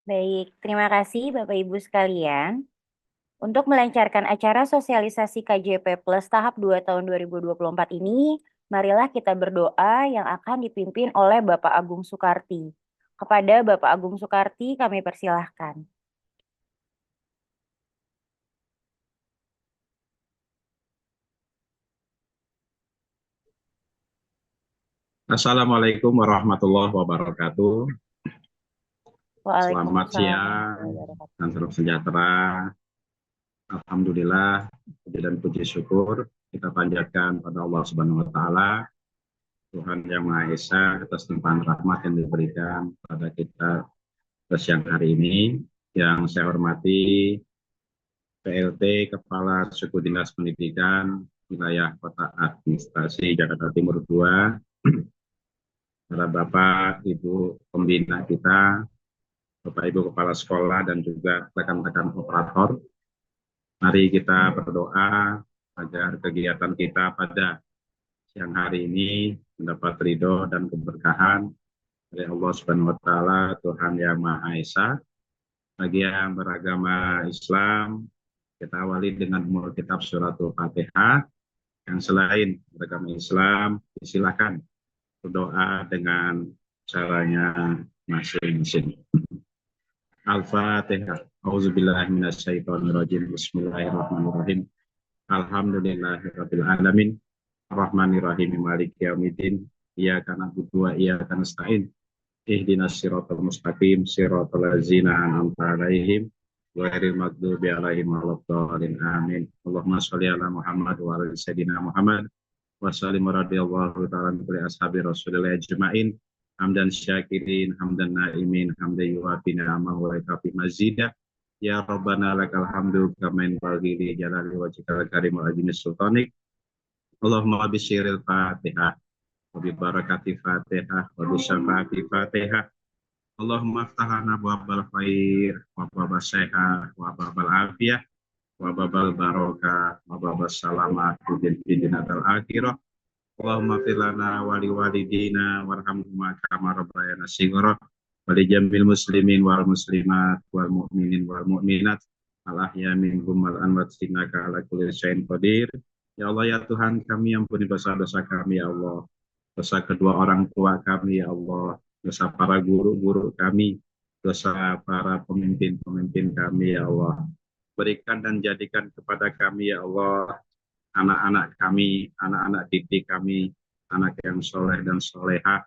Baik, terima kasih Bapak Ibu sekalian. Untuk melancarkan acara sosialisasi KJP Plus tahap 2 tahun 2024 ini, marilah kita berdoa yang akan dipimpin oleh Bapak Agung Soekarti. Kepada Bapak Agung Soekarti kami persilahkan. Assalamualaikum warahmatullahi wabarakatuh. Selamat Waalaikumsalam siang warahmatullahi wabarakatuh. dan salam sejahtera. Alhamdulillah, puji dan puji syukur kita panjatkan pada Allah Subhanahu wa Ta'ala, Tuhan Yang Maha Esa, atas limpahan rahmat yang diberikan pada kita pada siang hari ini. Yang saya hormati PLT Kepala Suku Dinas Pendidikan Wilayah Kota Administrasi Jakarta Timur II, para Bapak, Ibu pembina kita, Bapak Ibu Kepala Sekolah dan juga rekan-rekan operator. Mari kita berdoa agar kegiatan kita pada siang hari ini mendapat ridho dan keberkahan dari Allah Subhanahu wa Ta'ala, Tuhan Yang Maha Esa. Bagi yang beragama Islam, kita awali dengan memulai kitab suratul Fatihah. Yang selain beragama Islam, silakan berdoa dengan caranya masing-masing. Al-Fatihah. Auzubillahi minasyaitonirrajim. Bismillahirrahmanirrahim. Alhamdulillahirabbil alamin. Arrahmanirrahim. Maliki yaumiddin. Iyyaka na'budu wa iyyaka nasta'in. Ihdinas siratal mustaqim. Siratal ladzina an'amta 'alaihim ghairil maghdubi 'alaihim waladdallin. Amin. Allahumma shalli ala Muhammad wa ala sayyidina Muhammad wa sallim radhiyallahu ta'ala an kulli ashabi Rasulillah ajma'in. Hamdan syakirin, hamdan naimin, hamdan yuwafi ni'amahu wa yakafi mazida. Ya Rabbana lakal hamdu kama yanbaghi li jalali wajhikal karim wa azimi sultanik. Allahumma bisyiril Fatihah wa bi barakati Fatihah wa bi syafaati Fatihah. Allahumma aftahana abwaabal khair wa abwaabas sehat wa abwaabal afiyah wa abwaabal barakah wa abwaabas salamat fid dunya wal akhirah. Allahumma filana wali walidina warhamhuma kama rabbayana shighra wali jamil muslimin wal muslimat wal mu'minin wal mu'minat al ahya minhum wal amwat innaka ala kulli syai'in qadir. Ya Allah, ya Tuhan kami, ampuni dosa-dosa kami ya Allah, dosa kedua orang tua kami ya Allah, dosa para guru-guru kami, dosa para pemimpin-pemimpin kami ya Allah. Berikan dan jadikan kepada kami ya Allah anak-anak kami, anak-anak didik kami, anak yang soleh dan solehah,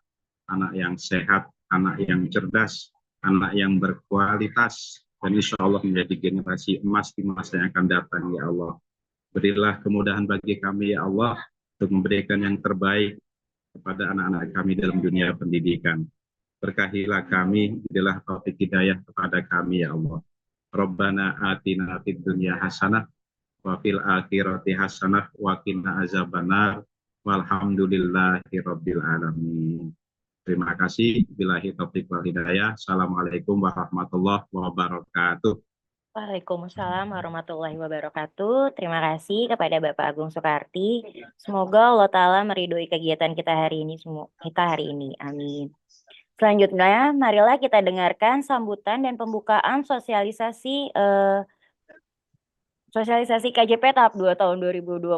anak yang sehat, anak yang cerdas, anak yang berkualitas, dan insya Allah menjadi generasi emas di masa yang akan datang ya Allah. Berilah kemudahan bagi kami ya Allah untuk memberikan yang terbaik kepada anak-anak kami dalam dunia pendidikan. Berkahilah kami, berilah taufik hidayah kepada kami ya Allah. Rabbana atina fid dunya hasanah wa fil akhirati hasanah wa qina azabannar walhamdulillahi rabbil alamin. Terima kasih. Billahi taufiq wal hidayah. Assalamualaikum warahmatullahi wabarakatuh. Waalaikumsalam warahmatullahi wabarakatuh. Terima kasih kepada Bapak Agung Soekarti. Semoga Allah Ta'ala meridhoi kegiatan kita hari ini Amin. Selanjutnya, marilah kita dengarkan sambutan dan pembukaan sosialisasi KJP tahap 2 tahun 2024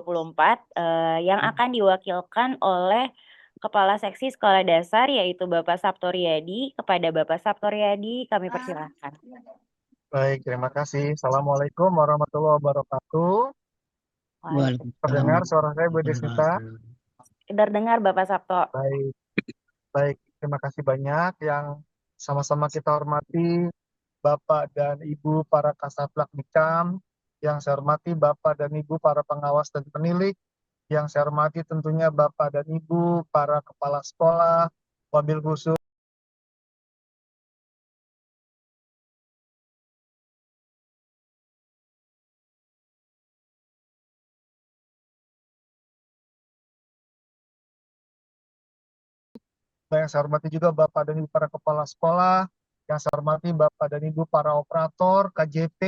yang akan diwakilkan oleh Kepala Seksi Sekolah Dasar yaitu Bapak Saptoryadi. Kepada Bapak Saptoryadi kami persilahkan. Baik, terima kasih. Assalamualaikum warahmatullahi wabarakatuh. Terdengar suara saya Bu Desita? Terdengar Bapak Sapto. Baik, terima kasih banyak yang sama-sama kita hormati Bapak dan Ibu para Kasaflak Dikam, yang saya hormati Bapak dan Ibu para pengawas dan penilik, yang saya hormati tentunya Bapak dan Ibu para kepala sekolah, wabil khusus yang saya hormati juga Bapak dan Ibu para kepala sekolah, yang saya hormati Bapak dan Ibu para operator KJP,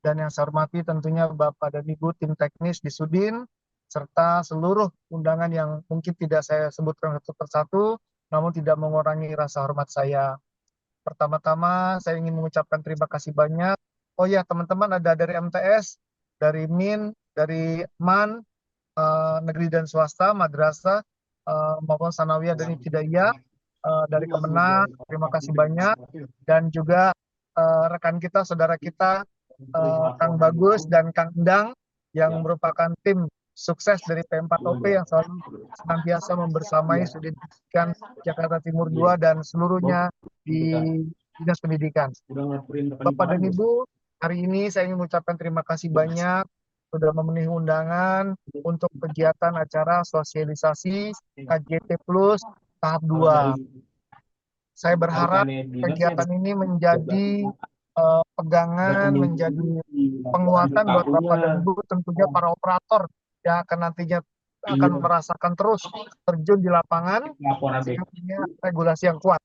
dan yang saya hormati tentunya Bapak dan Ibu tim teknis di Sudin, serta seluruh undangan yang mungkin tidak saya sebutkan satu persatu, namun tidak mengurangi rasa hormat saya. Pertama-tama saya ingin mengucapkan terima kasih banyak. Oh ya, teman-teman, ada dari MTS, dari MIN, dari MAN, negeri dan swasta, madrasah, maupun sanawiyah dan ibtidaiyah, dari Kemenak, terima kasih banyak. Dan juga rekan kita, saudara kita, Kang Bagus dan Kang Endang, yang merupakan tim sukses dari P4OP yang selalu senantiasa membersamai Sudin Pendidikan Jakarta Timur 2 dan seluruhnya di Dinas Pendidikan. Bapak dan Ibu, hari ini saya ingin mengucapkan terima kasih banyak sudah memenuhi undangan untuk kegiatan acara sosialisasi KJP Plus tahap 2. Saya berharap kegiatan ini menjadi pegangan, menjadi penguatan buat Bapak dan Ibu, tentunya para operator yang akan nantinya akan merasakan terus terjun di lapangan sehingga punya regulasi yang kuat.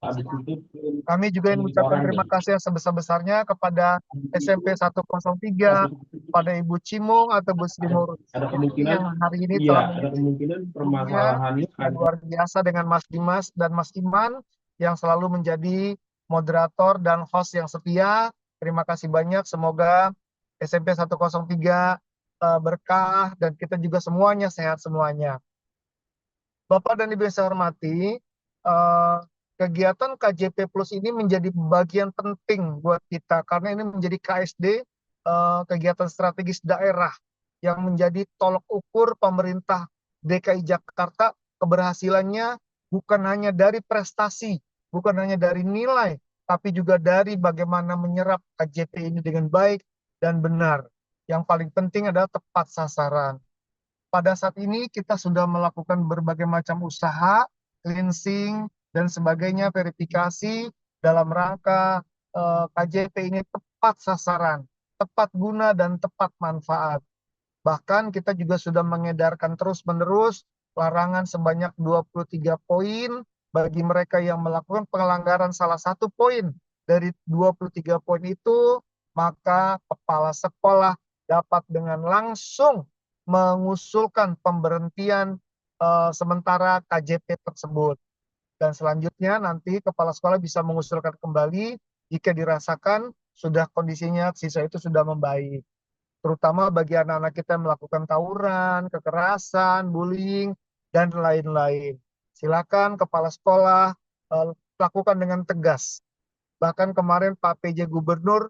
Kami juga ingin mengucapkan terima kasih yang sebesar-besarnya kepada SMP 103, pada Ibu Cimung atau Bu Srimur yang hari ini telah yang luar biasa dengan Mas Dimas dan Mas Iman yang selalu menjadi moderator dan host yang setia. Terima kasih banyak. Semoga SMP 103 berkah dan kita juga semuanya sehat semuanya. Bapak dan Ibu yang saya hormati, kegiatan KJP Plus ini menjadi bagian penting buat kita karena ini menjadi KSD, kegiatan strategis daerah yang menjadi tolok ukur pemerintah DKI Jakarta. Keberhasilannya bukan hanya dari prestasi, bukan hanya dari nilai, tapi juga dari bagaimana menyerap KJP ini dengan baik dan benar. Yang paling penting adalah tepat sasaran. Pada saat ini kita sudah melakukan berbagai macam usaha, cleansing, dan sebagainya, verifikasi dalam rangka KJP ini tepat sasaran, tepat guna, dan tepat manfaat. Bahkan kita juga sudah mengedarkan terus-menerus larangan sebanyak 23 poin bagi mereka yang melakukan pelanggaran salah satu poin dari 23 poin itu, maka kepala sekolah dapat dengan langsung mengusulkan pemberhentian sementara KJP tersebut. Dan selanjutnya nanti kepala sekolah bisa mengusulkan kembali jika dirasakan sudah kondisinya siswa itu sudah membaik. Terutama bagi anak-anak kita yang melakukan tawuran, kekerasan, bullying, dan lain-lain. Silakan kepala sekolah lakukan dengan tegas. Bahkan kemarin Pak PJ Gubernur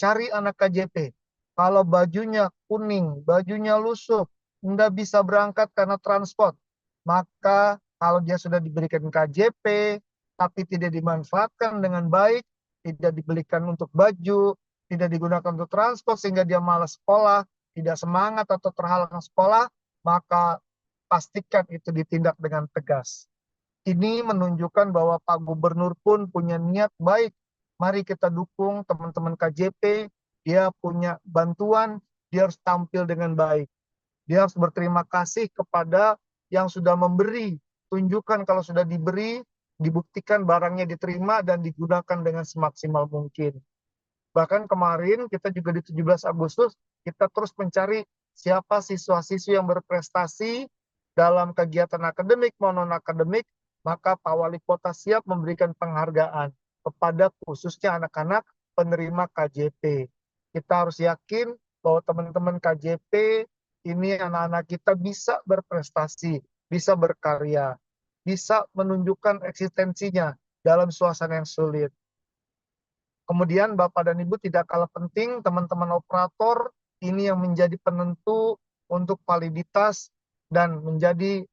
cari anak KJP. Kalau bajunya kuning, bajunya lusuh, nggak bisa berangkat karena transport, maka kalau dia sudah diberikan KJP, tapi tidak dimanfaatkan dengan baik, tidak dibelikan untuk baju, tidak digunakan untuk transport, sehingga dia malas sekolah, tidak semangat atau terhalang sekolah, maka pastikan itu ditindak dengan tegas. Ini menunjukkan bahwa Pak Gubernur pun punya niat baik. Mari kita dukung teman-teman KJP, dia punya bantuan, dia harus tampil dengan baik. Dia harus berterima kasih kepada yang sudah memberi. Tunjukkan kalau sudah diberi, dibuktikan barangnya diterima dan digunakan dengan semaksimal mungkin. Bahkan kemarin kita juga di 17 Agustus, kita terus mencari siapa siswa-siswi yang berprestasi dalam kegiatan akademik maupun non-akademik, maka Pak Wali Kota siap memberikan penghargaan kepada khususnya anak-anak penerima KJP. Kita harus yakin bahwa teman-teman KJP ini anak-anak kita bisa berprestasi, bisa berkarya, bisa menunjukkan eksistensinya dalam suasana yang sulit. Kemudian Bapak dan Ibu tidak kalah penting, teman-teman operator ini yang menjadi penentu untuk validitas dan menjadi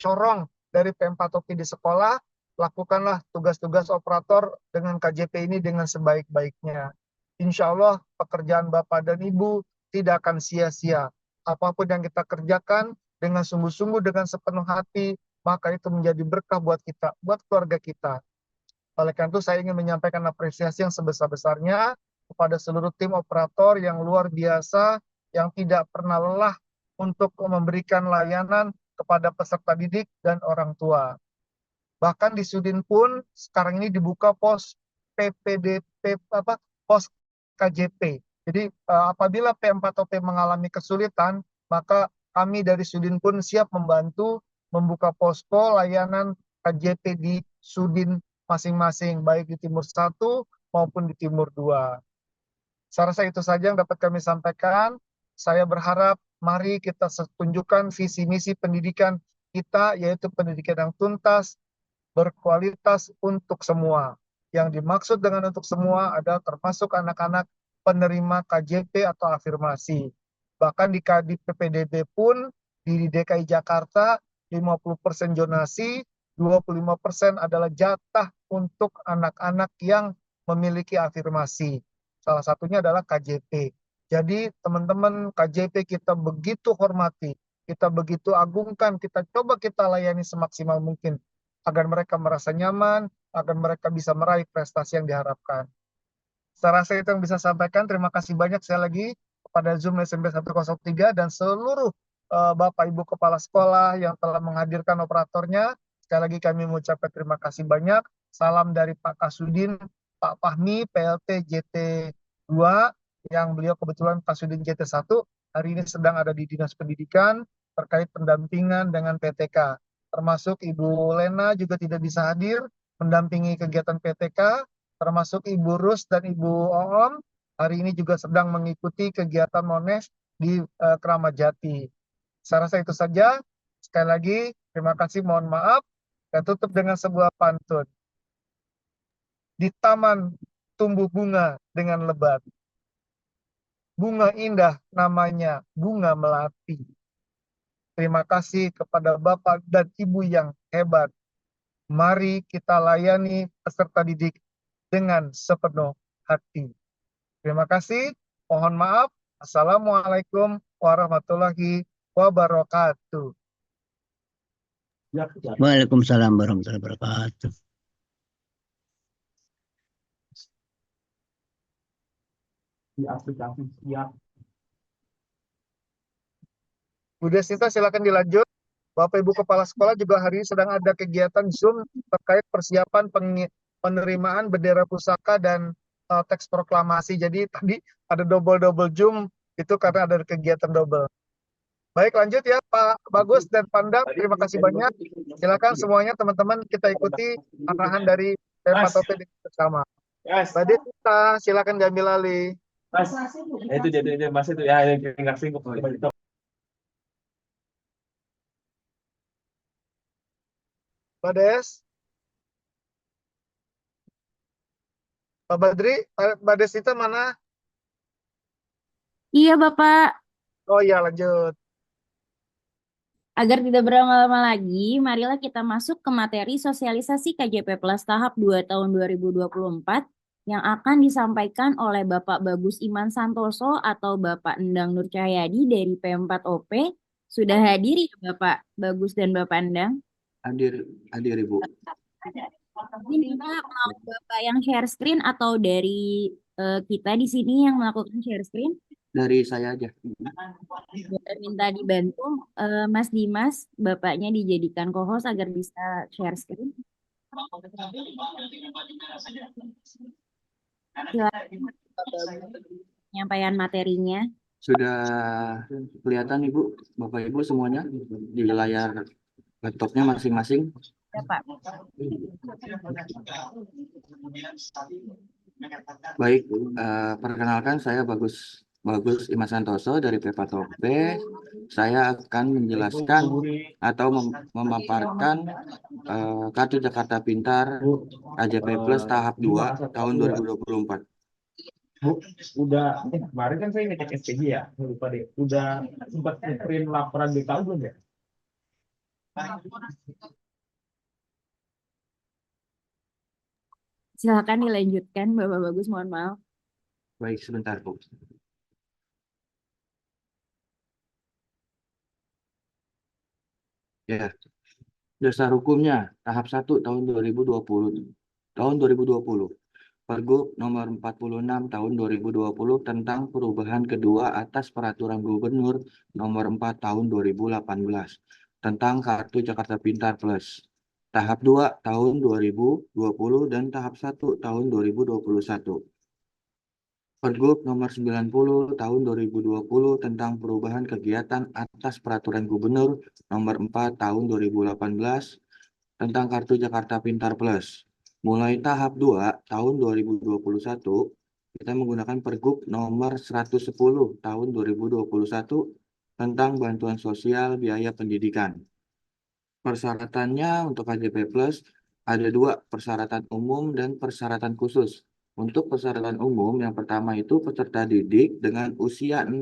corong dari P4OP di sekolah. Lakukanlah tugas-tugas operator dengan KJP ini dengan sebaik-baiknya. Insya Allah pekerjaan Bapak dan Ibu tidak akan sia-sia. Apapun yang kita kerjakan dengan sungguh-sungguh, dengan sepenuh hati, maka itu menjadi berkah buat kita, buat keluarga kita. Oleh karena itu saya ingin menyampaikan apresiasi yang sebesar-besarnya kepada seluruh tim operator yang luar biasa, yang tidak pernah lelah untuk memberikan layanan kepada peserta didik dan orang tua. Bahkan di Sudin pun sekarang ini dibuka pos PPDP, pos KJP. Jadi apabila P4OP mengalami kesulitan, maka kami dari Sudin pun siap membantu membuka posko layanan KJP di Sudin masing-masing, baik di Timur 1 maupun di Timur 2. Saya rasa itu saja yang dapat kami sampaikan. Saya berharap mari kita tunjukkan visi misi pendidikan kita, yaitu pendidikan yang tuntas, berkualitas untuk semua. Yang dimaksud dengan untuk semua adalah termasuk anak-anak penerima KJP atau afirmasi. Bahkan di PPDB pun di DKI Jakarta 50% zonasi, 25% adalah jatah untuk anak-anak yang memiliki afirmasi. Salah satunya adalah KJP. Jadi teman-teman KJP kita begitu hormati, kita begitu agungkan, kita coba kita layani semaksimal mungkin agar mereka merasa nyaman, agar mereka bisa meraih prestasi yang diharapkan. Saya rasa itu yang bisa saya sampaikan. Terima kasih banyak sekali lagi kepada Zoom SMP 103 dan seluruh Bapak Ibu Kepala Sekolah yang telah menghadirkan operatornya. Sekali lagi kami mengucapkan terima kasih banyak. Salam dari Pak Kasudin, Pak Fahmi, PLT JT 2, yang beliau kebetulan Kasudin JT 1, hari ini sedang ada di Dinas Pendidikan terkait pendampingan dengan PTK. Termasuk Ibu Lena juga tidak bisa hadir mendampingi kegiatan PTK, termasuk Ibu Rus dan Ibu Oom hari ini juga sedang mengikuti kegiatan Mones di Keramat Jati. Saya rasa itu saja. Sekali lagi, terima kasih, mohon maaf. Saya tutup dengan sebuah pantun. Di taman tumbuh bunga dengan lebat. Bunga indah namanya bunga melati. Terima kasih kepada Bapak dan Ibu yang hebat. Mari kita layani peserta didik dengan sepenuh hati. Terima kasih. Mohon maaf. Assalamualaikum warahmatullahi wabarakatuh. Waalaikumsalam warahmatullahi wabarakatuh. Di aplikasi siap. Bu Desnita silakan dilanjut. Bapak Ibu Kepala Sekolah juga hari ini sedang ada kegiatan Zoom terkait persiapan penerimaan bendera pusaka dan teks proklamasi. Jadi tadi ada double Zoom itu karena ada kegiatan double. Baik, lanjut ya Pak Bagus dan Pandang. Terima kasih banyak. Silakan semuanya teman-teman kita ikuti arahan dari Pak Topik bersama. Mbak Desnita, silakan diambil alih. Mas, itu jadi mas itu ya yang nggak singgung. Pak Des, Pak Badri, Mbak Desnita mana? Iya, Bapak. Oh iya, lanjut. Agar tidak berlama-lama lagi, marilah kita masuk ke materi sosialisasi KJP Plus tahap 2 tahun 2024 yang akan disampaikan oleh Bapak Bagus Iman Santoso atau Bapak Endang Nur Cahyadi dari P4OP. Sudah hadir ya Bapak Bagus dan Bapak Endang? Hadir Ibu. Ini mau Bapak yang share screen atau dari kita di sini yang melakukan share screen? Dari saya aja. Minta dibantu Mas Dimas, Bapaknya dijadikan co-host agar bisa share screen. Silakan penyampaian materinya. Sudah kelihatan Ibu, Bapak Ibu semuanya di layar laptopnya masing-masing. Ya, Pak. Baik, perkenalkan saya Bagus Iman Santoso dari P4OP. Saya akan menjelaskan atau memaparkan Kartu Jakarta Pintar KJP Plus tahap 2 tahun 2024. Bu, udah kemarin kan saya ngecek SPG ya, lupa deh. Udah sempat print laporan BKU belum ya? Silakan dilanjutkan, Bapak Bagus, mohon maaf. Baik, sebentar Bu. Ya, dasar hukumnya tahap 1 tahun 2020. Tahun 2020. Pergub nomor 46 tahun 2020 tentang perubahan kedua atas peraturan gubernur nomor 4 tahun 2018 tentang Kartu Jakarta Pintar Plus. Tahap 2 tahun 2020 dan tahap 1 tahun 2021. Pergub nomor 90 tahun 2020 tentang perubahan kegiatan atas peraturan gubernur nomor 4 tahun 2018 tentang Kartu Jakarta Pintar Plus. Mulai tahap 2 tahun 2021, kita menggunakan Pergub nomor 110 tahun 2021 tentang bantuan sosial biaya pendidikan. Persyaratannya untuk KJP Plus ada dua, persyaratan umum dan persyaratan khusus. Untuk persyaratan umum, yang pertama itu peserta didik dengan usia 6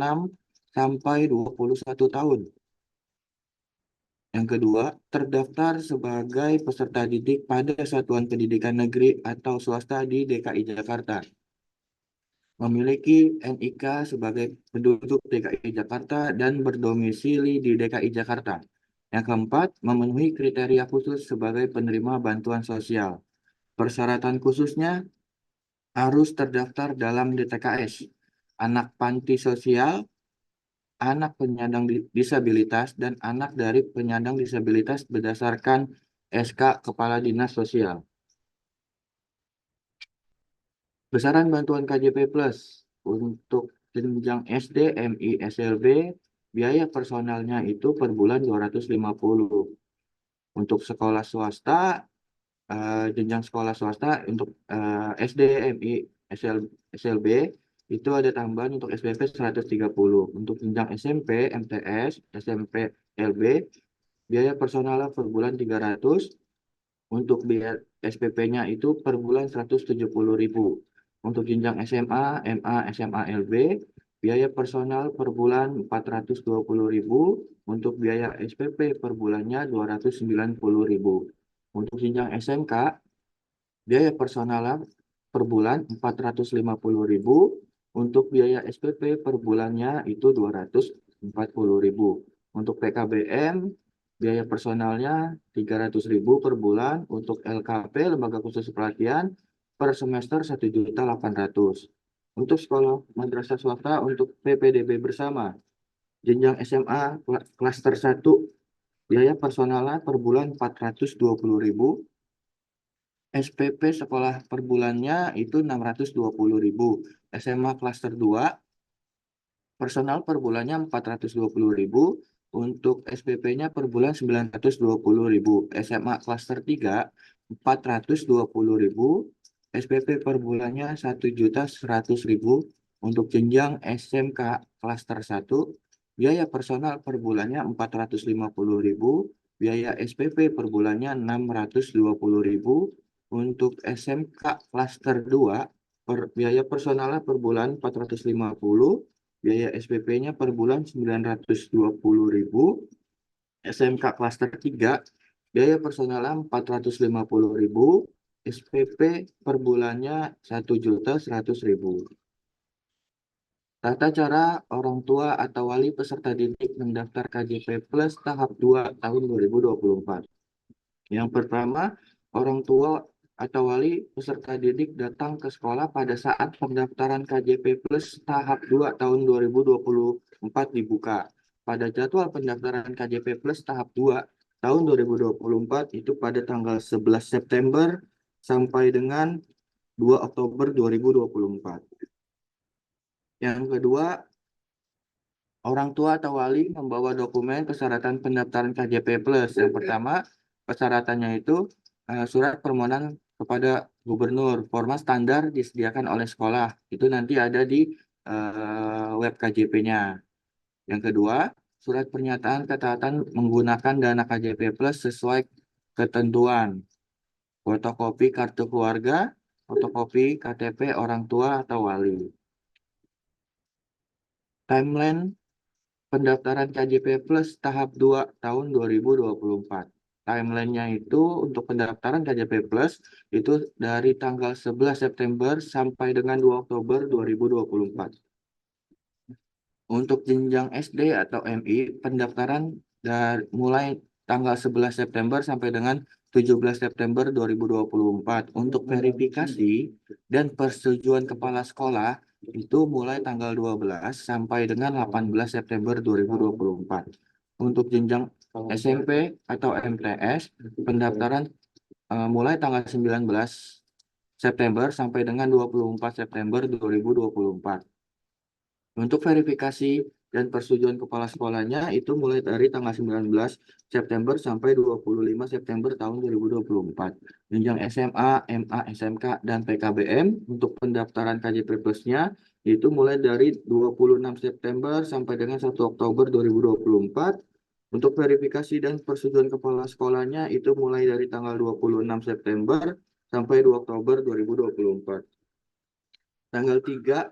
sampai 21 tahun. Yang kedua, terdaftar sebagai peserta didik pada satuan pendidikan negeri atau swasta di DKI Jakarta. Memiliki NIK sebagai penduduk DKI Jakarta dan berdomisili di DKI Jakarta. Yang keempat, memenuhi kriteria khusus sebagai penerima bantuan sosial. Persyaratan khususnya harus terdaftar dalam DTKS, anak panti sosial, anak penyandang disabilitas, dan anak dari penyandang disabilitas berdasarkan SK Kepala Dinas Sosial. Besaran bantuan KJP Plus untuk jenjang SD, MI, SLB, biaya personalnya itu per bulan 250. Untuk sekolah swasta, jenjang sekolah swasta untuk SD, MI, SLB itu ada tambahan untuk SPP 130. Untuk jenjang SMP, MTS, SMP, LB, biaya personalnya per bulan 300. Untuk biaya SPP-nya itu per bulan 170.000. Untuk jenjang SMA, MA, SMA, LB, biaya personal per bulan 420.000. Untuk biaya SPP per bulannya 290.000. Untuk jenjang SMK, biaya personal per bulan 450.000. Untuk biaya SPP per bulannya itu 240.000. Untuk PKBM, biaya personalnya 300.000 per bulan. Untuk LKP, Lembaga Khusus Pelatihan, per semester 1.800.000. Untuk sekolah madrasah swasta untuk PPDB bersama, jenjang SMA klaster 1, biaya personalnya per bulan 420.000. SPP sekolah per bulannya itu 620.000. SMA klaster 2, personal per bulannya 420.000. Untuk SPP-nya per bulan 920.000. SMA klaster 3, 420.000. SPP per bulannya 1.100.000. Untuk jenjang SMK klaster 1, biaya personal per bulannya 450.000. Biaya SPP per bulannya 620.000. Untuk SMK klaster 2, biaya personalnya per bulan 450, biaya SPP-nya per bulan 920.000. SMK klaster 3, biaya personalnya 450.000, SPP per bulannya 1.100.000. Tata cara orang tua atau wali peserta didik mendaftar KJP Plus tahap 2 tahun 2024. Yang pertama, orang tua atau wali peserta didik datang ke sekolah pada saat pendaftaran KJP Plus tahap 2 tahun 2024 dibuka. Pada jadwal pendaftaran KJP Plus tahap 2 tahun 2024 itu pada tanggal 11 September sampai dengan 2 Oktober 2024. Yang kedua, orang tua atau wali membawa dokumen persyaratan pendaftaran KJP Plus. Yang pertama, persyaratannya itu surat permohonan kepada gubernur, format standar disediakan oleh sekolah. Itu nanti ada di web KJP-nya. Yang kedua, surat pernyataan ketaatan menggunakan dana KJP Plus sesuai ketentuan. Fotokopi kartu keluarga, fotokopi KTP orang tua atau wali. Timeline pendaftaran KJP Plus tahap 2 tahun 2024. Timeline-nya itu untuk pendaftaran KJP Plus itu dari tanggal 11 September sampai dengan 2 Oktober 2024. Untuk jenjang SD atau MI, pendaftaran mulai tanggal 11 September sampai dengan 17 September 2024. Untuk verifikasi dan persetujuan kepala sekolah itu mulai tanggal 12 sampai dengan 18 September 2024. Untuk jenjang SMP atau MTS, pendaftaran mulai tanggal 19 September sampai dengan 24 September 2024. Untuk verifikasi dan persetujuan kepala sekolahnya itu mulai dari tanggal 19 September sampai 25 September tahun 2024. Jenjang SMA, MA, SMK, dan PKBM untuk pendaftaran KJP Plus-nya itu mulai dari 26 September sampai dengan 1 Oktober 2024. Untuk verifikasi dan persetujuan kepala sekolahnya itu mulai dari tanggal 26 September sampai 2 Oktober 2024. Tanggal 3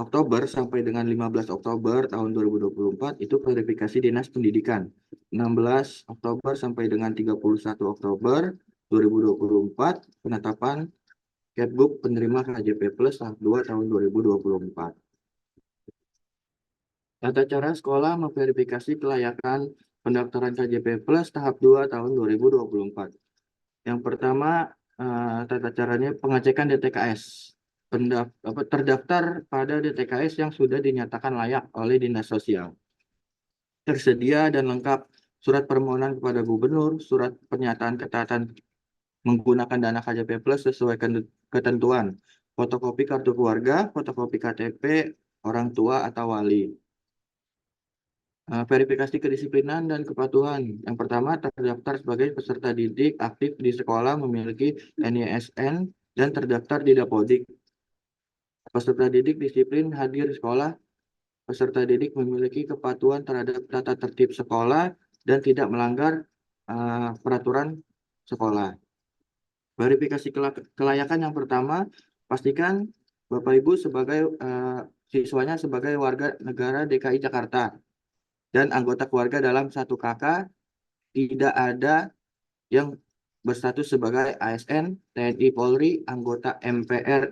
Oktober sampai dengan 15 Oktober tahun 2024 itu verifikasi Dinas Pendidikan. 16 Oktober sampai dengan 31 Oktober 2024 penetapan Kepbuk penerima KJP Plus tahap 2 tahun 2024. Tata cara sekolah memverifikasi kelayakan pendaftaran KJP Plus tahap 2 tahun 2024. Yang pertama, tata caranya pengecekan DTKS. Terdaftar pada DTKS yang sudah dinyatakan layak oleh Dinas Sosial. Tersedia dan lengkap surat permohonan kepada Gubernur, surat pernyataan ketaatan menggunakan dana KJP Plus sesuai ketentuan, fotokopi kartu keluarga, fotokopi KTP orang tua atau wali. Verifikasi kedisiplinan dan kepatuhan. Yang pertama, terdaftar sebagai peserta didik aktif di sekolah memiliki NISN dan terdaftar di Dapodik. Peserta didik disiplin hadir di sekolah. Peserta didik memiliki kepatuhan terhadap tata tertib sekolah dan tidak melanggar peraturan sekolah. Verifikasi kelayakan yang pertama, pastikan Bapak Ibu sebagai siswanya sebagai warga negara DKI Jakarta dan anggota keluarga dalam satu kakak, tidak ada yang berstatus sebagai ASN, TNI Polri, anggota MPR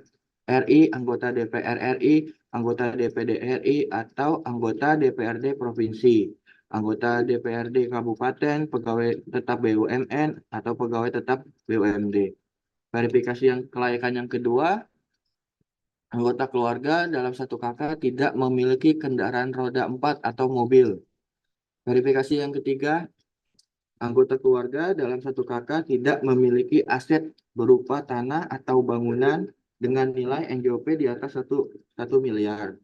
RI, anggota DPR RI, anggota DPD RI, atau anggota DPRD Provinsi, anggota DPRD Kabupaten, pegawai tetap BUMN, atau pegawai tetap BUMD. Verifikasi yang kelayakan yang kedua, anggota keluarga dalam satu kakak tidak memiliki kendaraan roda 4 atau mobil. Verifikasi yang ketiga, anggota keluarga dalam satu kakak tidak memiliki aset berupa tanah atau bangunan dengan nilai NJOP di atas 1 miliar.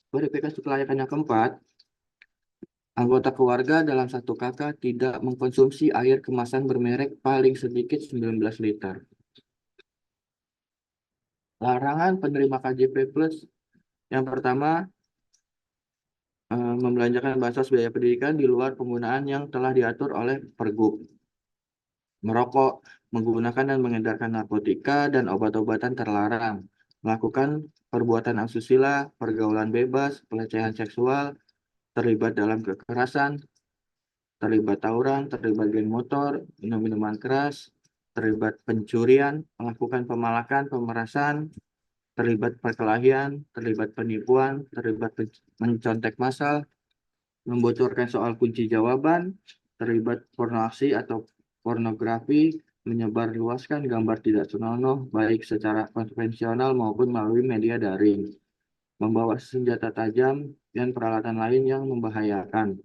Verifikasi kelayakan yang keempat, anggota keluarga dalam satu kakak tidak mengkonsumsi air kemasan bermerek paling sedikit 19 liter. Larangan penerima KJP Plus yang pertama, membelanjakan bansos biaya pendidikan di luar penggunaan yang telah diatur oleh Pergub. Merokok, menggunakan dan mengedarkan narkotika dan obat-obatan terlarang, melakukan perbuatan asusila, pergaulan bebas, pelecehan seksual, terlibat dalam kekerasan, terlibat tawuran, terlibat geng motor, minum minuman keras, terlibat pencurian, melakukan pemalakan, pemerasan, terlibat perkelahian, terlibat penipuan, terlibat mencontek massal, membocorkan soal kunci jawaban, terlibat pornografi atau pornografi, menyebarluaskan gambar tidak senonoh baik secara konvensional maupun melalui media daring, membawa senjata tajam dan peralatan lain yang membahayakan,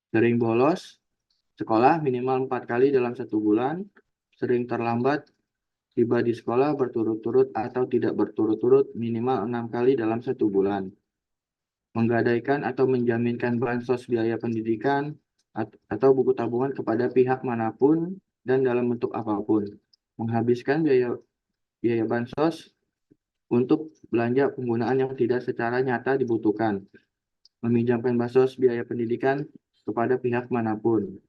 sering bolos sekolah minimal 4 kali dalam 1 bulan, sering terlambat tiba di sekolah berturut-turut atau tidak berturut-turut minimal 6 kali dalam 1 bulan, menggadaikan atau menjaminkan bansos biaya pendidikan atau buku tabungan kepada pihak manapun dan dalam bentuk apapun, menghabiskan biaya bansos untuk belanja penggunaan yang tidak secara nyata dibutuhkan, meminjamkan bansos biaya pendidikan kepada pihak manapun,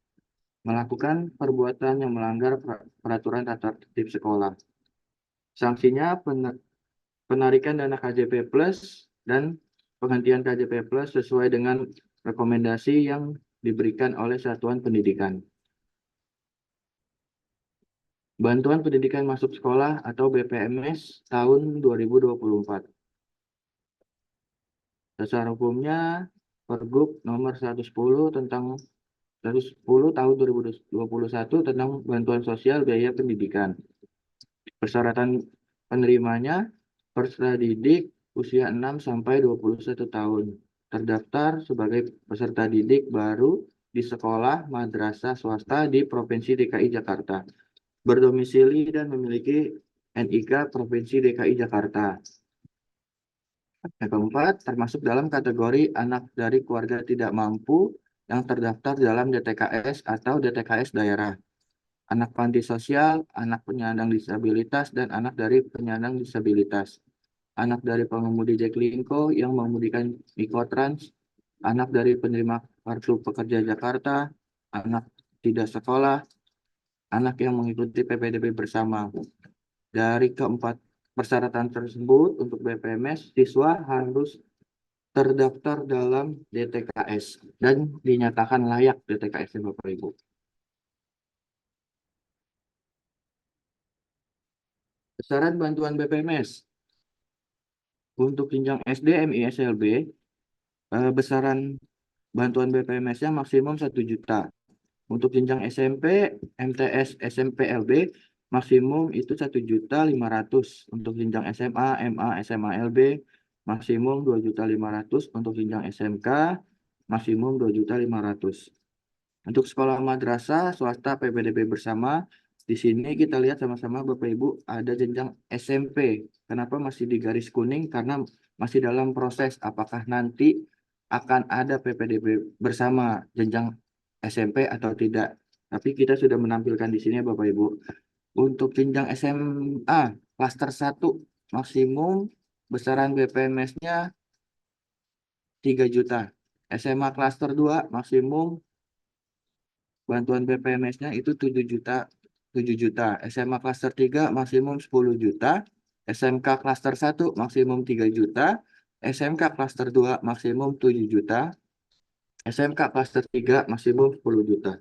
melakukan perbuatan yang melanggar peraturan tata tertib sekolah. Sanksinya penarikan dana KJP Plus dan penghentian KJP Plus sesuai dengan rekomendasi yang diberikan oleh Satuan Pendidikan. Bantuan Pendidikan Masuk Sekolah atau BPMS tahun 2024. Dasar hukumnya Pergub nomor 110 tahun 2021 tentang bantuan sosial biaya pendidikan. Persyaratan penerimanya peserta didik usia 6 sampai 21 tahun. Terdaftar sebagai peserta didik baru di sekolah madrasah swasta di Provinsi DKI Jakarta. Berdomisili dan memiliki NIK Provinsi DKI Jakarta. Yang keempat, termasuk dalam kategori anak dari keluarga tidak mampu yang terdaftar dalam DTKS atau DTKS daerah. Anak panti sosial, anak penyandang disabilitas, dan anak dari penyandang disabilitas. Anak dari pengemudi Jaklingko yang mengemudikan Mikrotrans, anak dari penerima kartu pekerja Jakarta, anak tidak sekolah, anak yang mengikuti PPDB bersama. Dari keempat persyaratan tersebut untuk BPMS, siswa harus terdaftar dalam DTKS dan dinyatakan layak DTKS Bapak Ibu. Besaran bantuan BPMS untuk jenjang SD, MI, SLB, besaran bantuan BPMS-nya maksimum 1 juta. Untuk jenjang SMP, MTS, SMP, LB, maksimum itu 1.500.000. Untuk jenjang SMA, MA, SMA, LB, maksimum 2.500.000. Untuk jenjang SMK, maksimum 2.500.000. Untuk sekolah madrasah, swasta, PPDB bersama, di sini kita lihat sama-sama Bapak Ibu ada jenjang SMP. Kenapa masih di garis kuning? Karena masih dalam proses apakah nanti akan ada PPDB bersama jenjang SMP atau tidak. Tapi kita sudah menampilkan di sini Bapak Ibu. Untuk jenjang SMA klaster 1 maksimum besaran BPMS-nya 3 juta. SMA klaster 2 maksimum bantuan BPMS-nya itu 7 juta. 7 juta. SMA klaster 3 maksimum 10 juta. SMK klaster 1 maksimum 3 juta. SMK klaster 2 maksimum 7 juta. SMK klaster 3 maksimum 10 juta.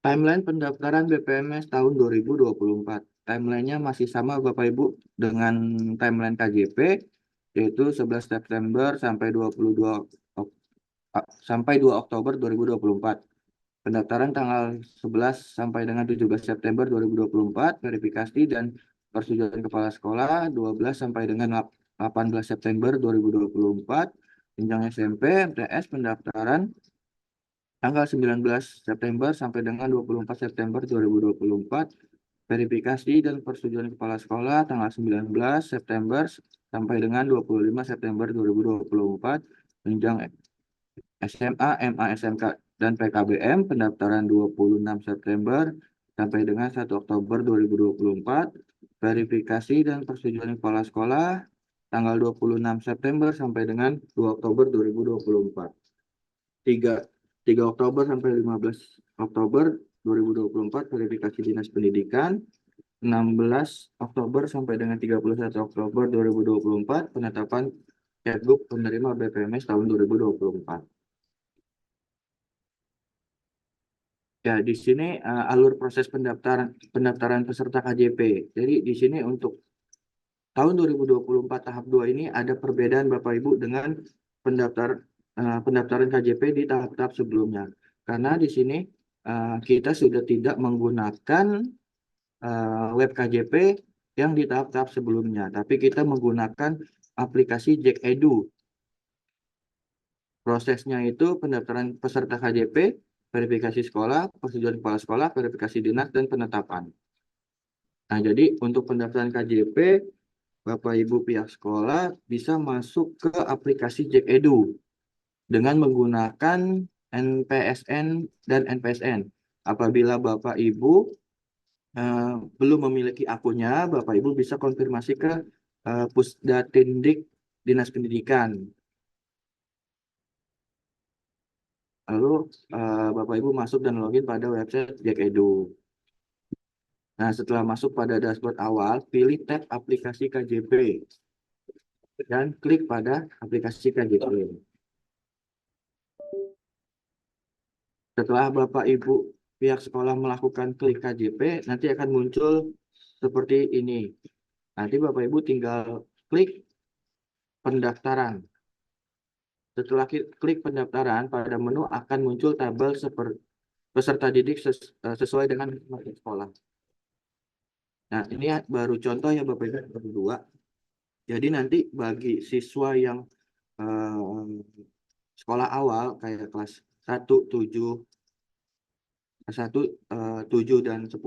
Timeline pendaftaran BPMS tahun 2024. Timelinenya masih sama Bapak Ibu dengan timeline KJP, yaitu 11 September sampai 2 Oktober 2024. Pendaftaran tanggal 11 sampai dengan 17 September 2024, verifikasi dan persetujuan kepala sekolah 12 sampai dengan 18 September 2024, jenjang SMP, MTS pendaftaran tanggal 19 September sampai dengan 24 September 2024, verifikasi dan persetujuan kepala sekolah tanggal 19 September sampai dengan 25 September 2024, jenjang SMA, MA, SMK, dan PKBM pendaftaran 26 September sampai dengan 1 Oktober 2024, verifikasi dan persetujuan kepala sekolah tanggal 26 September sampai dengan 2 Oktober 2024. 3 Oktober sampai 15 Oktober 2024 verifikasi Dinas Pendidikan, 16 Oktober sampai dengan 31 Oktober 2024 penetapan Kepgub penerima BPMS tahun 2024. Ya, di sini alur proses pendaftaran peserta KJP. Jadi di sini untuk tahun 2024 tahap 2 ini ada perbedaan Bapak Ibu dengan pendaftaran KJP di tahap-tahap sebelumnya. Karena di sini kita sudah tidak menggunakan web KJP yang di tahap-tahap sebelumnya, tapi kita menggunakan aplikasi Jack Edu. Prosesnya itu pendaftaran peserta KJP, verifikasi sekolah, persetujuan kepala sekolah, verifikasi dinas, dan penetapan. Nah, jadi untuk pendaftaran KJP, Bapak Ibu pihak sekolah bisa masuk ke aplikasi Jack Edu dengan menggunakan NPSN dan NPSN. Apabila Bapak Ibu belum memiliki akunnya, Bapak Ibu bisa konfirmasi ke Pusdatindik Dinas Pendidikan. Lalu Bapak Ibu masuk dan login pada website Jack Edu. Nah, setelah masuk pada dashboard awal, pilih tab aplikasi KJP dan klik pada aplikasi KJP. Setelah Bapak Ibu pihak sekolah melakukan klik KJP, nanti akan muncul seperti ini. Nanti Bapak Ibu tinggal klik pendaftaran. Setelah klik pendaftaran, pada menu akan muncul tabel seperti peserta didik sesuai dengan masing sekolah. Nah, ini baru contoh ya Bapak Ibu berdua. Jadi nanti bagi siswa yang sekolah awal kayak kelas 1, 7, 7 dan 10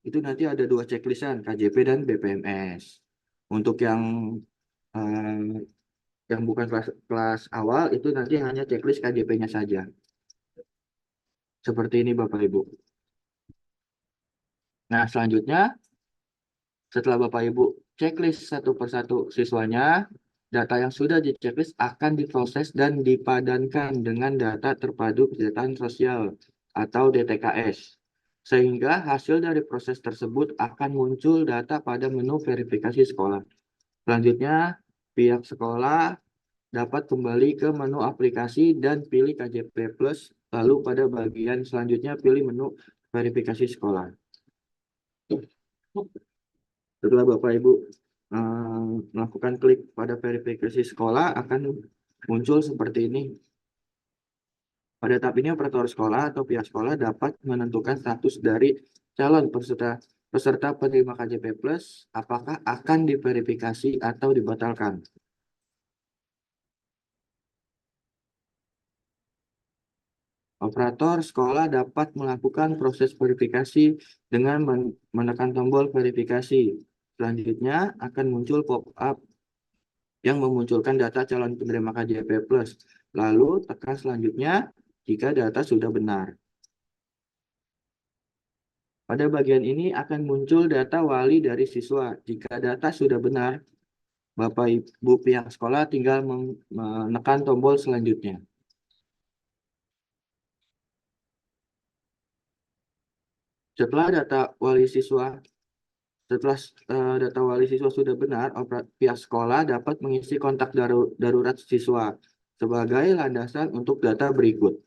itu nanti ada 2 checklistan KJP dan BPMS. Untuk yang bukan kelas awal itu nanti hanya checklist KJP-nya saja. Seperti ini Bapak Ibu. Nah, selanjutnya setelah Bapak Ibu checklist satu persatu siswanya, data yang sudah di checklist akan diproses dan dipadankan dengan data terpadu kesejahteraan sosial atau DTKS. Sehingga hasil dari proses tersebut akan muncul data pada menu verifikasi sekolah. Selanjutnya, pihak sekolah dapat kembali ke menu aplikasi dan pilih KJP Plus, lalu pada bagian selanjutnya pilih menu verifikasi sekolah. Setelah Bapak Ibu melakukan klik pada verifikasi sekolah, akan muncul seperti ini. Pada tahap ini operator sekolah atau pihak sekolah dapat menentukan status dari calon peserta penerima KJP Plus, apakah akan diverifikasi atau dibatalkan. Operator sekolah dapat melakukan proses verifikasi dengan menekan tombol verifikasi. Selanjutnya akan muncul pop-up yang memunculkan data calon penerima KJP Plus. Lalu tekan selanjutnya jika data sudah benar. Pada bagian ini akan muncul data wali dari siswa. Jika data sudah benar, Bapak Ibu pihak sekolah tinggal menekan tombol selanjutnya. Setelah data wali siswa sudah benar, pihak sekolah dapat mengisi kontak darurat siswa sebagai landasan untuk data berikut.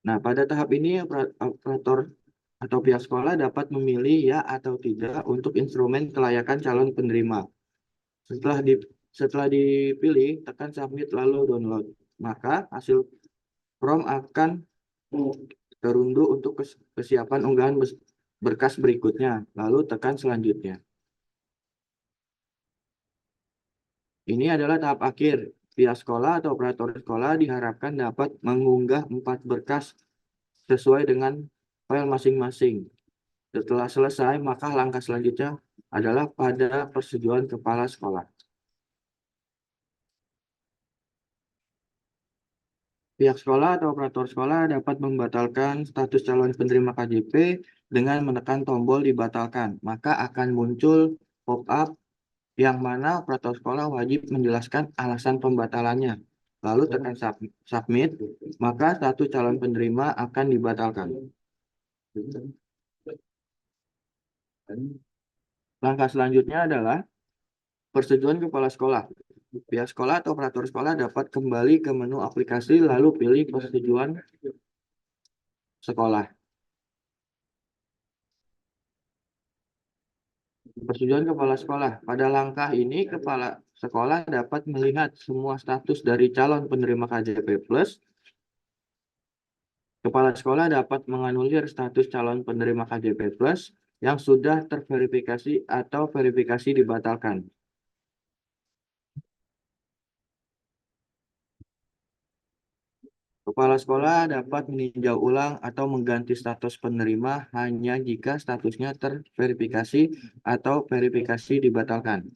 Nah, pada tahap ini operator atau pihak sekolah dapat memilih ya atau tidak untuk instrumen kelayakan calon penerima. Setelah dipilih, tekan submit lalu download. Maka hasil form akan terunduh untuk kesiapan unggahan berkas berikutnya. Lalu tekan selanjutnya. Ini adalah tahap akhir. Pihak sekolah atau operator sekolah diharapkan dapat mengunggah 4 berkas sesuai dengan file masing-masing. Setelah selesai, maka langkah selanjutnya adalah pada persetujuan kepala sekolah. Pihak sekolah atau operator sekolah dapat membatalkan status calon penerima KJP dengan menekan tombol dibatalkan. Maka akan muncul pop-up yang mana operator sekolah wajib menjelaskan alasan pembatalannya. Lalu tekan submit, maka status calon penerima akan dibatalkan. Langkah selanjutnya adalah persetujuan kepala sekolah. Pihak sekolah atau operator sekolah dapat kembali ke menu aplikasi lalu pilih persetujuan sekolah. Persetujuan kepala sekolah. Pada langkah ini, kepala sekolah dapat melihat semua status dari calon penerima KJP Plus. Kepala sekolah dapat menganulir status calon penerima KJP Plus yang sudah terverifikasi atau verifikasi dibatalkan. Kepala sekolah dapat meninjau ulang atau mengganti status penerima hanya jika statusnya terverifikasi atau verifikasi dibatalkan.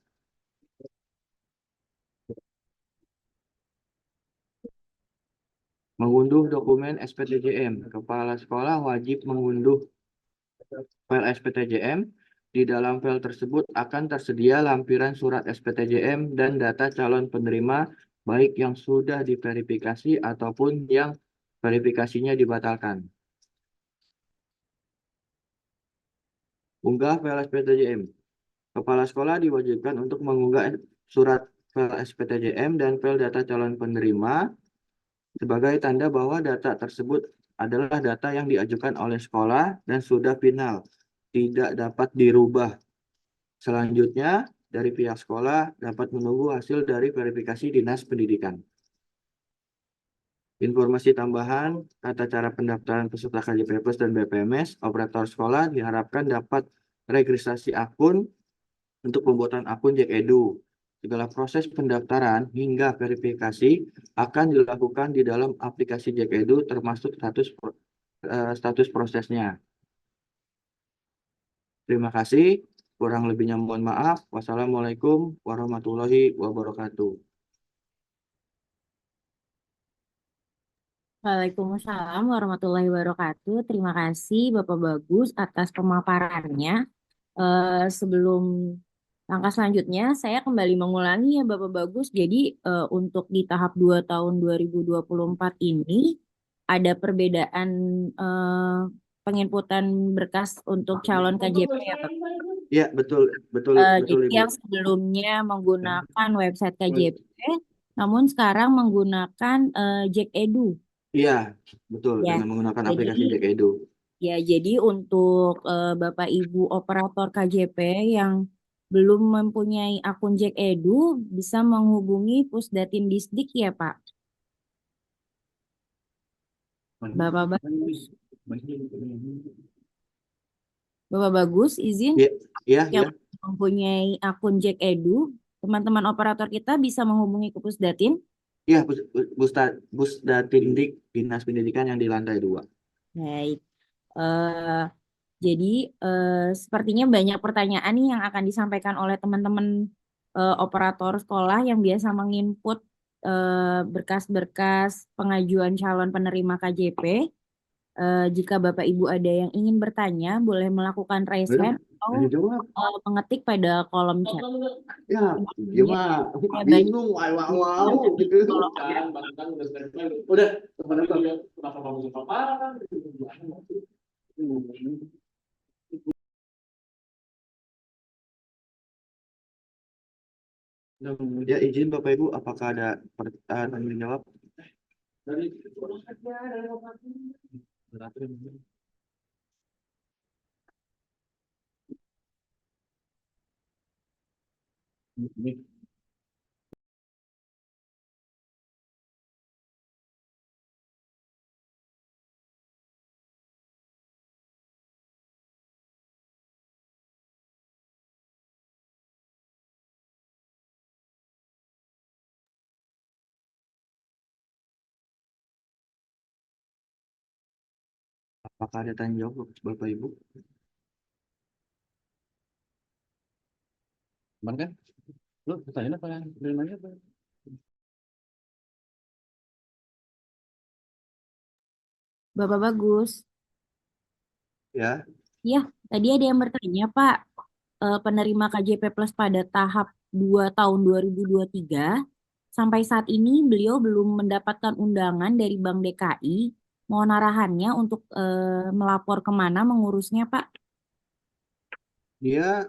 Mengunduh dokumen SPTJM. Kepala sekolah wajib mengunduh file SPTJM. Di dalam file tersebut akan tersedia lampiran surat SPTJM dan data calon penerima baik yang sudah diverifikasi ataupun yang verifikasinya dibatalkan. Unggah file SPTJM. Kepala sekolah diwajibkan untuk mengunggah surat file SPTJM dan file data calon penerima sebagai tanda bahwa data tersebut adalah data yang diajukan oleh sekolah dan sudah final, tidak dapat dirubah. Selanjutnya, dari pihak sekolah dapat menunggu hasil dari verifikasi Dinas Pendidikan. Informasi tambahan, tata cara pendaftaran peserta KJP Plus dan BPMS, operator sekolah diharapkan dapat registrasi akun untuk pembuatan akun JEK-Edu. Segala proses pendaftaran hingga verifikasi akan dilakukan di dalam aplikasi JEK-Edu termasuk status prosesnya. Terima kasih. Kurang lebihnya mohon maaf. Wassalamualaikum warahmatullahi wabarakatuh. Waalaikumsalam warahmatullahi wabarakatuh. Terima kasih Bapak Bagus atas pemaparannya. Sebelum langkah selanjutnya, saya kembali mengulangi ya Bapak Bagus. Jadi untuk di tahap 2 tahun 2024 ini ada perbedaan eh, penginputan berkas untuk calon KJP ya Bapak. Ya, betul, betul, betul Jadi Ibu. yang sebelumnya menggunakan website KJP, namun sekarang menggunakan Jack Edu. Iya, betul, Ya, dengan menggunakan jadi aplikasi Jack Edu. ya, jadi untuk Bapak Ibu operator KJP yang belum mempunyai akun Jack Edu bisa menghubungi Pusdatin Disdik ya Pak. Bapak Bagus, Bapak Bagus izin Iya, iya, yang iya. mempunyai akun Jack Edu, teman-teman operator kita bisa menghubungi ke Pusdatin. Iya, Pusdatindik Dinas Pendidikan yang di lantai 2. Baik. Eh, jadi sepertinya banyak pertanyaan nih yang akan disampaikan oleh teman-teman operator sekolah yang biasa menginput berkas-berkas pengajuan calon penerima KJP. Jika Bapak Ibu ada yang ingin bertanya, boleh melakukan raise hand atau Ayo jawab. mengetik pada kolom chat. Ya, Selanjutnya, gimana? saya Bingung, wow, gitu. kalau ada Udah, teman-teman. Ya, izin Bapak Ibu, apakah ada pertanyaan menjawab? Apakah ada tanya jawab Bapak Ibu? Cuman kan, lu pertanyaan apa? Dari mana apa? Bapak Bagus. Ya, Ya, tadi ada yang bertanya, Pak, penerima KJP Plus pada tahap 2 tahun 2023, sampai saat ini beliau belum mendapatkan undangan dari Bank DKI. Mohon arahannya untuk melapor kemana mengurusnya, Pak? dia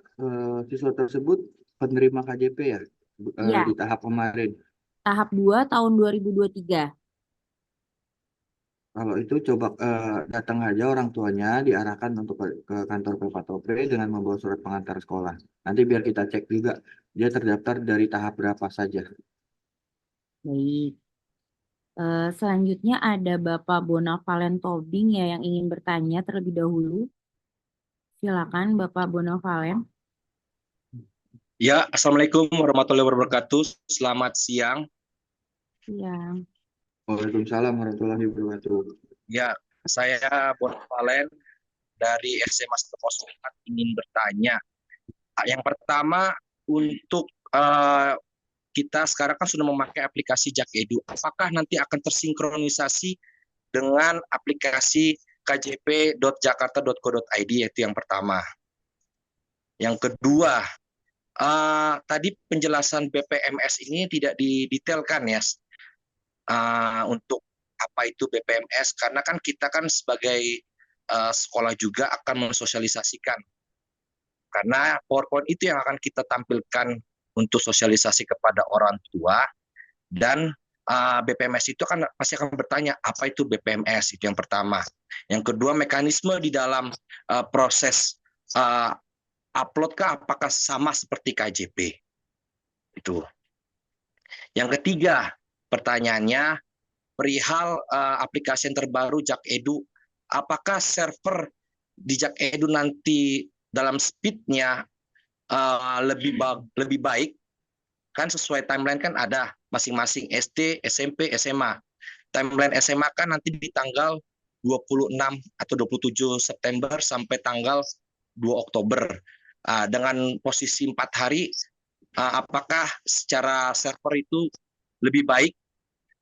siswa tersebut penerima KJP ya Iya, di tahap kemarin. tahap 2 tahun 2023. Kalau itu coba datang aja orang tuanya diarahkan untuk ke kantor Pepatopre dengan membawa surat pengantar sekolah. Nanti biar kita cek juga dia terdaftar dari tahap berapa saja. Baik. Selanjutnya ada Bapak Bonavalen Tobing ya yang ingin bertanya terlebih dahulu. Silakan Bapak Bonavalen. Ya, Assalamualaikum warahmatullahi wabarakatuh. Selamat siang. Siang. Waalaikumsalam warahmatullahi wabarakatuh. Ya, saya Bonvalen dari SMA 104 ingin bertanya. Yang pertama, untuk kita sekarang kan sudah memakai aplikasi Jak Edu. Apakah nanti akan tersinkronisasi dengan aplikasi kjp.jakarta.co.id, yaitu yang pertama. Yang kedua, tadi penjelasan BPMS ini tidak didetailkan ya, untuk apa itu BPMS, karena kan kita kan sebagai sekolah juga akan mensosialisasikan, karena PowerPoint itu yang akan kita tampilkan untuk sosialisasi kepada orang tua, dan BPMS itu kan pasti akan bertanya apa itu BPMS, itu yang pertama. Yang kedua, mekanisme di dalam proses upload apakah sama seperti KJP itu. Yang ketiga, pertanyaannya perihal aplikasi yang terbaru Jak Edu, apakah server di Jak Edu nanti dalam speed-nya lebih baik? Kan sesuai timeline kan ada masing-masing SD, SMP, SMA. Timeline SMA kan nanti di tanggal 26 atau 27 September sampai tanggal 2 Oktober. Dengan posisi 4 hari, apakah secara server itu lebih baik?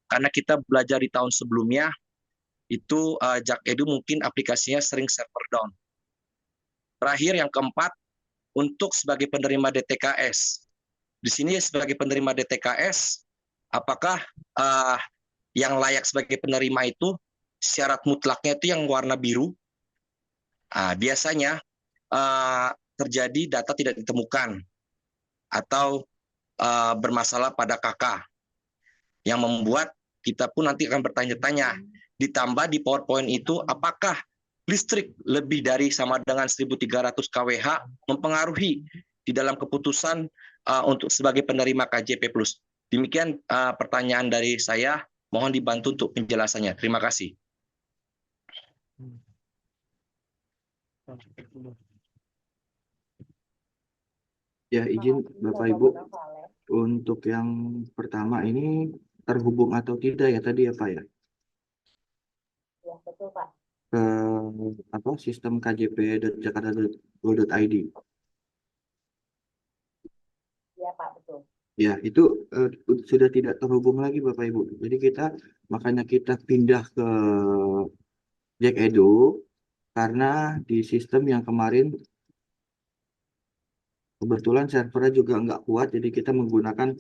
Karena kita belajar di tahun sebelumnya, itu Jak Edu mungkin aplikasinya sering server down. Terakhir yang keempat, untuk sebagai penerima DTKS. Di sini sebagai penerima DTKS, apakah yang layak sebagai penerima itu syarat mutlaknya itu yang warna biru? Biasanya terjadi data tidak ditemukan atau bermasalah pada KK yang membuat kita pun nanti akan bertanya-tanya. Ditambah di PowerPoint itu, apakah listrik lebih dari sama dengan 1.300 kWh mempengaruhi di dalam keputusan untuk sebagai penerima KJP Plus. Demikian pertanyaan dari saya. Mohon dibantu untuk penjelasannya. Terima kasih. Ya, izin Bapak Ibu, untuk yang pertama ini terhubung atau tidak ya tadi ya Pak ya? Ya, betul Pak. Ke sistem kjp.jakarta.go.id. Ya Pak, betul. Ya, itu sudah tidak terhubung lagi Bapak Ibu. Jadi makanya kita pindah ke Jack Edu karena di sistem yang kemarin kebetulan servernya juga nggak kuat, jadi kita menggunakan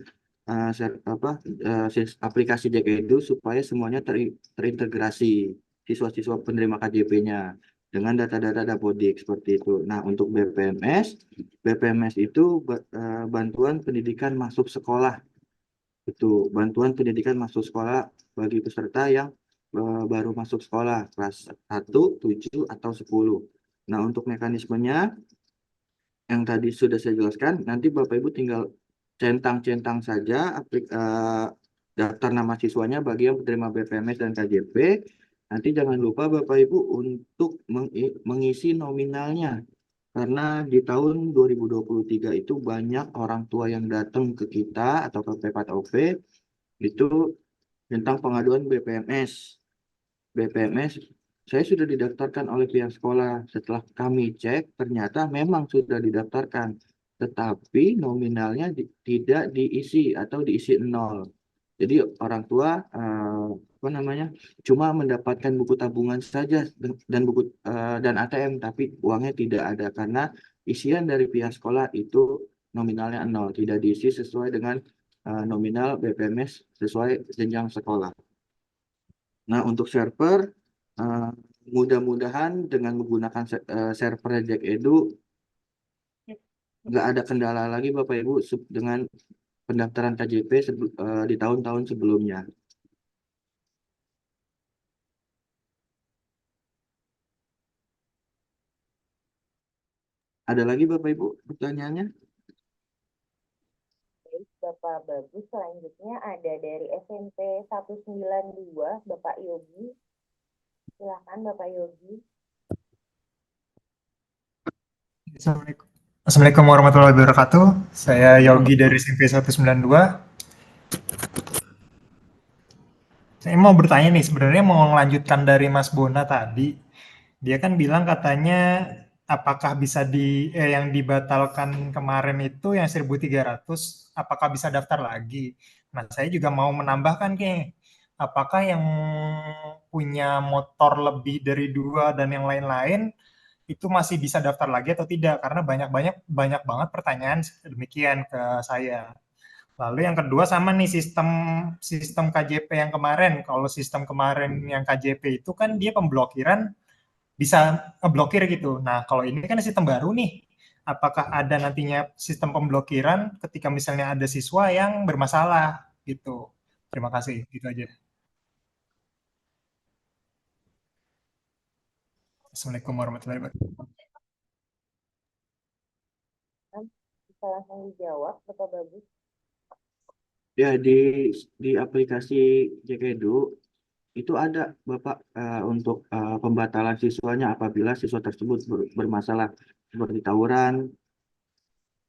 aplikasi Jack Edu supaya semuanya terintegrasi siswa-siswa penerima KJP-nya dengan data-data Dapodik seperti itu. Nah, untuk BPMS itu bantuan pendidikan masuk sekolah. Itu bantuan pendidikan masuk sekolah bagi peserta yang baru masuk sekolah kelas 1, 7, atau 10. Nah, untuk mekanismenya yang tadi sudah saya jelaskan, nanti Bapak Ibu tinggal centang-centang saja daftar nama siswanya bagi yang penerima BPMS dan KJP. Nanti jangan lupa Bapak Ibu untuk mengisi nominalnya. Karena di tahun 2023 itu banyak orang tua yang datang ke kita atau ke P4OP itu tentang pengaduan BPMS. BPMS saya sudah didaftarkan oleh pihak sekolah. Setelah kami cek, ternyata memang sudah didaftarkan. Tetapi nominalnya tidak diisi atau diisi 0. Jadi orang tua cuma mendapatkan buku tabungan saja dan buku dan ATM, tapi uangnya tidak ada karena isian dari pihak sekolah itu nominalnya 0, tidak diisi sesuai dengan nominal BPMS sesuai jenjang sekolah. Nah, untuk server mudah-mudahan dengan menggunakan server Jack Edu nggak ada kendala lagi Bapak Ibu dengan pendaftaran KJP di tahun-tahun sebelumnya. Ada lagi Bapak Ibu pertanyaannya? Baik, Bapak Bagus. Selanjutnya ada dari SMP 192, Bapak Yogi. Silakan Bapak Yogi. Assalamualaikum warahmatullahi wabarakatuh. Saya Yogi dari SMP 192. Saya mau bertanya nih, sebenarnya mau melanjutkan dari Mas Bona tadi. Dia kan bilang katanya apakah bisa yang dibatalkan kemarin itu yang 1.300, apakah bisa daftar lagi? Nah, saya juga mau menambahkan apakah yang punya motor lebih dari 2 dan yang lain-lain itu masih bisa daftar lagi atau tidak? Karena banyak banget pertanyaan demikian ke saya. Lalu yang kedua sama nih sistem KJP yang kemarin. Kalau sistem kemarin yang KJP itu kan dia pemblokiran bisa ngeblokir gitu. Nah, kalau ini kan sistem baru nih. Apakah ada nantinya sistem pemblokiran ketika misalnya ada siswa yang bermasalah gitu. Terima kasih, gitu aja. Assalamualaikum warahmatullahi wabarakatuh. Bisa langsung dijawab, Bapak Bagus. Ya, di aplikasi Jack Edu itu ada Bapak untuk pembatalan siswanya apabila siswa tersebut bermasalah seperti tawuran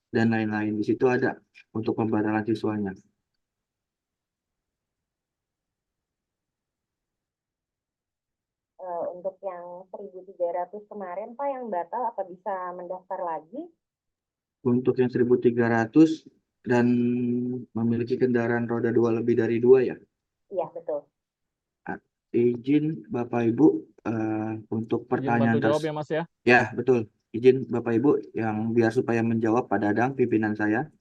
dan lain-lain. Di situ ada untuk pembatalan siswanya. Untuk yang 1.300 1.300 kemarin, Pak, yang batal, apa bisa mendaftar lagi? Untuk yang 1.300 dan memiliki kendaraan roda 2 lebih dari 2 ya. Iya, betul. Izin Bapak Ibu untuk Izin pertanyaan bantu jawab ya Mas ya. Ya, betul. Izin Bapak Ibu yang biar supaya menjawab Pak Dadang, pimpinan saya.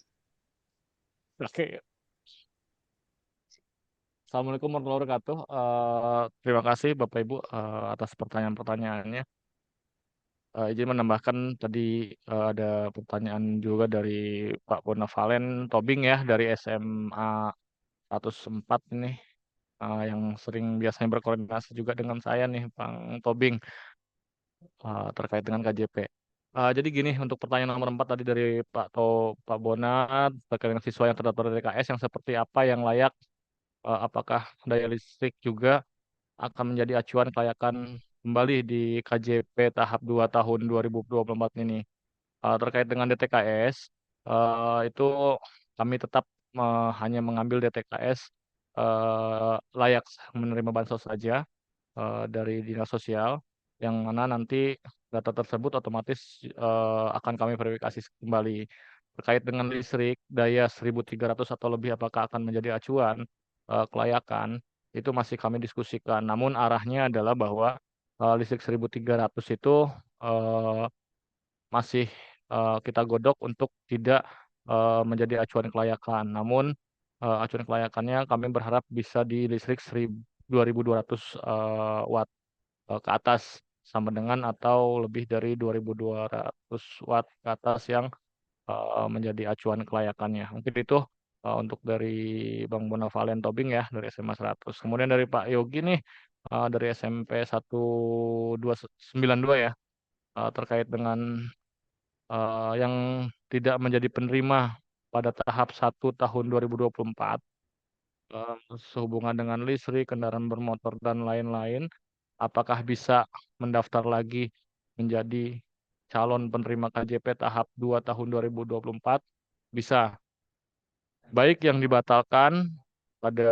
Oke. Assalamualaikum warahmatullahi wabarakatuh. Terima kasih Bapak Ibu atas pertanyaan-pertanyaannya. Izin menambahkan tadi ada pertanyaan juga dari Pak Bonavalen Tobing ya dari SMA 104 ini yang sering biasanya berkoordinasi juga dengan saya nih Bang Tobing terkait dengan KJP. Jadi gini untuk pertanyaan nomor 4 tadi dari Pak Bonat terkait dengan siswa yang terdaftar dari DKS yang seperti apa yang layak, apakah daya listrik juga akan menjadi acuan kelayakan kembali di KJP tahap 2 tahun 2024 ini. Terkait dengan DTKS, itu kami tetap hanya mengambil DTKS layak menerima bansos saja dari Dinas Sosial, yang mana nanti data tersebut otomatis akan kami verifikasi kembali. Terkait dengan listrik, daya 1.300 atau lebih apakah akan menjadi acuan kelayakan, itu masih kami diskusikan. Namun arahnya adalah bahwa listrik 1.300 itu eh, masih kita godok untuk tidak menjadi acuan kelayakan. Namun acuan kelayakannya kami berharap bisa di listrik 2.200 watt ke atas sama dengan atau lebih dari 2.200 watt ke atas yang menjadi acuan kelayakannya. Mungkin itu untuk dari Bang Bonavalen Tobing ya dari SMA 100. Kemudian dari Pak Yogi nih dari SMP 1292 ya terkait dengan yang tidak menjadi penerima pada tahap 1 tahun 2024 sehubungan dengan listrik, kendaraan bermotor dan lain-lain, apakah bisa mendaftar lagi menjadi calon penerima KJP tahap 2 tahun 2024? Bisa. Baik yang dibatalkan pada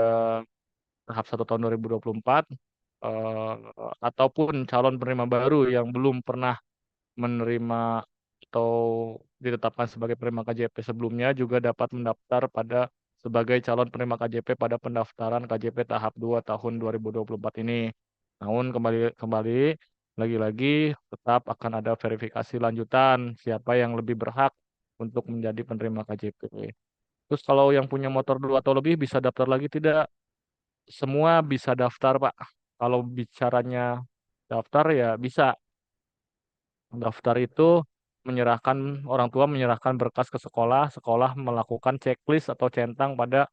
tahap 1 tahun 2024 eh, ataupun calon penerima baru yang belum pernah menerima atau ditetapkan sebagai penerima KJP sebelumnya juga dapat mendaftar pada sebagai calon penerima KJP pada pendaftaran KJP tahap 2 tahun 2024 ini. Namun kembali kembali lagi-lagi tetap akan ada verifikasi lanjutan siapa yang lebih berhak untuk menjadi penerima KJP. Terus kalau yang punya motor 2 atau lebih bisa daftar lagi tidak? Semua bisa daftar, Pak. Kalau bicaranya daftar ya bisa. Daftar itu orang tua menyerahkan berkas ke sekolah, sekolah melakukan checklist atau centang pada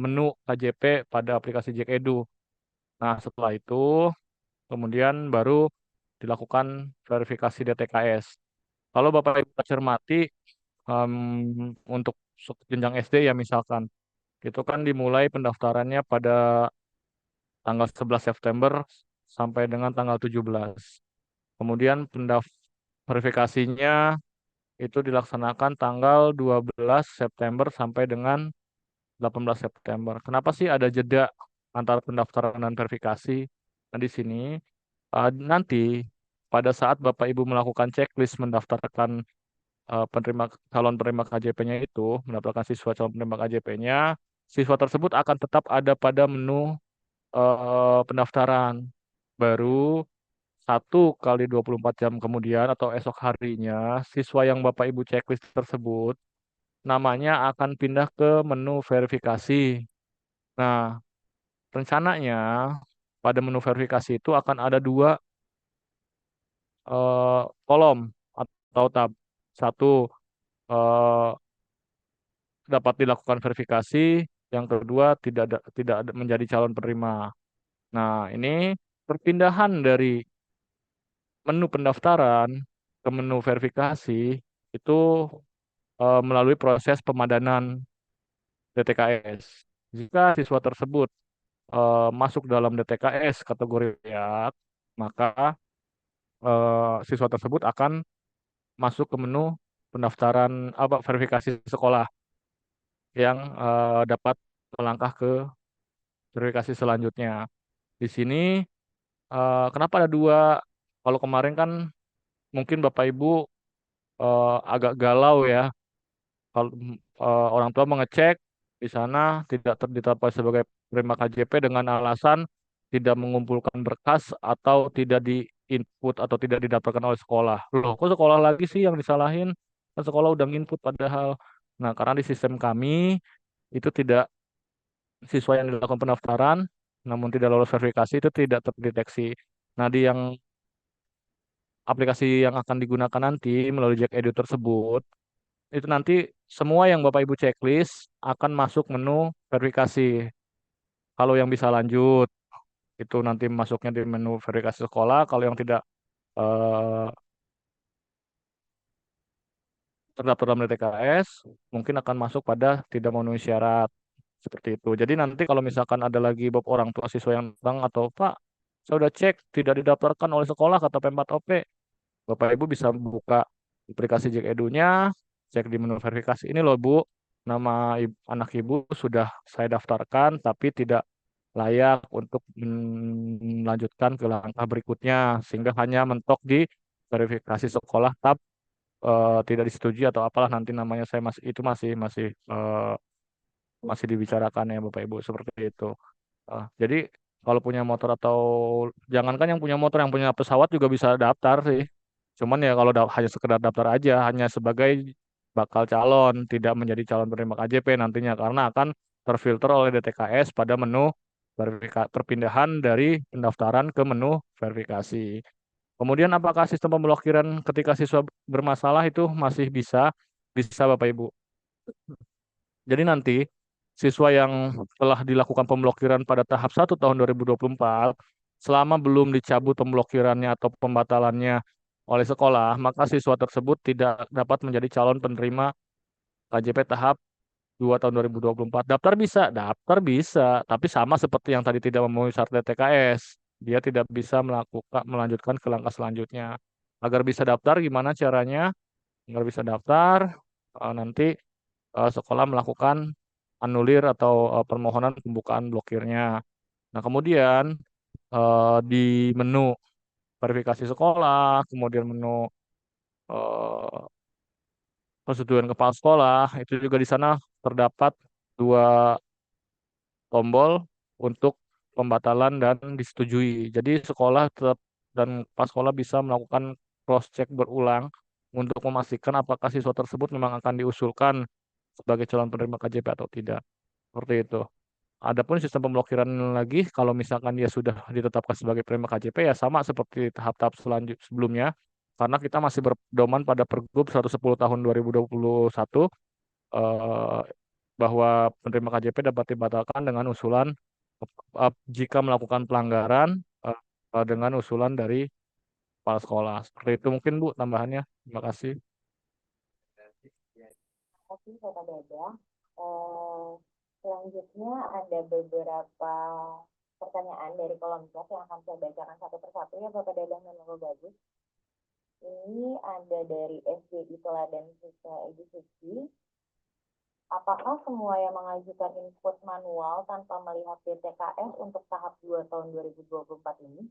menu KJP pada aplikasi Jack Edu. Nah, setelah itu kemudian baru dilakukan verifikasi DTKS. Kalau Bapak Ibu cermati untuk jenjang SD ya misalkan, itu kan dimulai pendaftarannya pada tanggal 11 September sampai dengan tanggal 17. Kemudian verifikasinya itu dilaksanakan tanggal 12 September sampai dengan 18 September. Kenapa sih ada jeda antara pendaftaran dan verifikasi? Nah, di sini nanti pada saat Bapak Ibu melakukan checklist mendaftarkan calon penerima KJP-nya itu, mendaftarkan siswa calon penerima KJP-nya, siswa tersebut akan tetap ada pada menu pendaftaran. Baru 1 kali 24 jam kemudian atau esok harinya, siswa yang Bapak Ibu checklist tersebut namanya akan pindah ke menu verifikasi. Nah, rencananya pada menu verifikasi itu akan ada 2 kolom atau tab. Satu eh, dapat dilakukan verifikasi, yang kedua tidak menjadi calon penerima. Nah, ini perpindahan dari menu pendaftaran ke menu verifikasi itu melalui proses pemadanan DTKS. Jika siswa tersebut masuk dalam DTKS kategori layak, maka siswa tersebut akan masuk ke menu pendaftaran verifikasi sekolah yang dapat melangkah ke verifikasi selanjutnya. Di sini kenapa ada 2 kalau kemarin kan mungkin Bapak Ibu agak galau ya. Kalau orang tua mengecek di sana tidak ditetapkan sebagai penerima KJP dengan alasan tidak mengumpulkan berkas atau tidak di input atau tidak didaftarkan oleh sekolah. Loh, kok sekolah lagi sih yang disalahin? Kan sekolah udah input padahal. Nah, karena di sistem kami itu tidak siswa yang dilakukan pendaftaran namun tidak lolos verifikasi itu tidak terdeteksi. Nah, di yang aplikasi yang akan digunakan nanti melalui Jack Edu tersebut itu nanti semua yang Bapak Ibu checklist akan masuk menu verifikasi. Kalau yang bisa lanjut, itu nanti masuknya di menu verifikasi sekolah. Kalau yang tidak eh, terdaftar dalam DTKS, mungkin akan masuk pada tidak memenuhi syarat. Seperti itu. Jadi nanti kalau misalkan ada lagi orang tua siswa yang datang atau Pak, saya udah cek tidak didaftarkan oleh sekolah kata Pempat OP, Bapak Ibu bisa buka aplikasi Jack Edu-nya, cek di menu verifikasi. Ini loh Bu, nama anak Ibu sudah saya daftarkan tapi tidak layak untuk melanjutkan ke langkah berikutnya sehingga hanya mentok di verifikasi sekolah tidak disetujui atau apalah nanti namanya saya masih itu masih dibicarakan ya Bapak Ibu seperti itu. Jadi kalau punya motor atau jangankan yang punya motor, yang punya pesawat juga bisa daftar sih. Cuman ya kalau hanya sekedar daftar aja, hanya sebagai bakal calon, tidak menjadi calon penerima KJP nantinya karena akan terfilter oleh DTKS pada menu perpindahan dari pendaftaran ke menu verifikasi. Kemudian apakah sistem pemblokiran ketika siswa bermasalah itu masih bisa? Bisa Bapak Ibu. Jadi nanti siswa yang telah dilakukan pemblokiran pada tahap 1 tahun 2024, selama belum dicabut pemblokirannya atau pembatalannya oleh sekolah, maka siswa tersebut tidak dapat menjadi calon penerima KJP tahap 2 tahun 2024. Daftar bisa, tapi sama seperti yang tadi tidak memenuhi syarat DTKS. Dia tidak bisa melanjutkan ke langkah selanjutnya. Agar bisa daftar, gimana caranya? Agar bisa daftar, nanti sekolah melakukan anulir atau permohonan pembukaan blokirnya. Nah, kemudian di menu verifikasi sekolah, kemudian menu eh, persetujuan kepala sekolah, itu juga di sana terdapat dua tombol untuk pembatalan dan disetujui. Jadi sekolah tetap dan kepala sekolah bisa melakukan cross check berulang untuk memastikan apakah siswa tersebut memang akan diusulkan sebagai calon penerima KJP atau tidak. Seperti itu. Adapun sistem pemblokiran lagi, kalau misalkan dia sudah ditetapkan sebagai penerima KJP, ya sama seperti tahap-tahap sebelumnya, karena kita masih berpedoman pada Pergub 110 tahun 2021, eh, bahwa penerima KJP dapat dibatalkan dengan usulan jika melakukan pelanggaran dengan usulan dari kepala sekolah. Seperti itu mungkin Bu tambahannya. Terima kasih. Terima kasih Bapak Dadang. Selanjutnya ada beberapa pertanyaan dari kolom chat yang akan saya bacakan satu persatu ya Bapak Dadang dan Bapak Bagus. Ini ada dari SDI Teladan Siswa Edukasi. Apakah semua yang mengajukan input manual tanpa melihat DTKS untuk tahap 2 tahun 2024 ini?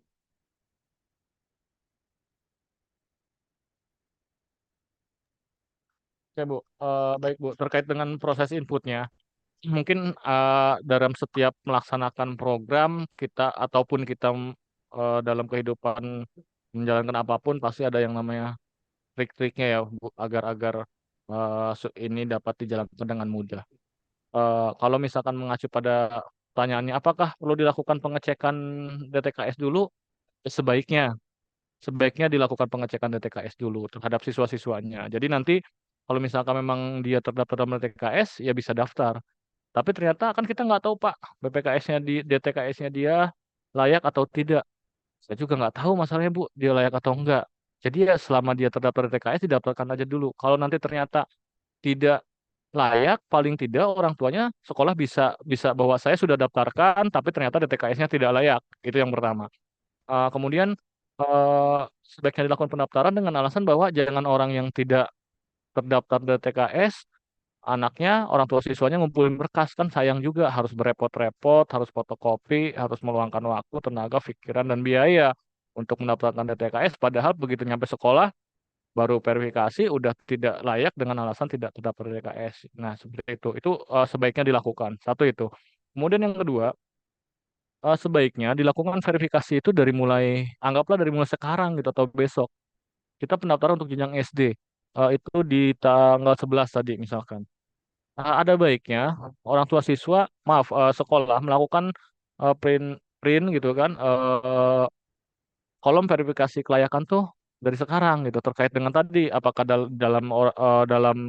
Ya Bu, baik Bu, terkait dengan proses inputnya, mungkin dalam setiap melaksanakan program kita ataupun kita dalam kehidupan menjalankan apapun pasti ada yang namanya trik-triknya ya Bu, agar ini dapat dijalankan dengan mudah. Kalau misalkan mengacu pada pertanyaannya, apakah perlu dilakukan pengecekan DTKS dulu? Sebaiknya, sebaiknya dilakukan pengecekan DTKS dulu terhadap siswa-siswanya. Jadi nanti kalau misalkan memang dia terdaftar dalam DTKS, ya bisa daftar. Tapi ternyata kan kita nggak tahu Pak, BPKS-nya di DTKS-nya dia layak atau tidak. Saya juga nggak tahu masalahnya Bu, dia layak atau enggak. Jadi ya selama dia terdaftar DTKS, didaftarkan aja dulu. Kalau nanti ternyata tidak layak, paling tidak orang tuanya sekolah bisa bisa bahwa saya sudah daftarkan, tapi ternyata DTKS-nya tidak layak. Itu yang pertama. Kemudian eh, sebaiknya dilakukan pendaftaran dengan alasan bahwa jangan orang yang tidak terdaftar DTKS, anaknya, orang tua siswanya ngumpulin berkas kan sayang juga harus berepot-repot, harus fotokopi, harus meluangkan waktu, tenaga, pikiran dan biaya. untuk mendaftarkan DTKS, padahal begitu nyampe sekolah baru verifikasi udah tidak layak dengan alasan tidak terdaftar DTKS. Nah, seperti itu. Itu sebaiknya dilakukan. Satu itu. Kemudian yang kedua, sebaiknya dilakukan verifikasi itu dari mulai, anggaplah dari mulai sekarang gitu atau besok. Kita pendaftaran untuk jenjang SD. Itu di tanggal 11 tadi misalkan. Ada baiknya orang tua siswa, maaf, sekolah melakukan print print gitu kan, kolom verifikasi kelayakan tuh dari sekarang gitu terkait dengan tadi apakah dalam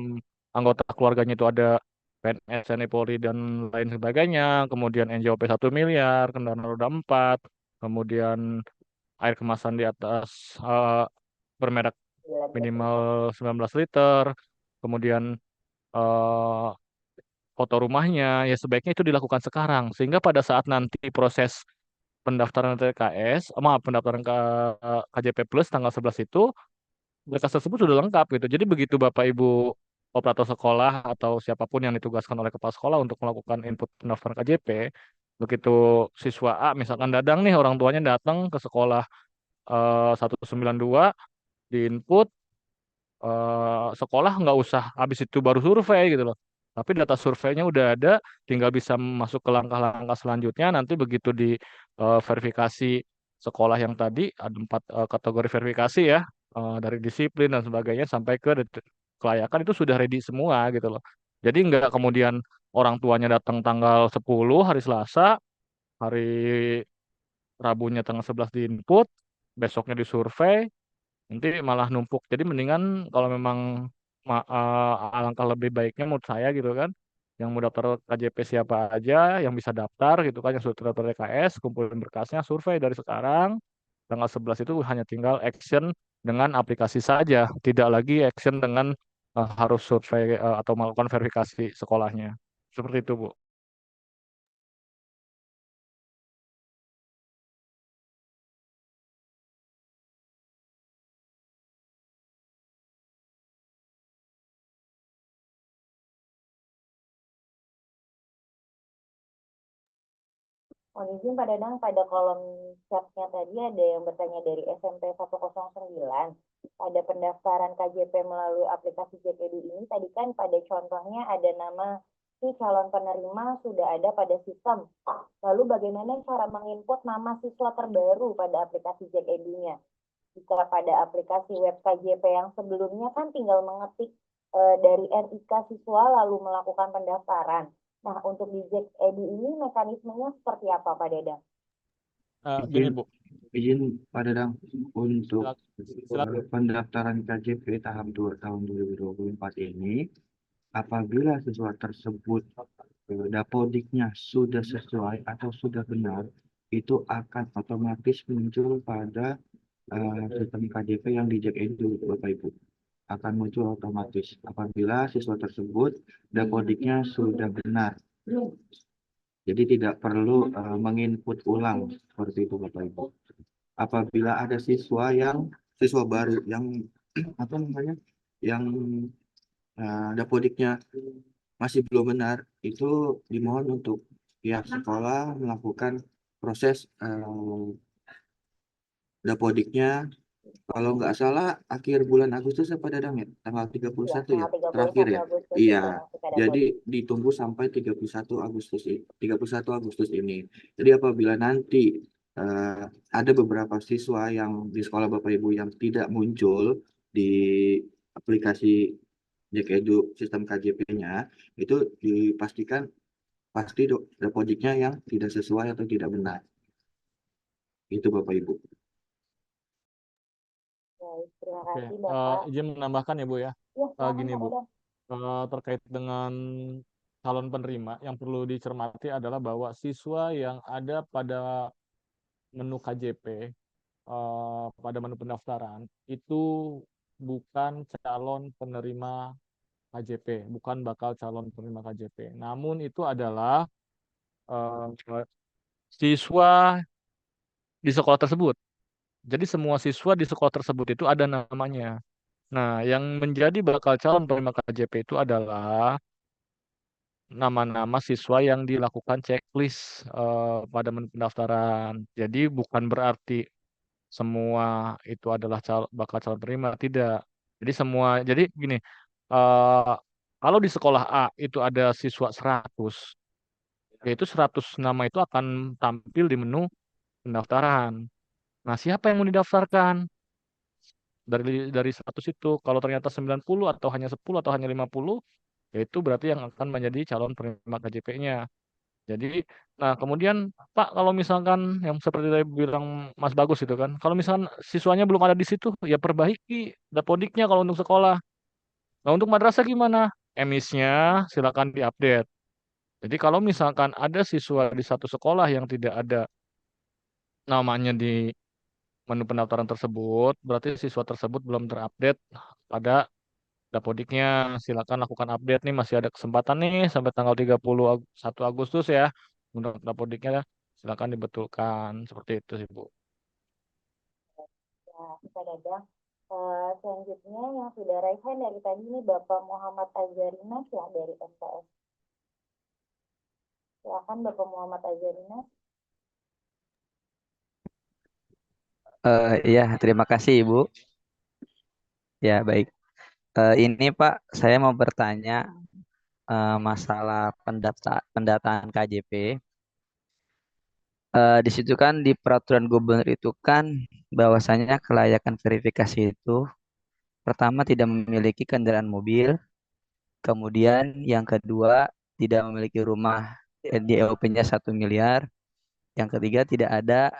anggota keluarganya itu ada PNS, TNI Polri dan lain sebagainya, kemudian NJOP 1 miliar, kendaraan roda 4, kemudian air kemasan di atas bermerek minimal 19 liter, kemudian eh, foto rumahnya, ya sebaiknya itu dilakukan sekarang sehingga pada saat nanti proses pendaftaran TKS, maaf pendaftaran ke KJP Plus tanggal 11 itu berkas tersebut sudah lengkap gitu. Jadi begitu Bapak Ibu operator sekolah atau siapapun yang ditugaskan oleh kepala sekolah untuk melakukan input pendaftaran KJP, begitu siswa A misalkan Dadang nih orang tuanya datang ke sekolah 192 di input, sekolah nggak usah habis itu baru survei gitu loh. Tapi data surveinya udah ada, tinggal bisa masuk ke langkah-langkah selanjutnya. Nanti begitu di verifikasi sekolah yang tadi ada 4 kategori verifikasi ya, dari disiplin dan sebagainya sampai ke kelayakan itu sudah ready semua gitu loh. Jadi nggak kemudian orang tuanya datang tanggal 10 hari Selasa, hari Rabunya tanggal 11 di input, besoknya disurvei, nanti malah numpuk. Jadi mendingan kalau memang alangkah lebih baiknya menurut saya gitu kan, yang mau daftar KJP siapa aja yang bisa daftar gitu kan, yang sudah terdaftar DKS, kumpulin berkasnya, survei dari sekarang. Tanggal 11 itu hanya tinggal action dengan aplikasi saja, tidak lagi action dengan harus survei atau melakukan verifikasi sekolahnya. Seperti itu, Bu. Mohon izin Pak Dadang, pada kolom chatnya tadi ada yang bertanya dari SMP 109. Pada pendaftaran KJP melalui aplikasi JPEDU ini, tadi kan pada contohnya ada nama si calon penerima sudah ada pada sistem. Lalu bagaimana cara menginput nama siswa terbaru pada aplikasi JPEDU-nya? Jika pada aplikasi web KJP yang sebelumnya kan tinggal mengetik dari NIK siswa lalu melakukan pendaftaran. Nah, untuk di JED ini mekanismenya seperti apa, Pak Dadang? Gini, Izin, Bu. izin Pak Dadang untuk Silakan. pendaftaran KJP tahap 2 tahun 2024 ini, apabila siswa tersebut dapodiknya sudah sesuai atau sudah benar, itu akan otomatis muncul pada sistem KJP yang di JEDU, Bapak Ibu. Akan muncul otomatis apabila siswa tersebut dapodiknya sudah benar. Jadi tidak perlu menginput ulang seperti itu Bapak Ibu. Apabila ada siswa baru yang apa namanya, yang dapodiknya masih belum benar, itu dimohon untuk pihak sekolah melakukan proses dapodiknya. Kalau nggak salah akhir bulan Agustus ya Pak Dadang ya, tanggal 31 ya, terakhir ya. Iya, jadi ditunggu sampai 31 Agustus ini. 31 Agustus ini. Jadi apabila nanti ada beberapa siswa yang di sekolah Bapak Ibu yang tidak muncul di aplikasi JKEDU sistem KJP-nya, itu dipastikan pasti dapodiknya yang tidak sesuai atau tidak benar. Itu Bapak Ibu. Baik, terima Oke, kasih Bapak. izin menambahkan ya Bu ya. Ya, silakan Gini Pak Bu, Dadang. terkait dengan calon penerima yang perlu dicermati adalah bahwa siswa yang ada pada menu KJP, pada menu pendaftaran itu bukan calon penerima KJP, bukan bakal calon penerima KJP. Namun itu adalah siswa di sekolah tersebut. Jadi semua siswa di sekolah tersebut itu ada namanya. Nah, yang menjadi bakal calon penerima KJP itu adalah nama-nama siswa yang dilakukan checklist pada pendaftaran. Jadi bukan berarti semua itu adalah bakal calon penerima, tidak. Jadi gini, eh, kalau di sekolah A itu ada siswa 100, yaitu 100 nama itu akan tampil di menu pendaftaran. Nah, siapa yang mau didaftarkan? Dari 100 itu, kalau ternyata 90 atau hanya 10 atau hanya 50, yaitu berarti yang akan menjadi calon penerima KJP-nya. Jadi, nah kemudian Pak, kalau misalkan yang seperti tadi bilang Mas Bagus itu kan, kalau misalkan siswanya belum ada di situ, ya perbaiki dapodiknya kalau untuk sekolah. Nah, untuk madrasah gimana? Emisnya silakan diupdate. Jadi kalau misalkan ada siswa di satu sekolah yang tidak ada namanya di menu pendaftaran tersebut, berarti siswa tersebut belum terupdate pada dapodiknya. Silakan lakukan update nih, masih ada kesempatan nih sampai tanggal 31 Agustus ya untuk dapodiknya. Silakan dibetulkan. Seperti itu sih, Bu. Ya, kita Dadang. Selanjutnya yang sudah raise hand dari tadi ini Bapak Muhammad Azarinas ya dari MTS. Silakan Bapak Muhammad Azarinas. Iya, terima kasih Ibu. Ya, baik. Ini Pak, saya mau bertanya masalah pendataan KJP. Di situ kan di peraturan gubernur itu kan bahwasanya kelayakan verifikasi itu pertama tidak memiliki kendaraan mobil, kemudian yang kedua tidak memiliki rumah di EOP-nya 1 miliar, yang ketiga tidak ada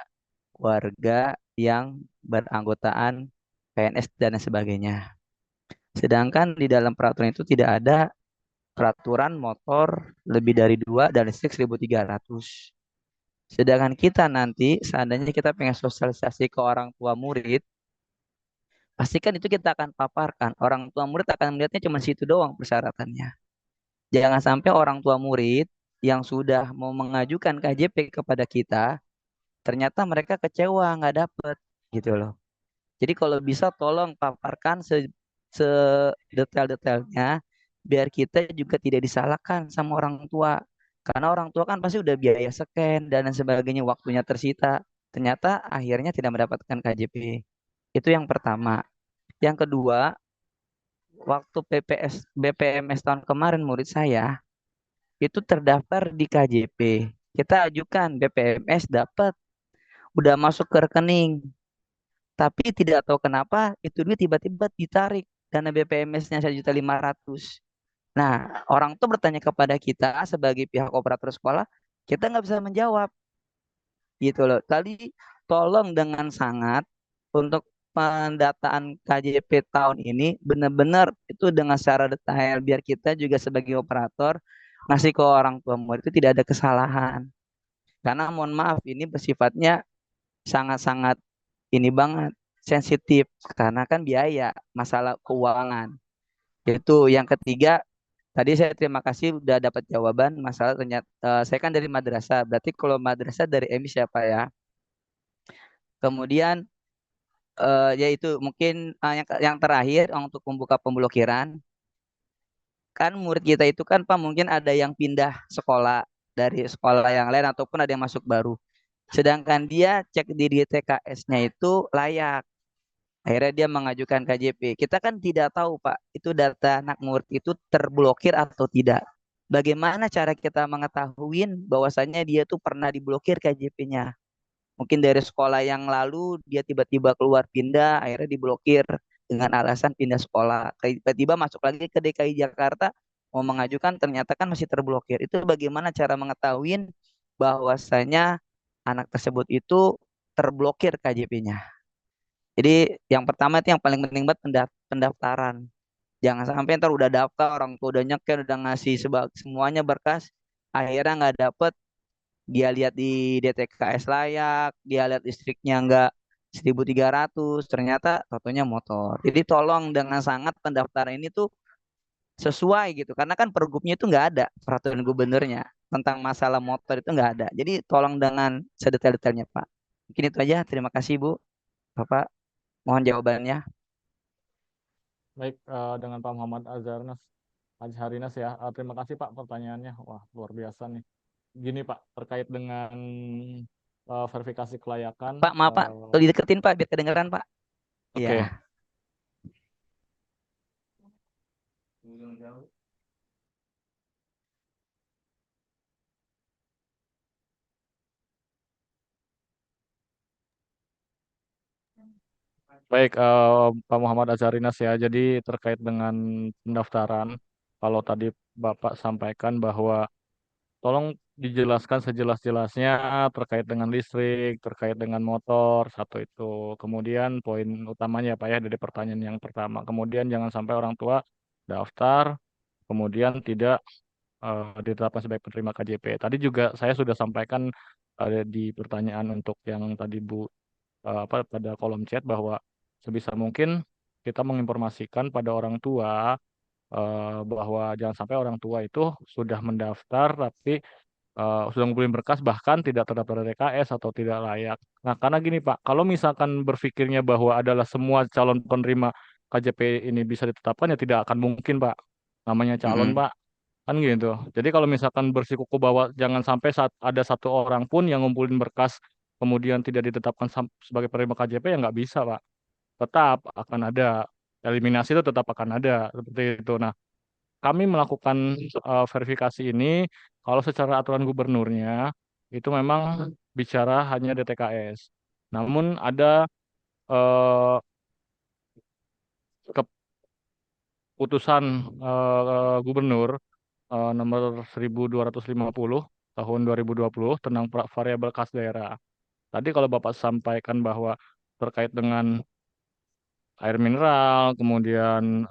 warga yang beranggotaan PNS dan sebagainya. Sedangkan di dalam peraturan itu tidak ada peraturan motor lebih dari 2 dan listrik 1.300. Sedangkan kita nanti seandainya kita pengen sosialisasi ke orang tua murid, pastikan itu kita akan paparkan. Orang tua murid akan melihatnya cuma situ doang persyaratannya. Jangan sampai orang tua murid yang sudah mau mengajukan KJP kepada kita, ternyata mereka kecewa nggak dapet gitu loh. Jadi kalau bisa tolong paparkan sedetail-detailnya biar kita juga tidak disalahkan sama orang tua. Karena orang tua kan pasti udah biaya scan dan lain sebagainya, waktunya tersita. Ternyata akhirnya tidak mendapatkan KJP. Itu yang pertama. Yang kedua, waktu BPMS tahun kemarin murid saya itu terdaftar di KJP. Kita ajukan BPMS dapat, udah masuk ke rekening. Tapi tidak tahu kenapa itu duit tiba-tiba ditarik dana BPMS-nya 1.500.000. Nah, orang tuh bertanya kepada kita sebagai pihak operator sekolah, kita nggak bisa menjawab gitu loh. Tadi tolong dengan sangat untuk pendataan KJP tahun ini benar-benar itu dengan secara detail biar kita juga sebagai operator ngasih ke orang tua murid itu tidak ada kesalahan. Karena mohon maaf ini bersifatnya sangat-sangat ini banget sensitif karena kan biaya masalah keuangan. Itu yang ketiga, tadi saya terima kasih udah dapat jawaban masalah ternyata saya kan dari madrasah. Berarti kalau madrasah dari EMI siapa ya? Kemudian yaitu mungkin yang terakhir untuk membuka pemblokiran kan murid kita itu kan Pak mungkin ada yang pindah sekolah dari sekolah yang lain ataupun ada yang masuk baru. Sedangkan dia cek di DTKS-nya itu layak. Akhirnya dia mengajukan KJP. Kita kan tidak tahu, Pak, itu data anak murid itu terblokir atau tidak. Bagaimana cara kita mengetahui bahwasannya dia tuh pernah diblokir KJP-nya? Mungkin dari sekolah yang lalu dia tiba-tiba keluar pindah, akhirnya diblokir dengan alasan pindah sekolah. Tiba-tiba masuk lagi ke DKI Jakarta, mau mengajukan ternyata kan masih terblokir. Itu bagaimana cara mengetahui bahwasanya anak tersebut itu terblokir KJP-nya? Jadi yang pertama itu yang paling penting banget pendaftaran. Jangan sampai ntar udah daftar orang tua udah nyeker udah ngasih semuanya berkas, akhirnya nggak dapet. Dia lihat di DTKS layak, dia lihat listriknya nggak 1.300, ternyata totonya motor. Jadi tolong dengan sangat pendaftaran ini tuh sesuai gitu, karena kan pergubnya itu nggak ada peraturan gubernurnya tentang masalah motor itu nggak ada. Jadi tolong dengan sedetail-detailnya Pak. Mungkin itu aja. Terima kasih Bu, Bapak. Mohon jawabannya. Baik, dengan Pak Muhammad Azharinas ya. Terima kasih Pak pertanyaannya. Wah, luar biasa nih. Gini Pak, terkait dengan verifikasi kelayakan. Pak, maaf Pak, eh, tuh dideketin Pak biar kedengeran Pak. Oke. Ya. Baik, Pak Muhammad Azharinas ya. Jadi terkait dengan pendaftaran, kalau tadi Bapak sampaikan bahwa tolong dijelaskan sejelas-jelasnya terkait dengan listrik, terkait dengan motor, satu itu. Kemudian poin utamanya Pak ya dari pertanyaan yang pertama. Kemudian jangan sampai orang tua daftar, kemudian tidak ditetapkan sebagai penerima KJP. Tadi juga saya sudah sampaikan ada di pertanyaan untuk yang tadi Bu apa pada kolom chat bahwa sebisa mungkin kita menginformasikan pada orang tua bahwa jangan sampai orang tua itu sudah mendaftar tapi sudah ngumpulin berkas bahkan tidak terdaftar di TKS atau tidak layak. Nah, karena gini Pak, kalau misalkan berpikirnya bahwa adalah semua calon penerima KJP ini bisa ditetapkan ya tidak akan mungkin Pak. Namanya calon Mm-mm. Pak. Kan gitu. Jadi kalau misalkan bersikukuh bahwa jangan sampai saat ada satu orang pun yang ngumpulin berkas kemudian tidak ditetapkan sebagai penerima KJP ya nggak bisa Pak. Tetap akan ada eliminasi itu tetap akan ada seperti itu. Nah, kami melakukan verifikasi ini kalau secara aturan gubernurnya itu memang bicara hanya DTKS. Namun ada eh, keputusan gubernur nomor 1250 tahun 2020 tentang variabel kas daerah. Tadi kalau Bapak sampaikan bahwa terkait dengan air mineral, kemudian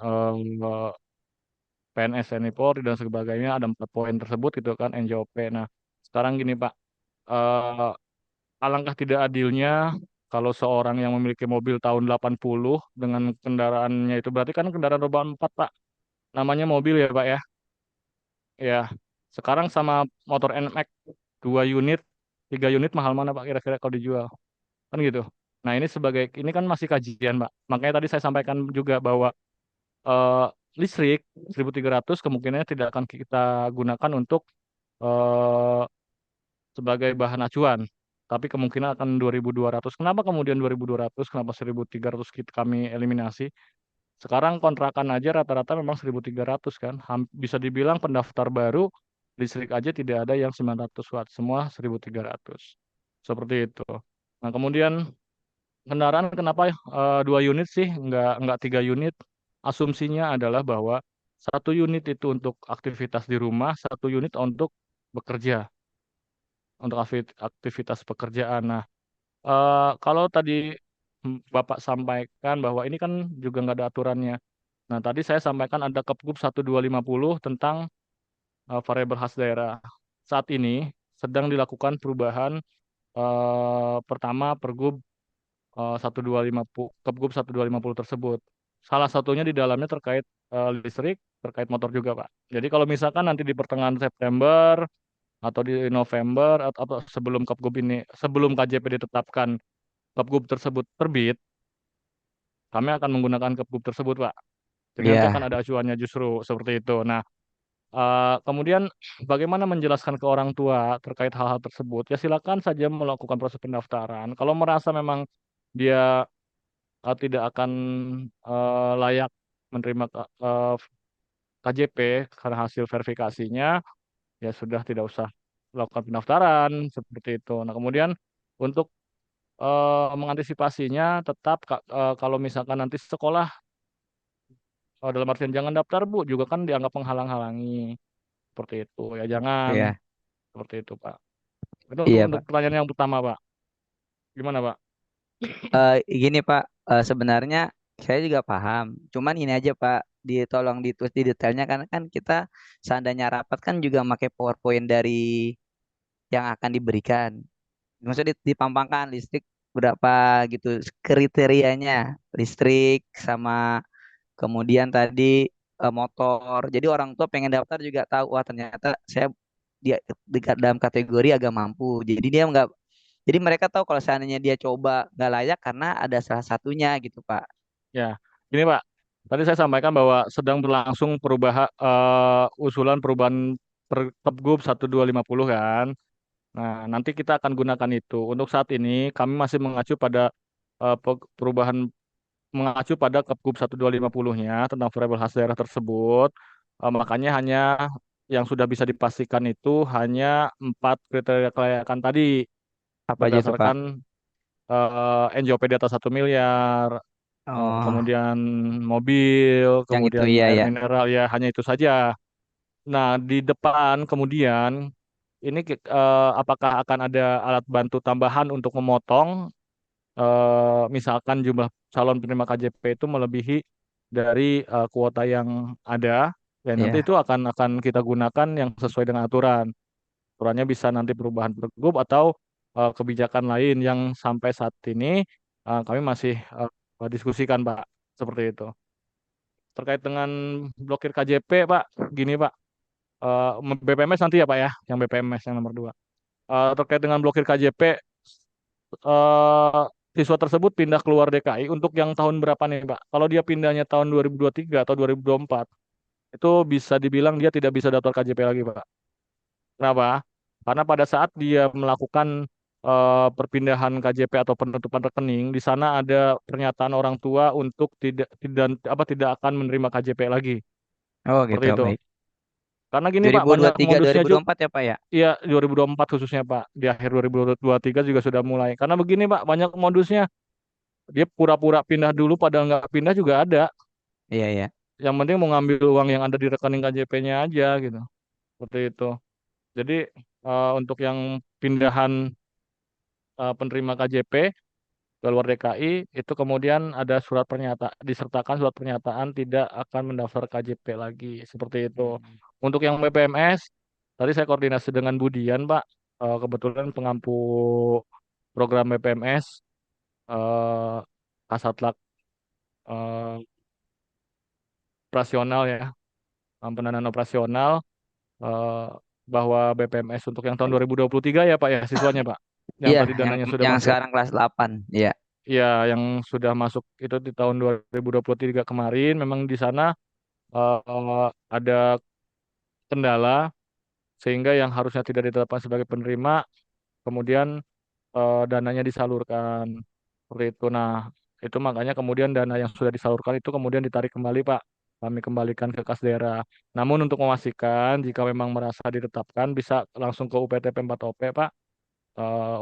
PNS, TNI, Polri dan sebagainya ada 4 poin tersebut gitu kan NJOP. Nah, sekarang gini Pak, eh, alangkah tidak adilnya kalau seorang yang memiliki mobil tahun 80 dengan kendaraannya itu berarti kan kendaraan roda 4 Pak. Namanya mobil ya Pak ya. Ya. Sekarang sama motor NMAX 2 unit, 3 unit mahal mana Pak kira-kira kalau dijual? Kan gitu. Nah, ini kan masih kajian, Pak. Makanya tadi saya sampaikan juga bahwa eh, listrik 1.300 kemungkinannya tidak akan kita gunakan untuk eh, sebagai bahan acuan. Tapi kemungkinan akan 2.200. Kenapa kemudian 2.200? Kenapa 1.300 kami eliminasi? Sekarang kontrakan aja rata-rata memang 1.300 kan. Bisa dibilang pendaftar baru listrik aja tidak ada yang 900 watt, semua 1.300. Seperti itu. Nah, kemudian kendaraan kenapa 2 unit sih, nggak 3 unit? Asumsinya adalah bahwa 1 unit itu untuk aktivitas di rumah, 1 unit untuk bekerja, untuk aktivitas pekerjaan. Nah, kalau tadi Bapak sampaikan bahwa ini kan juga nggak ada aturannya. Nah, tadi saya sampaikan ada Kepgub 1250 tentang variabel khas daerah. Saat ini sedang dilakukan perubahan pertama Pergub 1250 Kepgub 1250 tersebut. Salah satunya di dalamnya terkait listrik, terkait motor juga, Pak. Jadi kalau misalkan nanti di pertengahan September atau di November atau sebelum Kepgub ini, sebelum KJP ditetapkan, Kepgub tersebut terbit, kami akan menggunakan Kepgub tersebut, Pak. Jadi nanti akan Iya. ada acuannya justru seperti itu. Nah, kemudian bagaimana menjelaskan ke orang tua terkait hal-hal tersebut? Ya silakan saja melakukan proses pendaftaran. Kalau merasa memang dia tidak akan layak menerima KJP karena hasil verifikasinya, ya sudah tidak usah melakukan pendaftaran seperti itu. Nah, kemudian untuk mengantisipasinya tetap kalau misalkan nanti sekolah dalam artian jangan daftar Bu juga kan dianggap menghalang-halangi seperti itu. Ya jangan Iya. seperti itu Pak. Itu Iya untuk Pak. pertanyaan yang pertama Pak. Gimana Pak? Gini Pak, sebenarnya saya juga paham. Cuman ini aja Pak, ditolong ditulis di detailnya kan kan kita seandainya rapat kan juga pakai PowerPoint dari yang akan diberikan. Maksudnya dipampangkan listrik berapa gitu kriterianya, listrik sama kemudian tadi motor. Jadi orang tua pengen daftar juga tahu wah ternyata saya dia dekat dalam kategori agak mampu. Jadi dia nggak jadi mereka tahu kalau seandainya dia coba nggak layak karena ada salah satunya gitu Pak. Ya, ini Pak. Tadi saya sampaikan bahwa sedang berlangsung perubahan usulan perubahan Pergub 1250 kan. Nah, nanti kita akan gunakan itu. Untuk saat ini kami masih mengacu pada Kepgub 1250-nya tentang variabel khas daerah tersebut. Makanya hanya yang sudah bisa dipastikan itu hanya 4 kriteria kelayakan tadi Apa aja tuh, Pak? berdasarkan NJOP di atas 1 miliar, Oh, kemudian mobil, yang itu kemudian iya air ya. mineral, ya hanya itu saja. Nah, di depan kemudian ini apakah akan ada alat bantu tambahan untuk memotong misalkan jumlah calon penerima KJP itu melebihi dari kuota yang ada, ya nanti Iya. itu akan kita gunakan yang sesuai dengan aturan. Aturannya bisa nanti perubahan pergub atau kebijakan lain yang sampai saat ini kami masih diskusikan, Pak, seperti itu. Terkait dengan blokir KJP, Pak, gini, Pak. Eh, BPMS nanti ya, Pak, ya, yang BPMS yang nomor 2. Terkait dengan blokir KJP, siswa tersebut pindah keluar DKI untuk yang tahun berapa nih, Pak? Kalau dia pindahnya tahun 2023 atau 2024, itu bisa dibilang dia tidak bisa daftar KJP lagi, Pak. Kenapa? Karena pada saat dia melakukan perpindahan KJP atau penutupan rekening, di sana ada pernyataan orang tua untuk tidak akan menerima KJP lagi. Oh Seperti gitu, itu. baik. Karena gini, Pak, banyak 2023, modusnya juga. 2024 ya, Pak ya? Iya, 2024 khususnya, Pak. Di akhir 2023 juga sudah mulai. Karena begini, Pak, banyak modusnya. Dia pura-pura pindah dulu padahal nggak pindah juga ada. Iya, iya. Yang penting mau ngambil uang yang ada di rekening KJP-nya aja gitu. Seperti itu. Jadi untuk yang pindahan penerima KJP ke luar DKI itu kemudian ada surat pernyataan, disertakan surat pernyataan tidak akan mendaftar KJP lagi. Seperti itu. Untuk yang BPMS tadi saya koordinasi dengan Budian, Pak. Kebetulan pengampu program BPMS eh Kasatlak eh, operasional ya, pendanaan operasional, eh, bahwa BPMS untuk yang tahun 2023 ya, Pak, ya, siswanya, Pak, yang Iya, tadi dananya sudah yang masuk. sekarang kelas 8. Iya. Ya, yang sudah masuk itu di tahun 2023 kemarin, memang di sana ada kendala sehingga yang harusnya tidak ditetapkan sebagai penerima kemudian dananya disalurkan seperti itu. Nah, itu makanya kemudian dana yang sudah disalurkan itu kemudian ditarik kembali, Pak. Kami kembalikan ke kas daerah. Namun untuk memastikan jika memang merasa ditetapkan bisa langsung ke UPTP 4OP, Pak.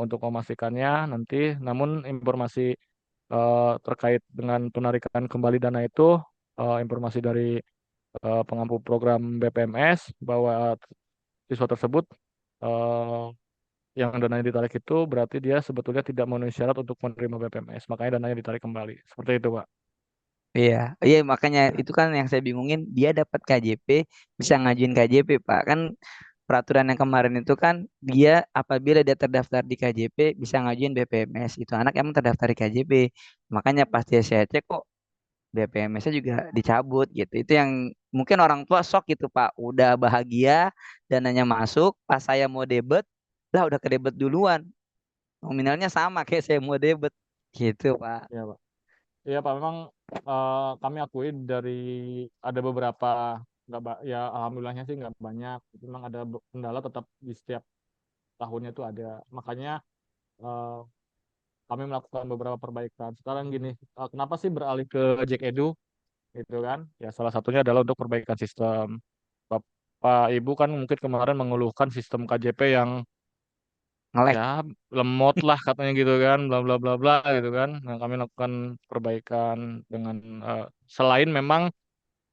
Untuk memastikannya nanti. Namun informasi terkait dengan penarikan kembali dana itu, informasi dari pengampu program BPMS bahwa siswa tersebut eh, yang dananya ditarik itu berarti dia sebetulnya tidak memenuhi syarat untuk menerima BPMS, makanya dananya ditarik kembali. Seperti itu, Pak. Iya, iya makanya itu kan yang saya bingungin, dia dapat KJP bisa ngajuin KJP, Pak. Kan peraturan yang kemarin itu kan dia apabila dia terdaftar di KJP bisa ngajuin BPMS. Itu anak emang terdaftar di KJP. Makanya pasti saya cek kok BPMS-nya juga dicabut gitu. Itu yang mungkin orang tua shock gitu, Pak. Udah bahagia, dananya masuk, pas saya mau debet, lah udah kedebet duluan. Nominalnya sama kayak saya mau debet. Gitu, Pak. Ya, Pak. Iya, Pak, memang kami akui dari ada beberapa ya alhamdulillahnya sih nggak banyak. Memang ada kendala tetap di setiap tahunnya itu ada. Makanya eh, kami melakukan beberapa perbaikan. Sekarang gini, kenapa sih beralih ke Jack Edu gitu kan? Ya salah satunya adalah untuk perbaikan sistem. Bapak Ibu kan mungkin kemarin mengeluhkan sistem KJP yang Ngelek. ya lemot lah katanya gitu kan, bla bla bla bla gitu kan. Nah, kami lakukan perbaikan dengan selain memang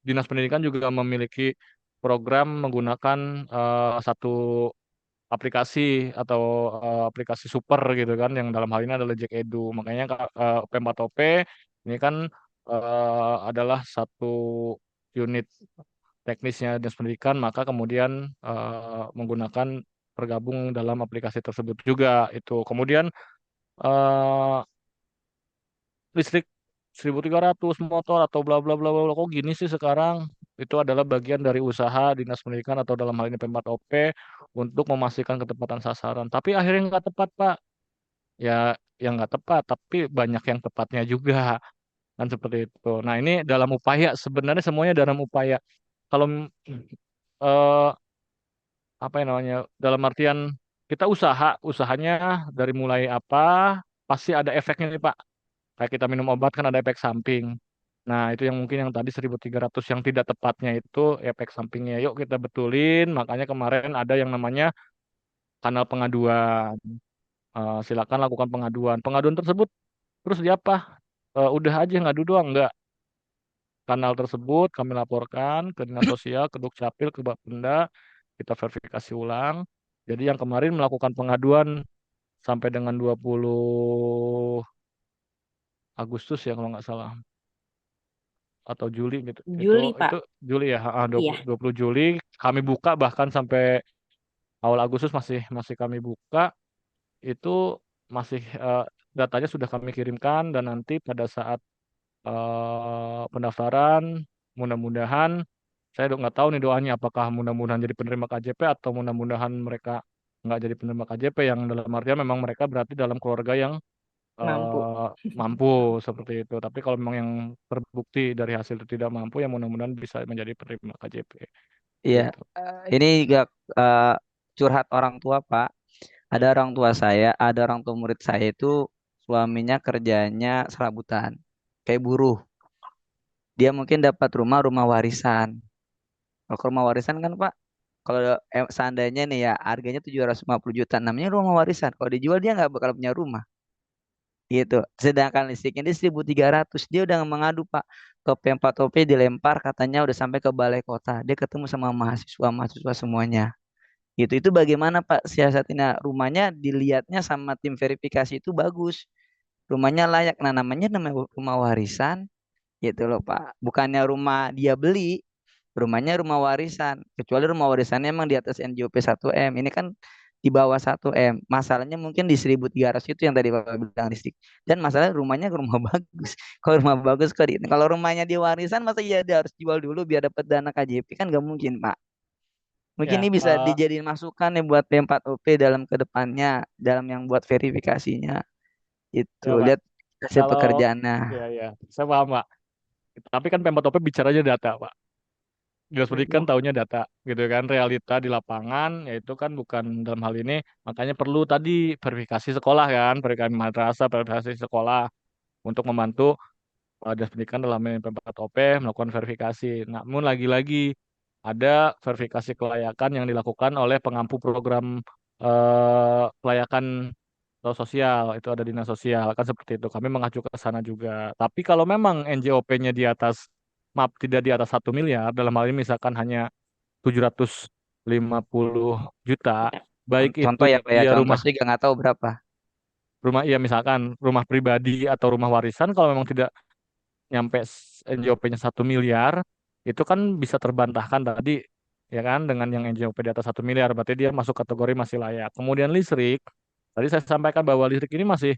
Dinas Pendidikan juga memiliki program menggunakan satu aplikasi atau aplikasi super gitu kan, yang dalam hal ini adalah Jack Edu. Makanya P4OP ini kan adalah satu unit teknisnya Dinas Pendidikan, maka kemudian menggunakan tergabung dalam aplikasi tersebut juga itu. Kemudian eh, listrik 1.300 motor atau bla bla bla bla, kok gini sih sekarang? Itu adalah bagian dari usaha Dinas Pendidikan atau dalam hal ini P4OP untuk memastikan ketepatan sasaran. Tapi akhirnya nggak tepat, Pak. Ya, yang nggak tepat, tapi banyak yang tepatnya juga kan seperti itu. Nah, ini dalam upaya, sebenarnya semuanya dalam upaya. Kalau apa ya namanya, dalam artian kita usahanya dari mulai apa, pasti ada efeknya nih Pak. Kayak kita minum obat kan ada efek samping. Nah, itu yang mungkin yang tadi 1.300 yang tidak tepatnya itu efek sampingnya. Yuk kita betulin. Makanya kemarin ada yang namanya kanal pengaduan. Silakan lakukan pengaduan. Pengaduan tersebut terus di apa? Udah aja ngadu doang, enggak. Kanal tersebut kami laporkan ke Dinas Sosial, ke Dukcapil, ke Bapenda, kita verifikasi ulang. Jadi yang kemarin melakukan pengaduan sampai dengan 20 Agustus ya kalau nggak salah atau Juli gitu. Itu Juli, itu Pak. Juli ya, Iya. 20 Juli kami buka bahkan sampai awal Agustus masih masih kami buka itu masih datanya sudah kami kirimkan dan nanti pada saat pendaftaran mudah-mudahan saya nggak tahu nih doanya apakah mudah-mudahan jadi penerima KJP atau mudah-mudahan mereka nggak jadi penerima KJP yang dalam artian memang mereka berarti dalam keluarga yang Mampu. eh, mampu seperti itu. Tapi kalau memang yang terbukti dari hasil itu tidak mampu, ya mudah-mudahan bisa menjadi penerima KJP. Iya, Gitu. ini juga curhat orang tua, Pak. Ada orang tua saya, ada orang tua murid saya itu suaminya kerjanya serabutan, kayak buruh. Dia mungkin dapat rumah warisan. Kalau ke rumah warisan kan, Pak, kalau seandainya nih ya harganya 750 juta, namanya rumah warisan. Kalau dijual dia nggak bakal punya rumah. Gitu. Sedangkan listriknya dia 1.300. Dia udah mengadu Pak ke Pemprov dilempar katanya udah sampai ke balai kota. Dia ketemu sama mahasiswa semuanya. Gitu. Itu bagaimana Pak siasatnya? Rumahnya dilihatnya sama tim verifikasi itu bagus. Rumahnya layak. Nah, namanya rumah warisan gitu loh Pak. Bukannya rumah dia beli, rumahnya rumah warisan. Kecuali rumah warisannya emang di atas NJOP 1M. Ini kan di bawah 1M. Masalahnya mungkin di 1.300 itu yang tadi Bapak bilang listrik. Dan masalah rumahnya rumah bagus. Kalau rumah bagus kok kalau rumahnya di warisan masa iya dia harus jual dulu biar dapat dana KJP kan gak mungkin Pak. Mungkin ini Ya, bisa dijadiin masukan ya buat P4OP dalam kedepannya dalam yang buat verifikasinya. Itu ya Pak. lihat hasil Kalau pekerjaannya. ya, saya paham Pak. Tapi kan Pemprov OP bicaranya data Pak. Dinas Pendidikan tahunya data, gitu kan. Realita di lapangan, yaitu kan bukan dalam hal ini. Makanya perlu tadi verifikasi sekolah kan, verifikasi madrasah, verifikasi sekolah untuk membantu Dinas Pendidikan dalam Pemprov melakukan verifikasi. Namun lagi-lagi ada verifikasi kelayakan yang dilakukan oleh pengampu program kelayakan sosial, itu ada dinas sosial kan seperti itu. Kami mengacu ke sana juga. Tapi kalau memang NJOP-nya di atas, maaf tidak di atas 1 miliar, dalam hal ini misalkan hanya 750 juta, baik itu Contoh ya Pak ya, dia contoh rumah saya juga nggak tahu berapa. rumah ya misalkan rumah pribadi atau rumah warisan kalau memang tidak nyampe NJOP-nya 1 miliar, itu kan bisa terbantahkan tadi, ya kan, dengan yang NJOP di atas 1 miliar, berarti dia masuk kategori masih layak. Kemudian listrik, tadi saya sampaikan bahwa listrik ini masih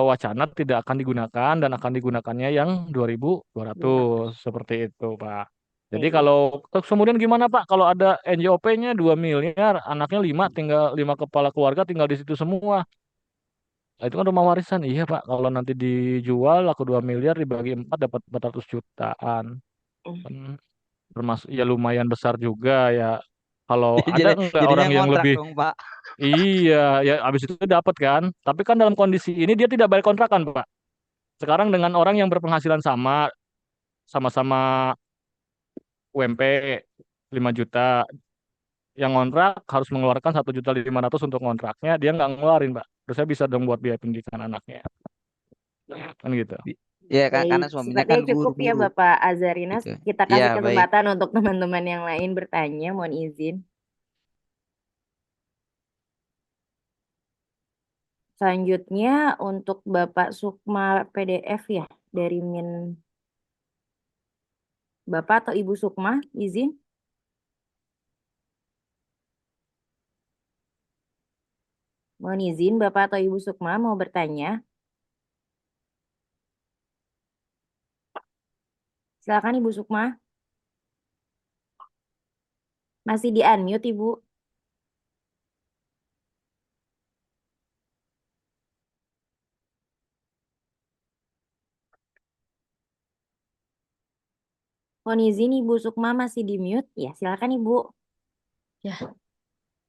wacana tidak akan digunakan dan akan digunakannya yang 2.200 seperti itu, Pak. Jadi Baik. kalau terus kemudian gimana Pak? Kalau ada NJOP-nya 2 miliar, anaknya 5, tinggal 5 kepala keluarga tinggal di situ semua. Nah, itu kan rumah warisan. Iya, Pak. Kalau nanti dijual laku 2 miliar dibagi 4 dapat 400 jutaan. Kan termasuk ya lumayan besar juga ya. Kalau ada Jadi nggak jadinya orang yang ngontrak lebih dong Pak. iya, ya habis itu dapat kan. Tapi kan dalam kondisi ini dia tidak bayar kontrakan, Pak. Sekarang dengan orang yang berpenghasilan sama-sama UMP 5 juta, yang ngontrak harus mengeluarkan 1.500.000 untuk ngontraknya, dia nggak ngeluarin, Pak. Terus saya bisa dong buat biaya pendidikan anaknya. Kan gitu. Ya kan Baik, karena suaminya kan sepertinya cukup ya guru-guru Bapak Azarinas. gitu. Kita Ya kasih baik. kesempatan untuk teman-teman yang lain bertanya, mohon izin. Selanjutnya untuk Bapak Sukma PDF ya, dari Min. Bapak atau Ibu Sukma, izin. Mohon izin Bapak atau Ibu Sukma mau bertanya. Silakan Ibu Sukma. Masih di unmute Ibu. Mohon izin Ibu Sukma masih di mute. Ya, silakan Ibu. Ya,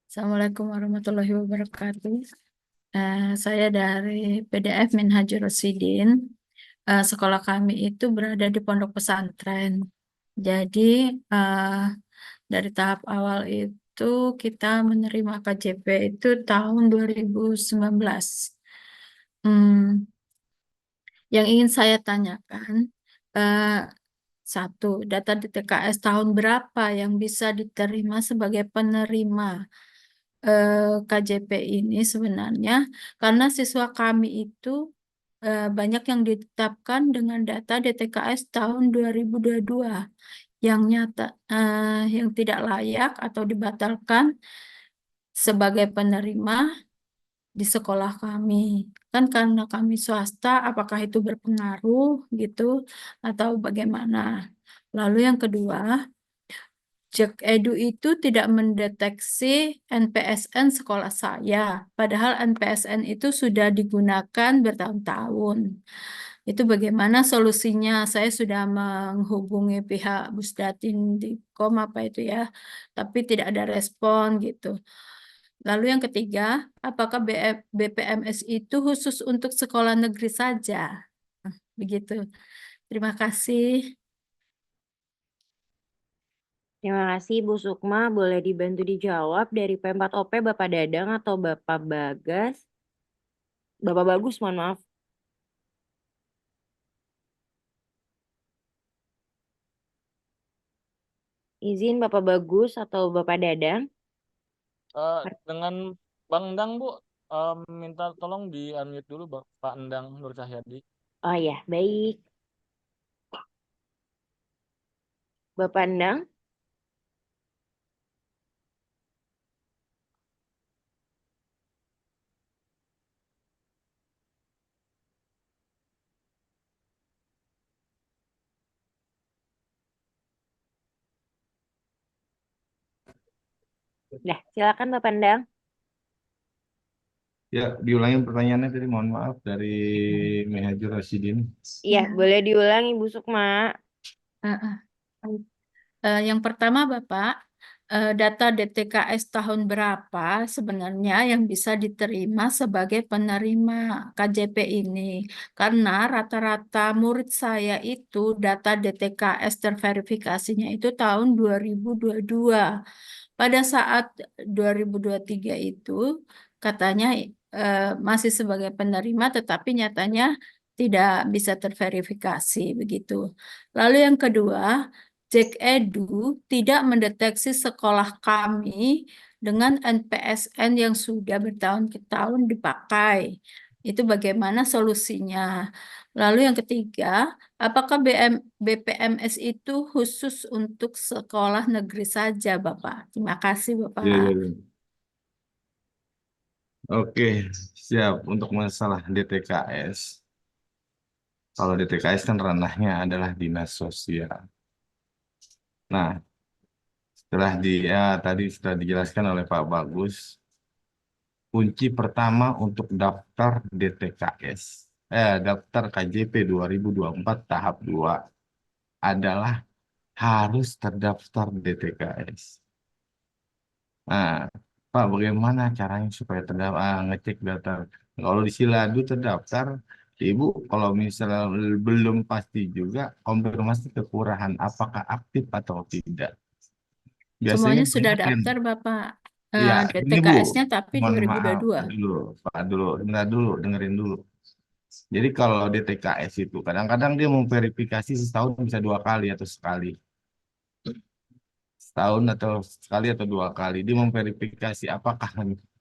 Assalamualaikum warahmatullahi wabarakatuh. Saya dari PDF Minhajur Rosidin. Sekolah kami itu berada di pondok pesantren. Jadi dari tahap awal itu kita menerima KJP itu tahun 2019. Hmm, yang ingin saya tanyakan, eh, satu, data DTKS tahun berapa yang bisa diterima sebagai penerima KJP ini sebenarnya, karena siswa kami itu banyak yang ditetapkan dengan data DTKS tahun 2022 yang nyata yang tidak layak atau dibatalkan sebagai penerima di sekolah kami. Kan karena kami swasta, apakah itu berpengaruh gitu atau bagaimana? Lalu yang kedua, Cek Edu itu tidak mendeteksi NPSN sekolah saya, padahal NPSN itu sudah digunakan bertahun-tahun. Itu bagaimana solusinya? Saya sudah menghubungi pihak Busdatin di Kom apa itu ya, tapi tidak ada respon gitu. Lalu yang ketiga, apakah BPMS itu khusus untuk sekolah negeri saja? Nah, begitu. Terima kasih. Terima kasih Bu Sukma. Boleh dibantu dijawab dari P4OP Bapak Dadang atau Bapak Bagas? Bapak Bagus, mohon maaf. Izin Bapak Bagus atau Bapak Dadang? Dengan Bang Endang, Bu, minta tolong di unmute dulu Pak Endang Nur Cahyadi. Oh ya, baik. Bapak Endang? Dah, silakan Bapak Endang. Ya, diulangi pertanyaannya tadi, mohon maaf, dari Minhajur Rosidin. Iya, boleh diulangi Bu Sukma. Yang pertama Bapak, data DTKS tahun berapa sebenarnya yang bisa diterima sebagai penerima KJP ini? Karena rata-rata murid saya itu data DTKS terverifikasinya itu tahun 2022. Pada saat 2023 itu katanya masih sebagai penerima tetapi nyatanya tidak bisa terverifikasi begitu. Lalu yang kedua, Cek Edu tidak mendeteksi sekolah kami dengan NPSN yang sudah bertahun-tahun dipakai. Itu bagaimana solusinya? Lalu yang ketiga, apakah BPMS itu khusus untuk sekolah negeri saja, Bapak? Terima kasih, Bapak. Ya, ya, ya. Oke, siap. Untuk masalah DTKS, kalau DTKS kan ranahnya adalah dinas sosial. Nah, tadi sudah dijelaskan oleh Pak Bagus, kunci pertama untuk daftar DTKS, daftar KJP 2024 tahap 2 adalah harus terdaftar DTKS. Nah, Pak, bagaimana caranya supaya ngecek data? Kalau di Siladu terdaftar, Ibu, kalau misalnya belum pasti juga, konfirmasi ke kelurahan apakah aktif atau tidak. Biasanya Semuanya sudah banyak yang, daftar, Bapak. ya, ini Bu, DTKS-nya tapi mohon maaf, 2022. Pak dulu, dengerin dulu. Jadi kalau DTKS itu, kadang-kadang dia memverifikasi setahun bisa 2 kali atau sekali. Setahun atau sekali atau 2 kali dia memverifikasi apakah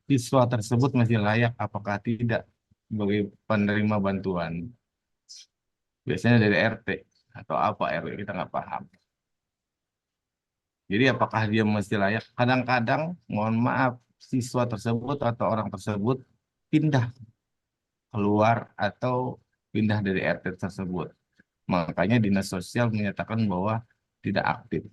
siswa tersebut masih layak apakah tidak sebagai penerima bantuan, biasanya dari RT atau apa RW kita nggak paham. Jadi apakah dia masih layak, kadang-kadang mohon maaf siswa tersebut atau orang tersebut pindah keluar atau pindah dari RT tersebut, makanya dinas sosial menyatakan bahwa tidak aktif.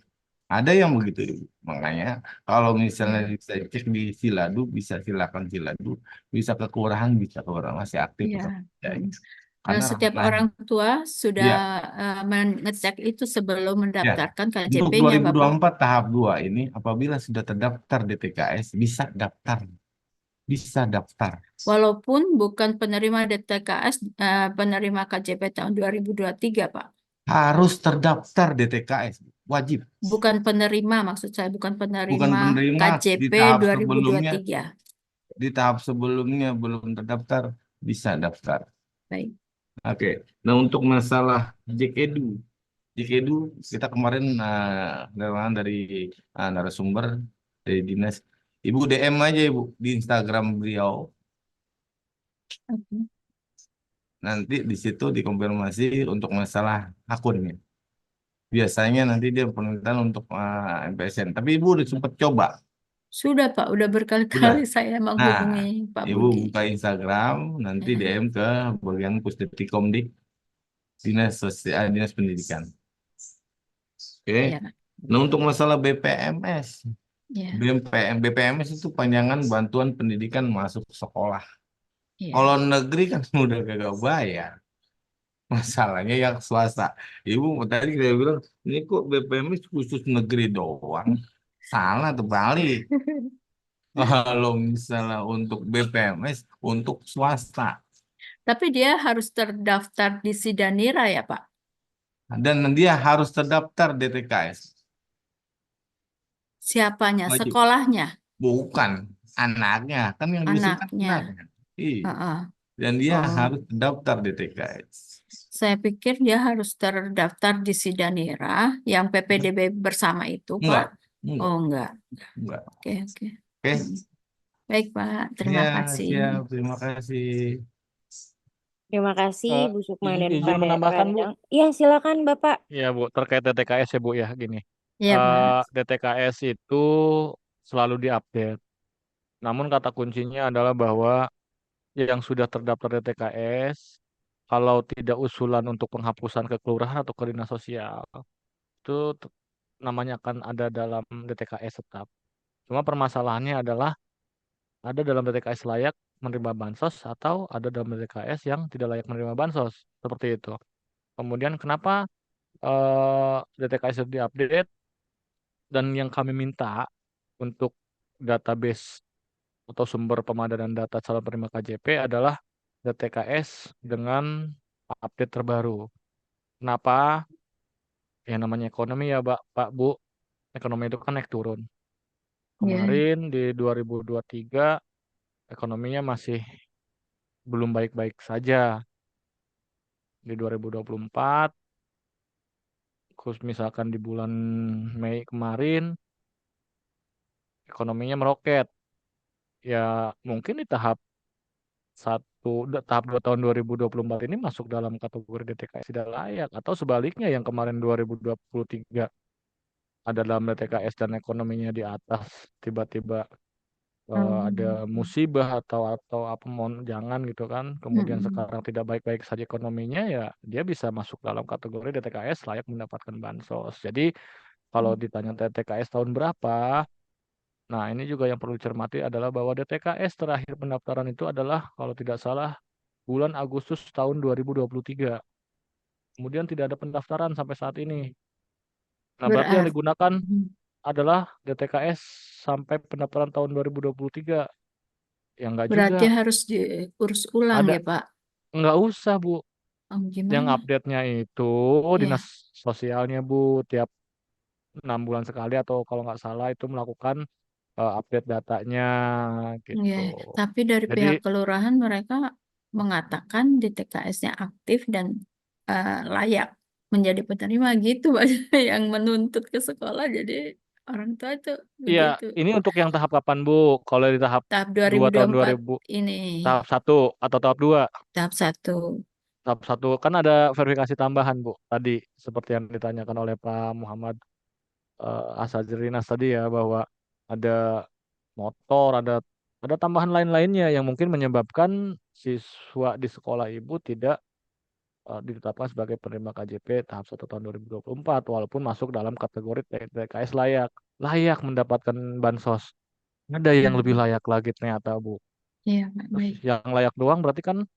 Ada yang begitu, Ibu. Makanya kalau misalnya bisa cek di Siladu, bisa silakan Siladu, bisa ke kelurahan, bisa ke kelurahan masih aktif Iya. atau tidak. karena Setiap ranahnya. orang tua sudah Iya, mengecek itu sebelum ya. mendaftarkan Untuk KJP-nya, Bapak. 2024 tahap 2 ini apabila sudah terdaftar di TKS bisa daftar, bisa daftar. Walaupun bukan penerima DTKS, penerima KJP tahun 2023, Pak. Harus terdaftar di TKS, wajib. Bukan penerima, maksud saya bukan Bukan penerima penerima di KJP tahap sebelumnya, 2023. belum terdaftar bisa daftar. Baik. Oke. Nah, untuk masalah JKEDU, kita kemarin dari narasumber dari dinas, Ibu DM aja Ibu di Instagram beliau. Oke. Nanti di situ dikonfirmasi untuk masalah akunnya. Biasanya nanti dia permintaan untuk MPSN. Tapi Ibu udah sempat coba. Sudah, Pak. Udah Udah. berkali-kali saya Nah, menghubungi Pak Ibu Budi. buka Instagram, nanti DM ke bagian Pusdetikom di Dinas Pendidikan. Oke. Ya, Nah, untuk masalah BPMS, ya, BPMS itu panjangan bantuan pendidikan masuk sekolah. ya. Kalau negeri kan udah kagak bayar. Masalahnya yang swasta. Ibu tadi saya bilang, ini kok BPMS khusus negeri doang. Salah terbalik. Kalau misalnya untuk BPMS, untuk swasta. Tapi dia harus terdaftar di Sidanira ya, Pak? Dan dia harus terdaftar di TKS. Siapanya? Wajib. Sekolahnya? Bukan anaknya, kan yang diusulkan Anaknya. anaknya. Iya. Heeh. Dan dia Oh. harus terdaftar di TKS. Saya pikir dia harus terdaftar di Sidanira yang PPDB bersama itu, Enggak, Pak. enggak, Oh, enggak. enggak. Oke, oke. Oke. Baik, Pak. Terima Ya, kasih. siap. Terima kasih. Terima kasih Bu Sukma dan Izin Pak menambahkan, Bu. Radang. Iya, silakan Bapak. Ya, Bu, terkait DTKS ya, Bu, ya, gini. Iya, Pak. DTKS itu selalu diupdate. Namun kata kuncinya adalah bahwa yang sudah terdaftar DTKS, kalau tidak usulan untuk penghapusan ke kelurahan atau ke dinas sosial, itu namanya akan ada dalam DTKS tetap. Cuma permasalahannya adalah ada dalam DTKS layak menerima bansos atau ada dalam DTKS yang tidak layak menerima bansos. Seperti itu. Kemudian kenapa DTKS itu diupdate dan yang kami minta untuk database atau sumber pemadanan data calon penerima KJP adalah DTKS dengan update terbaru. Kenapa? Ya namanya ekonomi ya, Pak, Bu. Ekonomi itu kan naik turun. Kemarin di 2023 ekonominya masih belum baik-baik saja. Di 2024, khusus misalkan di bulan Mei kemarin, ekonominya meroket. Ya mungkin di tahap 2 tahun 2024 ini masuk dalam kategori DTKS tidak layak. Atau sebaliknya yang kemarin 2023 ada dalam DTKS dan ekonominya di atas, tiba-tiba ada musibah atau apa, mohon jangan gitu kan, kemudian sekarang tidak baik-baik saja ekonominya, ya dia bisa masuk dalam kategori DTKS layak mendapatkan bansos. Jadi kalau ditanya DTKS tahun berapa, nah ini juga yang perlu dicermati adalah bahwa DTKS terakhir pendaftaran itu adalah kalau tidak salah bulan Agustus tahun 2023. Kemudian tidak ada pendaftaran sampai saat ini. Nah berarti yang digunakan adalah DTKS sampai pendaftaran tahun 2023. Ya enggak Berarti juga. harus diurus ulang Ada. ya, Pak? Enggak usah, Bu. Yang Gimana? update-nya itu Ya. dinas sosialnya, Bu, tiap 6 bulan sekali atau kalau nggak salah itu melakukan update datanya gitu. Ya, tapi dari Jadi pihak kelurahan mereka mengatakan DTKS-nya aktif dan layak menjadi penerima gitu, Pak. Yang menuntut ke sekolah, jadi orang tua itu iya, begitu. ini untuk yang tahap kapan, Bu? Kalau di tahap Tahap 2 tahun 2024 2000, ini, tahap 1 atau tahap 2? tahap 1. Tahap 1 kan ada verifikasi tambahan, Bu. Tadi seperti yang ditanyakan oleh Pak Muhammad Asadzrinas tadi ya, bahwa ada motor, ada tambahan lain-lainnya yang mungkin menyebabkan siswa di sekolah ibu tidak ditetapkan sebagai penerima KJP tahap 1 tahun 2024 walaupun masuk dalam kategori TKS layak mendapatkan bansos. Ada yang lebih layak lagi ternyata, Bu. Iya, Terus baik. yang layak doang berarti kan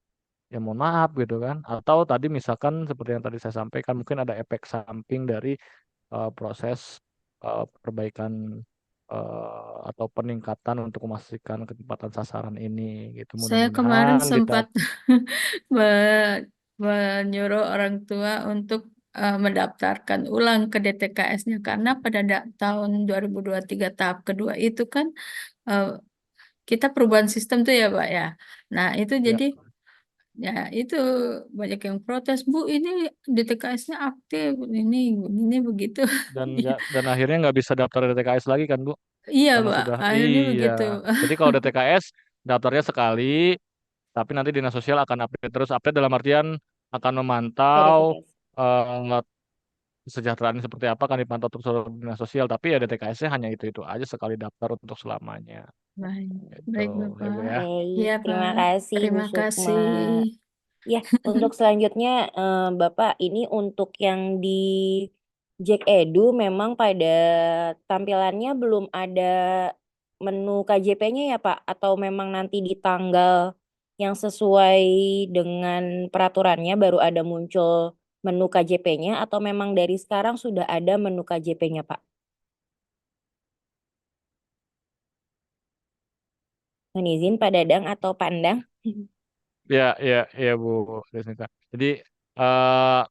ya mohon maaf gitu kan. Atau tadi misalkan seperti yang tadi saya sampaikan, mungkin ada efek samping dari proses perbaikan atau peningkatan untuk memastikan ketepatan sasaran ini gitu. Saya kemarin Mudah-mudahan kita sempat me- menyuruh orang tua untuk mendaftarkan ulang ke DTKS-nya karena pada tahun 2023 tahap kedua itu kan eh, kita perubahan sistem tuh ya Pak ya. Nah itu ya jadi ya itu banyak yang protes, Bu ini DTKS-nya aktif, ini begitu. dan akhirnya nggak bisa daftar DTKS lagi kan Bu? Iya Karena Pak, sudah akhirnya iya. begitu. Jadi kalau DTKS daftarnya sekali, tapi nanti dinas sosial akan update terus, update dalam artian akan memantau Verifikasi. eh, kesejahteraan seperti apa akan dipantau terus oleh dinas sosial, tapi ya DTKS-nya hanya itu aja sekali daftar untuk selamanya. Baik, Gitu baik ya Bapak. Bu ya. Iya Baik, terima Pak, kasih Bu terima Sukma. kasih. Ya, untuk selanjutnya Bapak, ini untuk yang di Jack Edu memang pada tampilannya belum ada menu KJP-nya ya Pak? Atau memang nanti di tanggal yang sesuai dengan peraturannya baru ada muncul menu KJP-nya atau memang dari sekarang sudah ada menu KJP-nya Pak? Mohon izin Pak Dadang atau Pak Endang? Ya Bu Desnita. Jadi eh,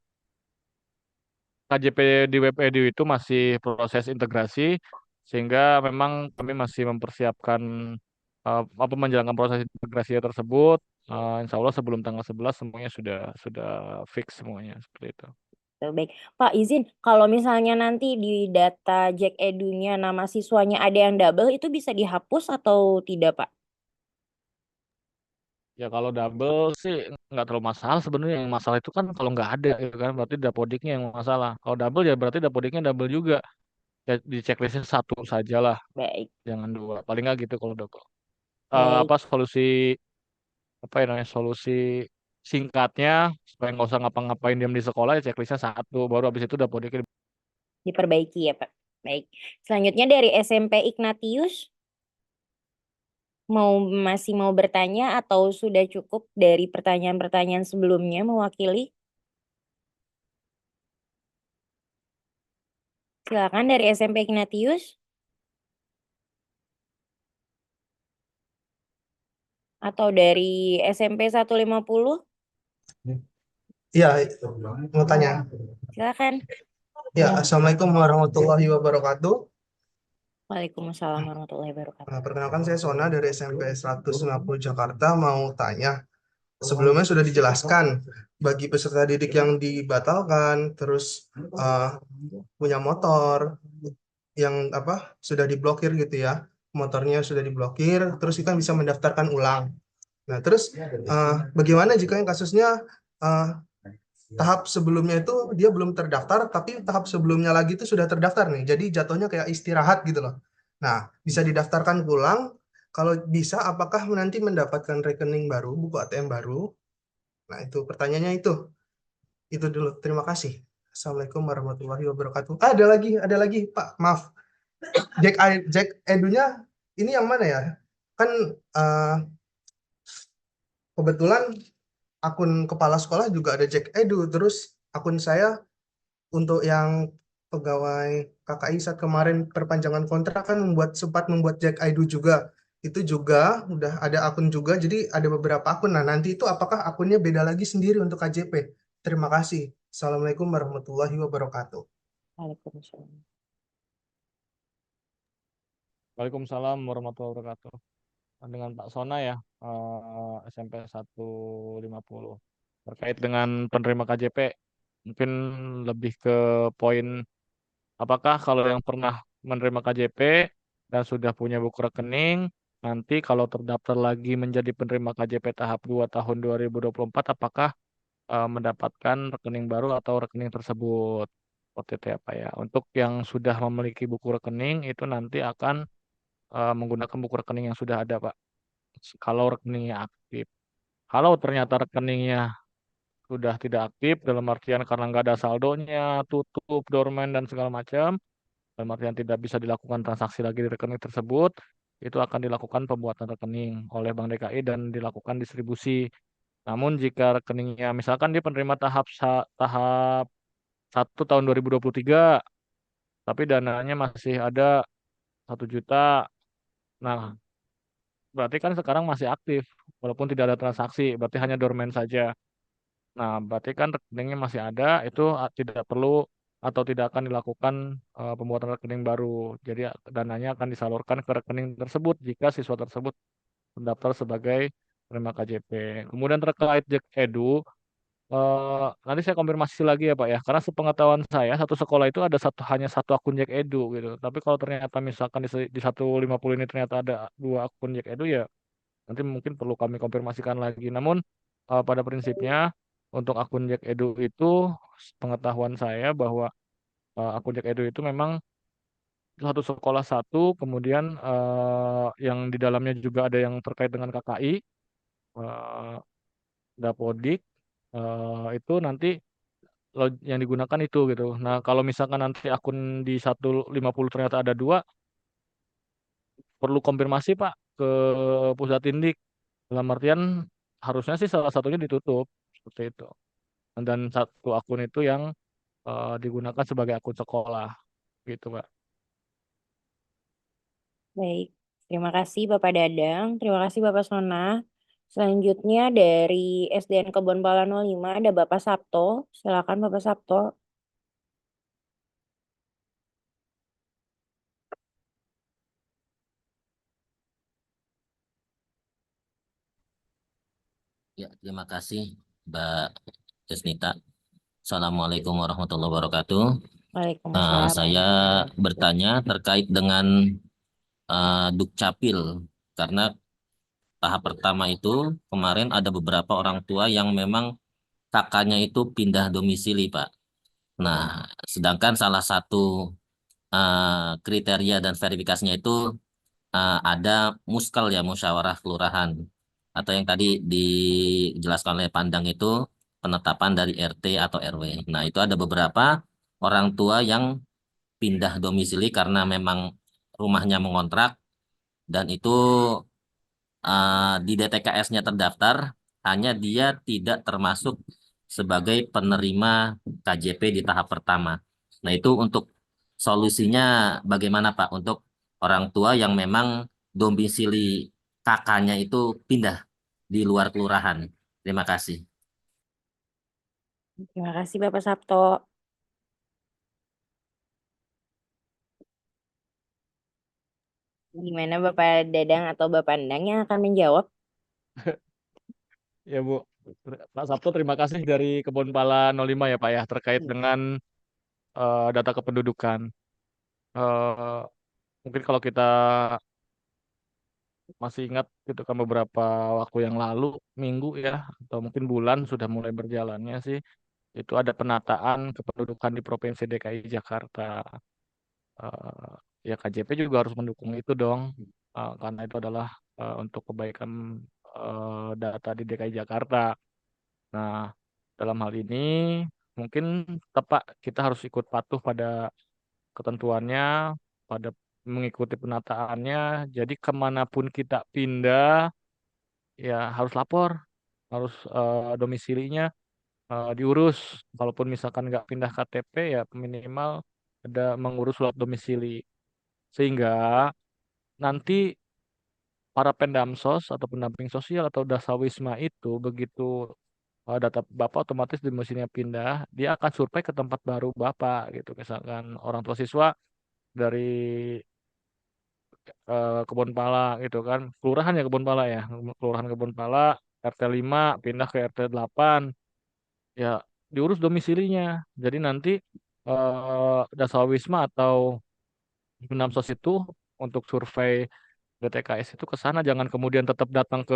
KJP di web edu itu masih proses integrasi, sehingga memang kami masih mempersiapkan apa menjalankan proses integrasi tersebut. Insya Allah sebelum tanggal 11 semuanya sudah fix semuanya seperti itu. Baik, Pak izin kalau misalnya nanti di data Jack Edu-nya nama siswanya ada yang double itu bisa dihapus atau tidak Pak? Ya kalau double sih nggak terlalu masalah sebenarnya. Yang masalah itu kan kalau nggak ada gitu kan, berarti dapodiknya yang masalah. Kalau double ya berarti dapodiknya double juga. Ya di checklistnya satu saja lah, Baik, jangan dua. Paling nggak gitu kalau double. baik, Apa solusi apa ya namanya solusi singkatnya supaya nggak usah ngapa-ngapain diam di sekolah ya checklistnya satu, baru habis itu dapodiknya. diperbaiki ya Pak. Baik, selanjutnya dari SMP Ignatius masih mau bertanya atau sudah cukup dari pertanyaan-pertanyaan sebelumnya mewakili? Silakan dari SMP Ignatius. Atau dari SMP 150? Iya, mau tanya. Silakan. Ya, Assalamualaikum warahmatullahi wabarakatuh. Waalaikumsalam warahmatullahi wabarakatuh. Perkenalkan saya Sona dari SMP 150 Jakarta. Mau tanya, sebelumnya sudah dijelaskan bagi peserta didik yang dibatalkan, terus punya motor yang sudah diblokir gitu ya, motornya sudah diblokir, terus kita bisa mendaftarkan ulang. Nah, terus bagaimana jika yang kasusnya tahap sebelumnya itu dia belum terdaftar, tapi tahap sebelumnya lagi itu sudah terdaftar nih. Jadi jatuhnya kayak istirahat gitu loh. Nah, bisa didaftarkan ulang. Kalau bisa, apakah nanti mendapatkan rekening baru, buku ATM baru? Nah, itu pertanyaannya itu. Itu dulu. Terima kasih. Assalamualaikum warahmatullahi wabarakatuh. Ada lagi, Pak. Maaf. Jack Edunya ini yang mana ya? Kan kebetulan akun kepala sekolah juga ada Jack Edu, terus akun saya untuk yang pegawai KKI saat kemarin perpanjangan kontrak kan sempat membuat Jack Edu juga. Itu juga udah ada akun juga, jadi ada beberapa akun. Nah, nanti itu apakah akunnya beda lagi sendiri untuk KJP? Terima kasih. Assalamualaikum warahmatullahi wabarakatuh. Waalaikumsalam. Waalaikumsalam warahmatullahi wabarakatuh. Dengan Pak Sona ya, SMP 150. Terkait dengan penerima KJP, mungkin lebih ke poin apakah kalau yang pernah menerima KJP dan sudah punya buku rekening, nanti kalau terdaftar lagi menjadi penerima KJP tahap 2 tahun 2024, apakah mendapatkan rekening baru atau rekening tersebut? OTT apa ya? Untuk yang sudah memiliki buku rekening itu nanti akan menggunakan buku rekening yang sudah ada, Pak. Kalau rekeningnya aktif. Kalau ternyata rekeningnya sudah tidak aktif dalam artian karena nggak ada saldonya, tutup, dorman dan segala macam, dalam artian tidak bisa dilakukan transaksi lagi di rekening tersebut, itu akan dilakukan pembuatan rekening oleh Bank DKI dan dilakukan distribusi Namun jika rekeningnya misalkan dia penerima tahap 1 tahun 2023, tapi dananya masih ada 1 juta. Nah, berarti kan sekarang masih aktif, walaupun tidak ada transaksi, berarti hanya dormen saja. Nah, berarti kan rekeningnya masih ada, itu tidak perlu atau tidak akan dilakukan pembuatan rekening baru. Jadi dananya akan disalurkan ke rekening tersebut jika siswa tersebut terdaftar sebagai penerima KJP. Kemudian terkait Jack Edu, nanti saya konfirmasi lagi ya Pak ya, karena sepengetahuan saya satu sekolah itu ada hanya satu akun Jack Edu gitu. Tapi kalau ternyata misalkan di 150 ini ternyata ada 2 akun Jack Edu ya, nanti mungkin perlu kami konfirmasikan lagi. Namun pada prinsipnya untuk akun Jack Edu itu pengetahuan saya bahwa akun Jack Edu itu memang satu sekolah satu, kemudian yang di dalamnya juga ada yang terkait dengan KKI, eh, Dapodik, itu nanti yang digunakan itu gitu. Nah, kalau misalkan nanti akun di 150 ternyata ada 2, perlu konfirmasi Pak ke pusat indik. Dalam artian harusnya sih salah satunya ditutup seperti itu. Dan satu akun itu yang digunakan sebagai akun sekolah gitu Pak. Baik, terima kasih Bapak Dadang, terima kasih Bapak Sona. Selanjutnya dari SDN Kebonpala 05 ada Bapak Sabto. Silakan Bapak Sabto. Ya, terima kasih Mbak Desnita. Assalamualaikum warahmatullahi wabarakatuh. Waalaikumsalam. Saya bertanya terkait dengan Dukcapil, karena tahap pertama itu kemarin ada beberapa orang tua yang memang kakaknya itu pindah domisili, Pak. Nah, sedangkan salah satu kriteria dan verifikasinya itu ada muskal ya, musyawarah kelurahan, atau yang tadi dijelaskan oleh Pandang itu penetapan dari RT atau RW. Nah, itu ada beberapa orang tua yang pindah domisili karena memang rumahnya mengontrak dan itu di DTKS-nya terdaftar, hanya dia tidak termasuk sebagai penerima KJP di tahap pertama. Nah, itu untuk solusinya bagaimana Pak untuk orang tua yang memang domisili kakaknya itu pindah di luar kelurahan? Terima kasih. Terima kasih Bapak Sabto. Gimana Bapak Dadang atau Bapak Endang yang akan menjawab? Ya Bu, Pak Sabto terima kasih dari Kebonpala 05 ya Pak ya terkait dengan data kependudukan. Eh, Mungkin kalau kita masih ingat gitu kan beberapa waktu yang lalu, minggu ya, atau mungkin bulan sudah mulai berjalannya sih, itu ada penataan kependudukan di Provinsi DKI Jakarta. Eh, Ya KJP juga harus mendukung itu dong, karena itu adalah untuk kebaikan data di DKI Jakarta. Nah, dalam hal ini mungkin tepat kita harus ikut patuh pada ketentuannya, pada mengikuti penataannya. Jadi kemanapun kita pindah, ya harus lapor, harus domisilinya diurus. Kalaupun misalkan nggak pindah KTP, ya minimal ada mengurus surat domisili. Sehingga nanti para pendamsos atau pendamping sosial atau dasawisma itu begitu data Bapak otomatis di mesinnya pindah, dia akan survei ke tempat baru Bapak gitu. Misalkan orang tua siswa dari Kebonpala gitu kan. Kelurahan ya Kebonpala ya. Kelurahan Kebonpala RT 5 pindah ke RT 8. Ya diurus domisilinya. Jadi nanti Dasawisma atau Penamsos itu untuk survei DTKS itu ke sana, jangan kemudian tetap datang ke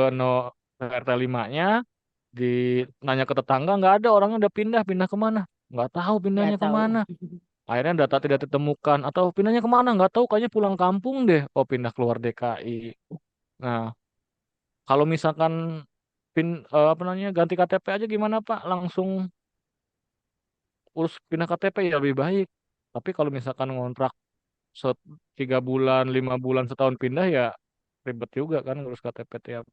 ke RT 5-nya di nanya ke tetangga nggak ada orangnya udah pindah pindah kemana nggak tahu Nggak pindahnya tahu. kemana, akhirnya data tidak ditemukan atau pindahnya kemana nggak tahu kayaknya pulang kampung deh, oh pindah keluar DKI. Nah, kalau misalkan apa namanya ganti KTP aja gimana Pak, langsung urus pindah KTP ya lebih baik. Tapi kalau misalkan ngontrak 3 bulan 5 bulan setahun pindah ya ribet juga kan ngurus KTP tiap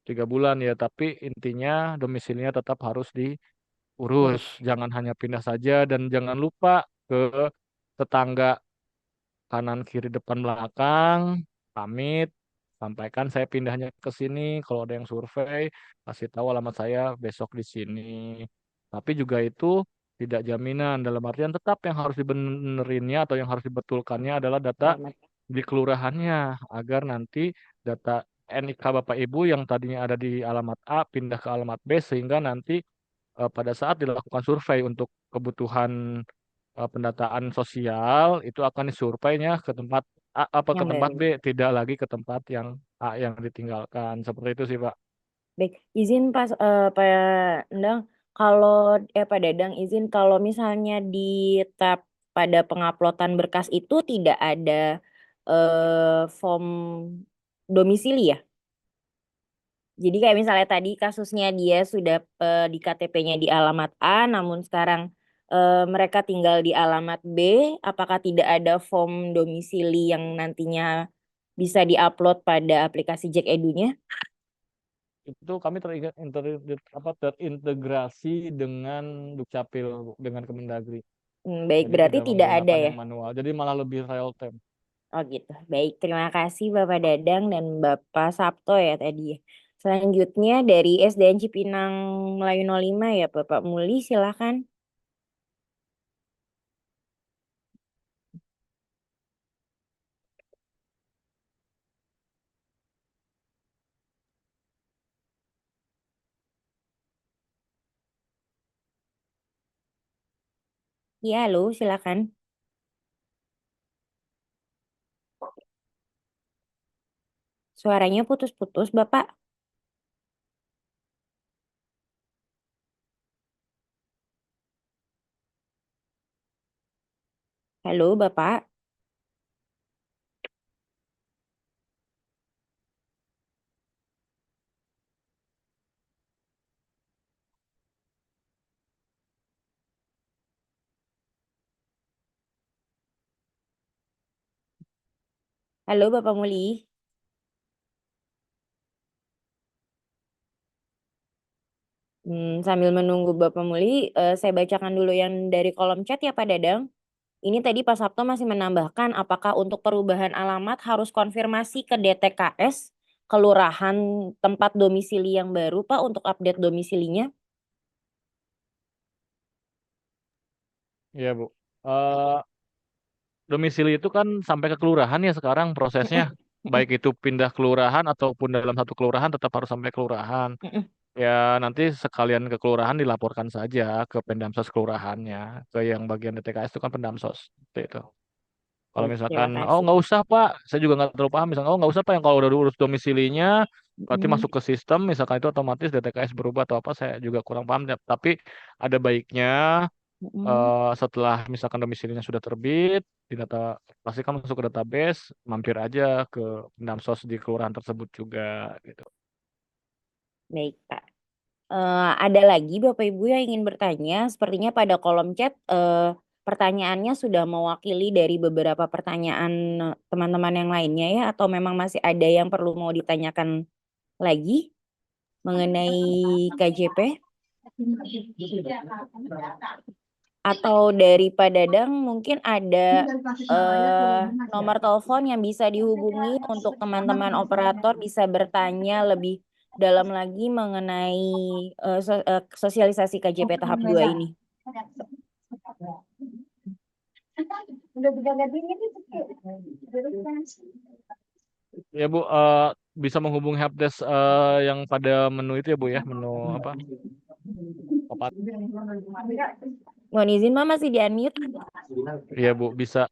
3 bulan ya, tapi intinya domisilinya tetap harus diurus. Jangan hanya pindah saja dan jangan lupa ke tetangga kanan kiri depan belakang, pamit, sampaikan saya pindahnya ke sini. Kalau ada yang survei, kasih tahu alamat saya besok di sini. Tapi juga itu tidak jaminan, dalam artian tetap yang harus dibenerinnya atau yang harus dibetulkannya adalah data Alamat. di kelurahannya, agar nanti data NIK Bapak Ibu yang tadinya ada di alamat A pindah ke alamat B, sehingga nanti pada saat dilakukan survei untuk kebutuhan pendataan sosial itu akan disurveinya ke tempat A apa ke Yang tempat baru. B, tidak lagi ke tempat yang A yang ditinggalkan. Seperti itu sih, Pak. Baik, izin Pak Endang, kalau Pak Dadang, izin kalau misalnya di tab pada penguploadan berkas itu tidak ada form domisili ya? Jadi kayak misalnya tadi kasusnya dia sudah di KTP-nya di alamat A, namun sekarang mereka tinggal di alamat B, apakah tidak ada form domisili yang nantinya bisa diupload pada aplikasi Jack Edu-nya? Itu kami terintegrasi dengan Dukcapil, Bu, dengan Kemendagri. Baik, Jadi berarti tidak tidak ada menggunakan ya? yang manual. Jadi malah lebih real time. Oh gitu. Baik, terima kasih Bapak Dadang dan Bapak Sabto ya tadi. Selanjutnya dari SDN Cipinang Melayu 05 ya Bapak Muli, silakan. Iya, halo, silakan. Suaranya putus-putus, Bapak. Halo, Bapak. Halo, Bapak Muli. Sambil menunggu Bapak Muli, saya bacakan dulu yang dari kolom chat ya Pak Dadang. Ini tadi Pak Sabto masih menambahkan apakah untuk perubahan alamat harus konfirmasi ke DTKS, kelurahan tempat domisili yang baru Pak untuk update domisilinya? Iya, Bu. Eh, domisili itu kan sampai ke kelurahan ya sekarang prosesnya. Baik itu pindah kelurahan ataupun dalam satu kelurahan tetap harus sampai kelurahan. Ya nanti sekalian ke kelurahan dilaporkan saja ke Pendamsos kelurahannya. Ke yang bagian DTKS itu kan Pendamsos. Seperti itu. Kalau Baik, misalkan, terima oh kasih. nggak usah Pak, saya juga nggak terlalu paham. Misalkan, oh nggak usah Pak, yang kalau udah urus domisilinya, berarti masuk ke sistem, misalkan itu otomatis DTKS berubah atau apa, saya juga kurang paham. Tapi ada baiknya setelah misalkan domisilinya sudah terbit, di data pastikan masuk ke database, mampir aja ke Pendamsos di kelurahan tersebut juga, gitu. Baik, Pak. Ada lagi Bapak Ibu yang ingin bertanya, sepertinya pada kolom chat pertanyaannya sudah mewakili dari beberapa pertanyaan teman-teman yang lainnya ya, atau memang masih ada yang perlu mau ditanyakan lagi mengenai KJP? Atau dari Pak Dadang mungkin ada nomor telepon yang bisa dihubungi untuk teman-teman operator bisa bertanya lebih dalam lagi mengenai sosialisasi KJP tahap 2 ini. Ya Bu, bisa menghubungi helpdesk yang pada menu itu ya Bu ya, menu apa? Mohon izin Mbak masih di-unmute. Iya Bu, bisa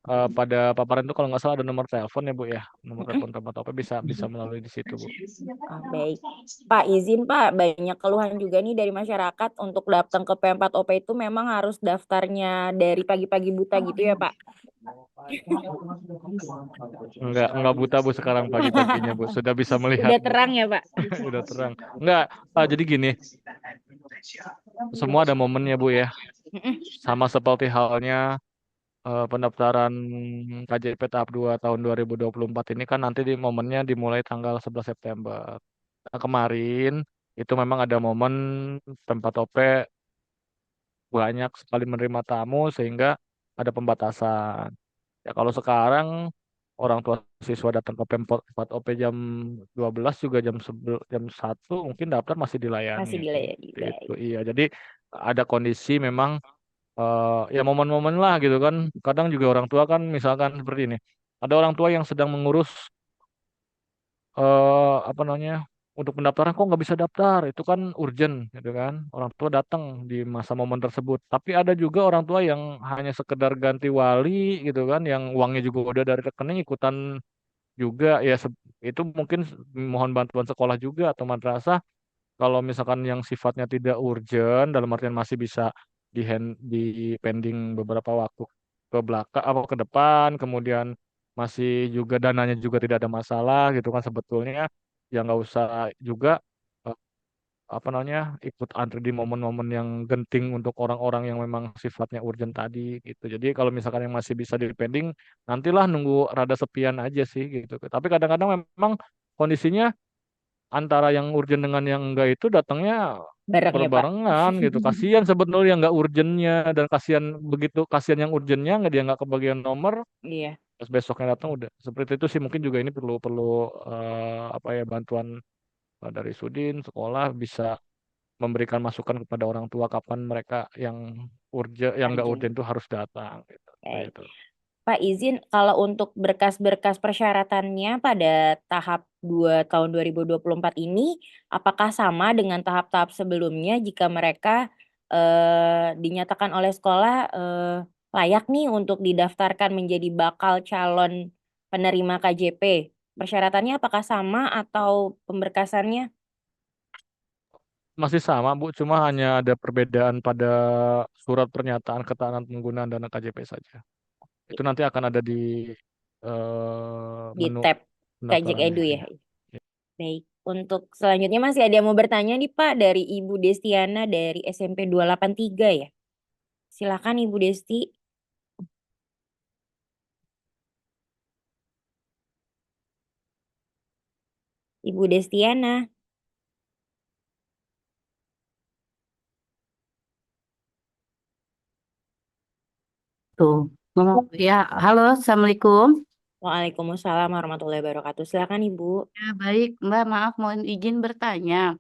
pada paparan itu kalau nggak salah ada nomor telepon ya Bu ya, nomor telepon tempat apa bisa melalui di situ Bu. Baik, Pak izin Pak, banyak keluhan juga nih dari masyarakat untuk datang ke P4OP itu memang harus daftarnya dari pagi-pagi buta gitu ya Pak? Enggak buta Bu sekarang pagi-paginya Bu, sudah bisa melihat Udah Bu. terang ya Pak? Udah terang. Enggak, jadi gini, semua ada momennya Bu ya, sama seperti halnya pendaftaran KJP tahap 2 tahun 2024 ini kan nanti momennya dimulai tanggal 11 September. Nah, kemarin itu memang ada momen Pemkot OP banyak sekali menerima tamu sehingga ada pembatasan. Ya kalau sekarang orang tua siswa datang ke Pemkot OP jam 12 juga jam 1 mungkin daftar masih dilayani. Masih dilayani. Seperti Baik. itu. Iya, jadi ada kondisi memang ya momen-momen lah gitu kan. Kadang juga orang tua kan misalkan seperti ini. Ada orang tua yang sedang mengurus apa namanya untuk pendaftaran kok nggak bisa daftar itu kan urgent gitu kan orang tua datang di masa momen tersebut tapi ada juga orang tua yang hanya sekedar ganti wali gitu kan yang uangnya juga udah dari rekening ikutan juga ya itu mungkin mohon bantuan sekolah juga atau madrasah kalau misalkan yang sifatnya tidak urgent dalam artian masih bisa di pending beberapa waktu ke belakang apa ke depan kemudian masih juga dananya juga tidak ada masalah gitu kan sebetulnya ya nggak usah juga eh, apa namanya ikut antri di momen-momen yang genting untuk orang-orang yang memang sifatnya urgent tadi gitu jadi kalau misalkan yang masih bisa di pending nantilah nunggu rada sepian aja sih gitu tapi kadang-kadang memang kondisinya antara yang urgent dengan yang enggak itu datangnya Bareng ya, Pak. berbarengan gitu. Kasihan sebetulnya yang enggak urgentnya dan kasihan yang urgentnya nggak dia nggak kebagian nomor, Iya. terus besoknya datang udah. Seperti itu sih mungkin juga ini perlu perlu apa ya bantuan dari Sudin sekolah bisa memberikan masukan kepada orang tua kapan mereka yang enggak Urgent. urgent itu harus datang gitu. Baik. Gitu. Pak izin kalau untuk berkas-berkas persyaratannya pada tahap 2 tahun 2024 ini apakah sama dengan tahap-tahap sebelumnya jika mereka dinyatakan oleh sekolah layak nih untuk didaftarkan menjadi bakal calon penerima KJP? Persyaratannya apakah sama atau pemberkasannya? Masih sama Bu, cuma hanya ada perbedaan pada surat pernyataan keterangan penggunaan dana KJP saja. Itu nanti akan ada di Di menu tab Kajek pendaftarannya. Edu ya. Ya. Baik, untuk selanjutnya masih ada yang mau bertanya nih Pak dari Ibu Destiana dari SMP 283 ya. Silakan Ibu Desti. Ibu Destiana. Tuh, ngomong ya, halo, assalamualaikum. Waalaikumsalam warahmatullahi wabarakatuh. Silakan Ibu. Ya, baik, Mbak, maaf, mohon izin bertanya.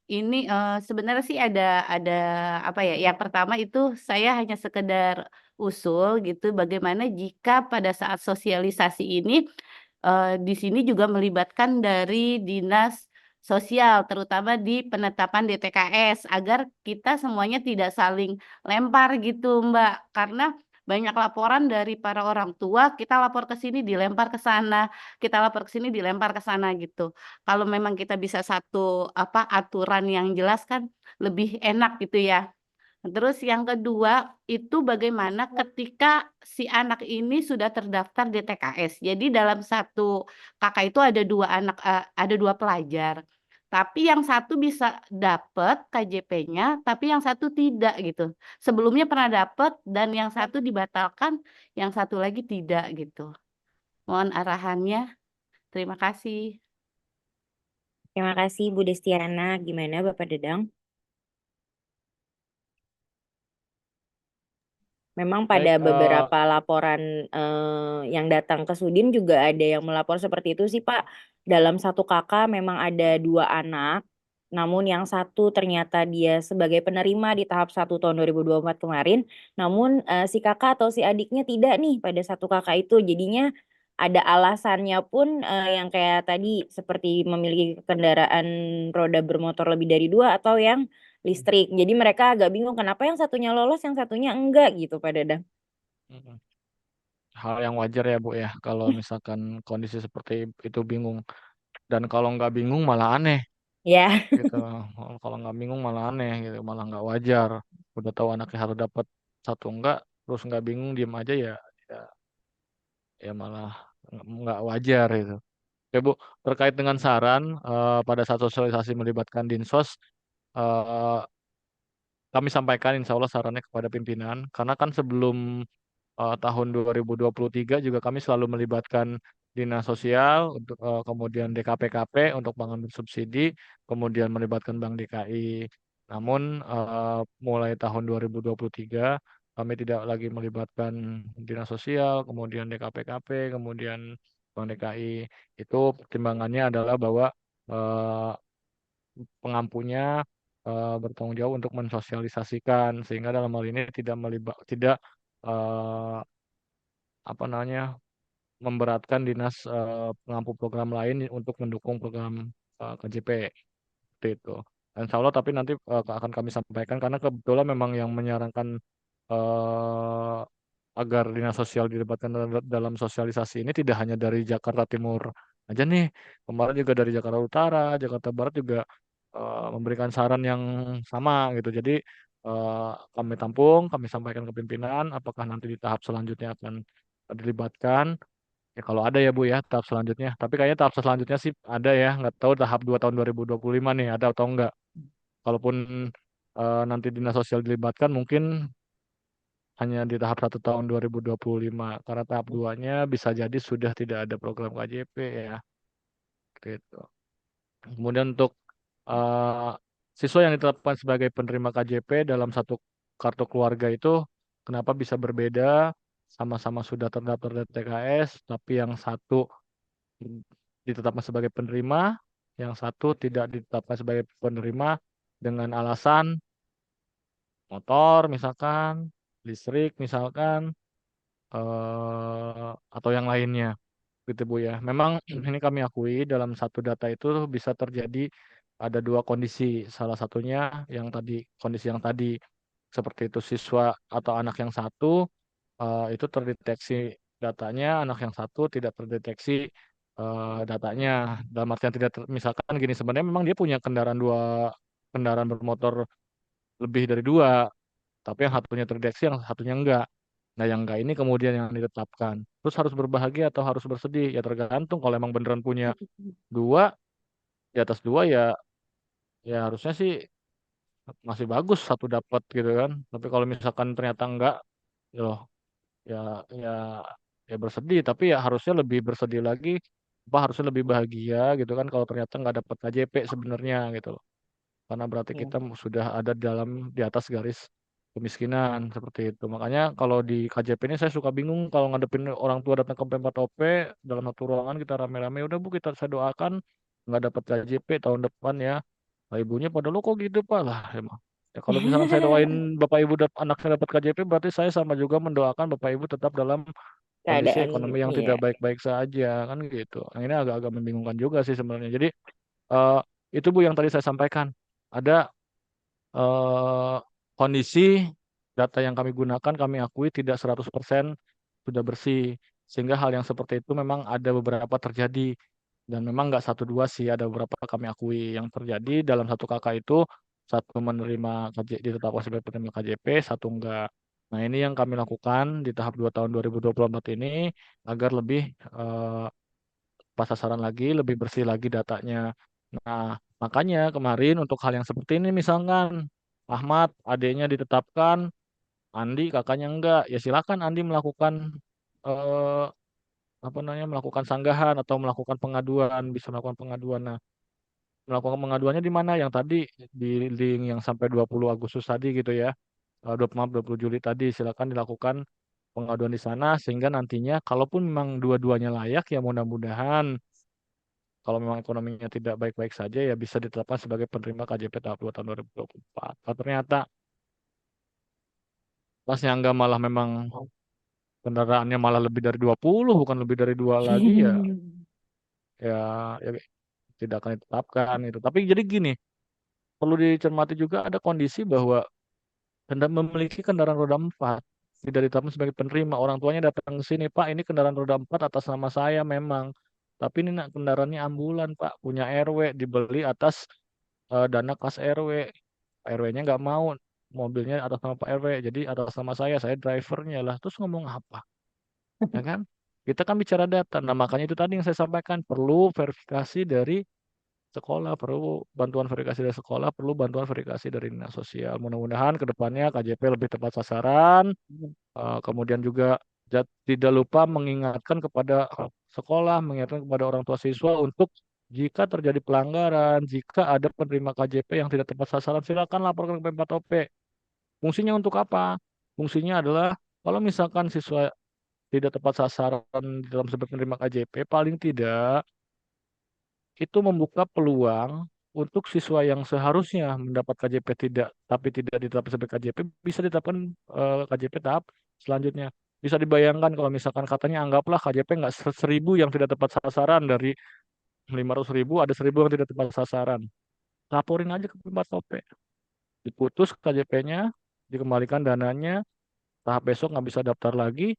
Ini sebenarnya sih ada apa ya? Yang pertama itu saya hanya sekedar usul gitu, bagaimana jika pada saat sosialisasi ini di sini juga melibatkan dari dinas sosial, terutama di penetapan DTKS, agar kita semuanya tidak saling lempar gitu, Mbak. Karena banyak laporan dari para orang tua, kita lapor ke sini dilempar ke sana, kita lapor ke sini dilempar ke sana gitu. Kalau memang kita bisa satu apa aturan yang jelas kan lebih enak gitu ya. Terus yang kedua, itu bagaimana ketika si anak ini sudah terdaftar di TKS. Jadi dalam satu kakak itu ada dua anak, ada dua pelajar. Tapi yang satu bisa dapat KJP-nya, tapi yang satu tidak gitu. Sebelumnya pernah dapat dan yang satu dibatalkan, yang satu lagi tidak gitu. Mohon arahannya. Terima kasih. Terima kasih Bu Destiana. Gimana Bapak Dedang? Memang pada Baik, beberapa laporan yang datang ke Sudin juga ada yang melapor seperti itu sih Pak. Dalam satu kakak memang ada dua anak, namun yang satu ternyata dia sebagai penerima di tahap 1 tahun 2024 kemarin, namun si kakak atau si adiknya tidak nih pada satu kakak itu. Jadinya ada alasannya pun yang kayak tadi seperti memiliki kendaraan roda bermotor lebih dari dua atau yang listrik. Jadi mereka agak bingung kenapa yang satunya lolos, yang satunya enggak gitu Pak Dadang. mm, hal yang wajar ya Bu ya kalau misalkan kondisi seperti itu bingung dan kalau nggak bingung malah aneh Ya, gitu. Kalau nggak bingung malah aneh gitu, malah nggak wajar. Udah tahu anaknya harus dapat satu enggak, terus nggak bingung diem aja ya, ya malah nggak wajar itu. Oke Bu, terkait dengan saran pada saat sosialisasi melibatkan Dinsos, eh, kami sampaikan insya Allah sarannya kepada pimpinan, karena kan sebelum tahun 2023 juga kami selalu melibatkan dinas sosial, untuk kemudian DKPKP untuk pengambil subsidi, kemudian melibatkan Bank DKI. Namun mulai tahun 2023 kami tidak lagi melibatkan dinas sosial, kemudian DKPKP, kemudian Bank DKI. Itu pertimbangannya adalah bahwa eh, pengampunya bertanggung jawab untuk mensosialisasikan, sehingga dalam hal ini tidak eh, apa namanya, memberatkan dinas pengampu program lain untuk mendukung program KJP seperti itu. Insya Allah, tapi nanti akan kami sampaikan karena kebetulan memang yang menyarankan eh, agar dinas sosial dilibatkan dalam sosialisasi ini tidak hanya dari Jakarta Timur aja nih, kemarin juga dari Jakarta Utara, Jakarta Barat juga memberikan saran yang sama gitu. Jadi kami tampung, kami sampaikan ke pimpinan, apakah nanti di tahap selanjutnya akan dilibatkan. Ya kalau ada ya Bu ya tahap selanjutnya. Tapi kayaknya tahap selanjutnya sih ada ya. Nggak tahu tahap 2 tahun 2025 nih ada atau enggak. Kalaupun nanti dinas sosial dilibatkan mungkin hanya di tahap 1 tahun 2025. Karena tahap 2-nya bisa jadi sudah tidak ada program KJP ya. Gitu. Kemudian untuk eh, siswa yang ditetapkan sebagai penerima KJP dalam satu kartu keluarga itu kenapa bisa berbeda? Sama-sama sudah terdaftar di TKS, tapi yang satu ditetapkan sebagai penerima, yang satu tidak ditetapkan sebagai penerima dengan alasan motor misalkan, listrik misalkan, atau yang lainnya gitu Bu ya. Memang ini kami akui dalam satu data itu bisa terjadi ada dua kondisi. Salah satunya yang tadi, kondisi yang tadi seperti itu, siswa atau anak yang satu itu terdeteksi datanya, anak yang satu tidak terdeteksi datanya. Dalam artian tidak misalkan gini, sebenarnya memang dia punya kendaraan bermotor lebih dari dua, tapi yang satunya terdeteksi, yang satunya enggak. Nah, yang enggak ini kemudian yang ditetapkan. Terus harus berbahagia atau harus bersedih? Ya tergantung. Kalau emang beneran punya dua, di atas dua ya, ya harusnya sih masih bagus satu dapat gitu kan. Tapi kalau misalkan ternyata enggak, ya ya ya ya bersedih. Tapi ya harusnya lebih bersedih lagi, apa harusnya lebih bahagia gitu kan kalau ternyata nggak dapat KJP sebenarnya gitu loh. Karena berarti kita sudah ada di atas garis kemiskinan seperti itu. Makanya kalau di KJP ini saya suka bingung kalau ngadepin orang tua datang ke Pemkot OP dalam satu ruangan kita rame-rame, udah Bu kita saya doakan nggak dapat KJP tahun depan ya. Nah, ibunya pada lo kok gitu Pak lah emang. Ya kalau misalkan saya doain Bapak Ibu anaknya dapat KJP, berarti saya sama juga mendoakan Bapak Ibu tetap dalam kondisi Keadaan ekonomi yang iya. tidak baik-baik saja kan gitu. Nah, ini agak-agak membingungkan juga sih sebenarnya. Jadi eh, itu Bu yang tadi saya sampaikan. Ada eh, kondisi data yang kami gunakan kami akui tidak 100% sudah bersih. Sehingga hal yang seperti itu memang ada beberapa terjadi. Dan memang nggak satu dua sih, ada beberapa kami akui yang terjadi dalam satu kakak itu, satu menerima ditetapkan sebagai penerima KJP, satu enggak. Nah ini yang kami lakukan di tahap 2 tahun 2024 ini agar lebih eh, pas sasaran lagi, lebih bersih lagi datanya. Nah, makanya kemarin untuk hal yang seperti ini misalkan Ahmad adanya ditetapkan, Andi kakaknya enggak, ya silakan Andi melakukan eh, apa namanya, melakukan sanggahan atau melakukan pengaduan, bisa melakukan pengaduan. Nah, melakukan pengaduannya di mana? Yang tadi di link yang sampai 20 Agustus tadi gitu ya. 20 Juli tadi silakan dilakukan pengaduan di sana sehingga nantinya kalaupun memang dua-duanya layak ya mudah-mudahan kalau memang ekonominya tidak baik-baik saja ya bisa ditetapkan sebagai penerima KJP tahap 2 tahun 2024. Kalau ternyata pasnya enggak, malah memang kendaraannya malah lebih dari 20 bukan lebih dari dua lagi ya ya ya tidak akan ditetapkan itu. Tapi jadi gini, perlu dicermati juga ada kondisi bahwa memiliki kendaraan roda 4 tidak ditetapkan sebagai penerima. Orang tuanya datang ke sini, Pak, ini kendaraan roda 4 atas nama saya memang. Tapi ini kendaraannya ambulan, Pak, punya RW, dibeli atas dana kas RW. RW-nya nggak mau, mobilnya atas nama Pak RW, jadi atas nama saya drivernya lah. Terus ngomong apa? Ya kan? Kita kan bicara data. Nah, makanya itu tadi yang saya sampaikan, perlu verifikasi dari sekolah, perlu bantuan verifikasi dari sekolah, perlu bantuan verifikasi dari dinas sosial. Mudah-mudahan ke depannya KJP lebih tepat sasaran, kemudian juga tidak lupa mengingatkan kepada sekolah, mengingatkan kepada orang tua siswa untuk jika terjadi pelanggaran, jika ada penerima KJP yang tidak tepat sasaran, silakan laporkan ke P4OP. Fungsinya untuk apa? Fungsinya adalah kalau misalkan siswa tidak tepat sasaran dalam sebagai penerima KJP, paling tidak itu membuka peluang untuk siswa yang seharusnya mendapat KJP tapi tidak ditetapkan sebagai KJP bisa ditetapkan KJP tahap selanjutnya. Bisa dibayangkan kalau misalkan katanya anggaplah KJP nggak 1.000 yang tidak tepat sasaran, dari 500.000 ada 1.000 yang tidak tepat sasaran. Laporin aja ke P4OP. Diputus KJP-nya, dikembalikan dananya, tahap besok nggak bisa daftar lagi.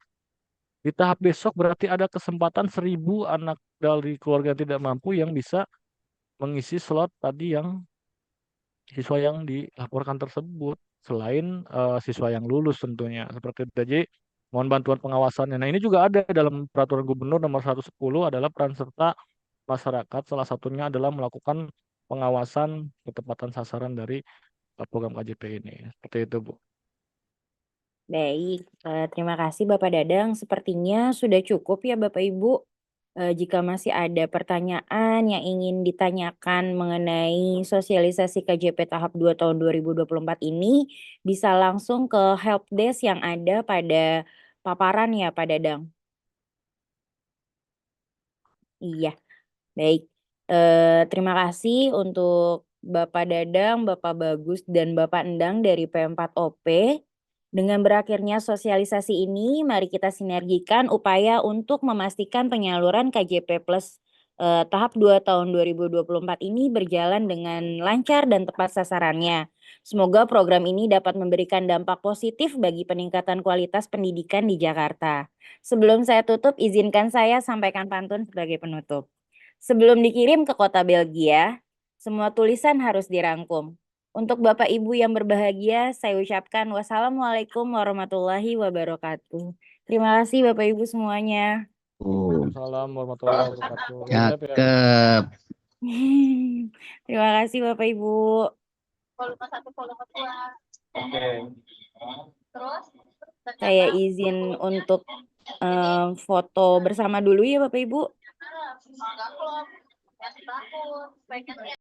Di tahap besok berarti ada kesempatan 1.000 anak dari keluarga yang tidak mampu yang bisa mengisi slot tadi yang siswa yang dilaporkan tersebut, selain siswa yang lulus tentunya seperti itu. Jadi mohon bantuan pengawasannya. Nah, ini juga ada dalam peraturan gubernur nomor 110 adalah peran serta masyarakat, salah satunya adalah melakukan pengawasan ketepatan sasaran dari program KJP ini. Seperti itu, Bu. Baik, terima kasih Bapak Dadang. Sepertinya sudah cukup ya Bapak Ibu. Jika masih ada pertanyaan yang ingin ditanyakan mengenai sosialisasi KJP tahap 2 tahun 2024 ini, bisa langsung ke helpdesk yang ada pada paparan ya Pak Dadang. Iya, baik. Terima kasih untuk Bapak Dadang, Bapak Bagus, dan Bapak Endang dari P4OP. Dengan berakhirnya sosialisasi ini, mari kita sinergikan upaya untuk memastikan penyaluran KJP Plus tahap 2 tahun 2024 ini berjalan dengan lancar dan tepat sasarannya. Semoga program ini dapat memberikan dampak positif bagi peningkatan kualitas pendidikan di Jakarta. Sebelum saya tutup, izinkan saya sampaikan pantun sebagai penutup. Sebelum dikirim ke kota Belgia, semua tulisan harus dirangkum. Untuk Bapak Ibu yang berbahagia, saya ucapkan wassalamualaikum warahmatullahi wabarakatuh. Terima kasih Bapak Ibu semuanya. Waalaikumsalam warahmatullahi wabarakatuh. Cakep. Terima kasih Bapak Ibu. Volume 1, volume 2. Oke. Terus Saya izin untuk foto bersama dulu ya Bapak Ibu. enggak klop. Masih takut. Baiknya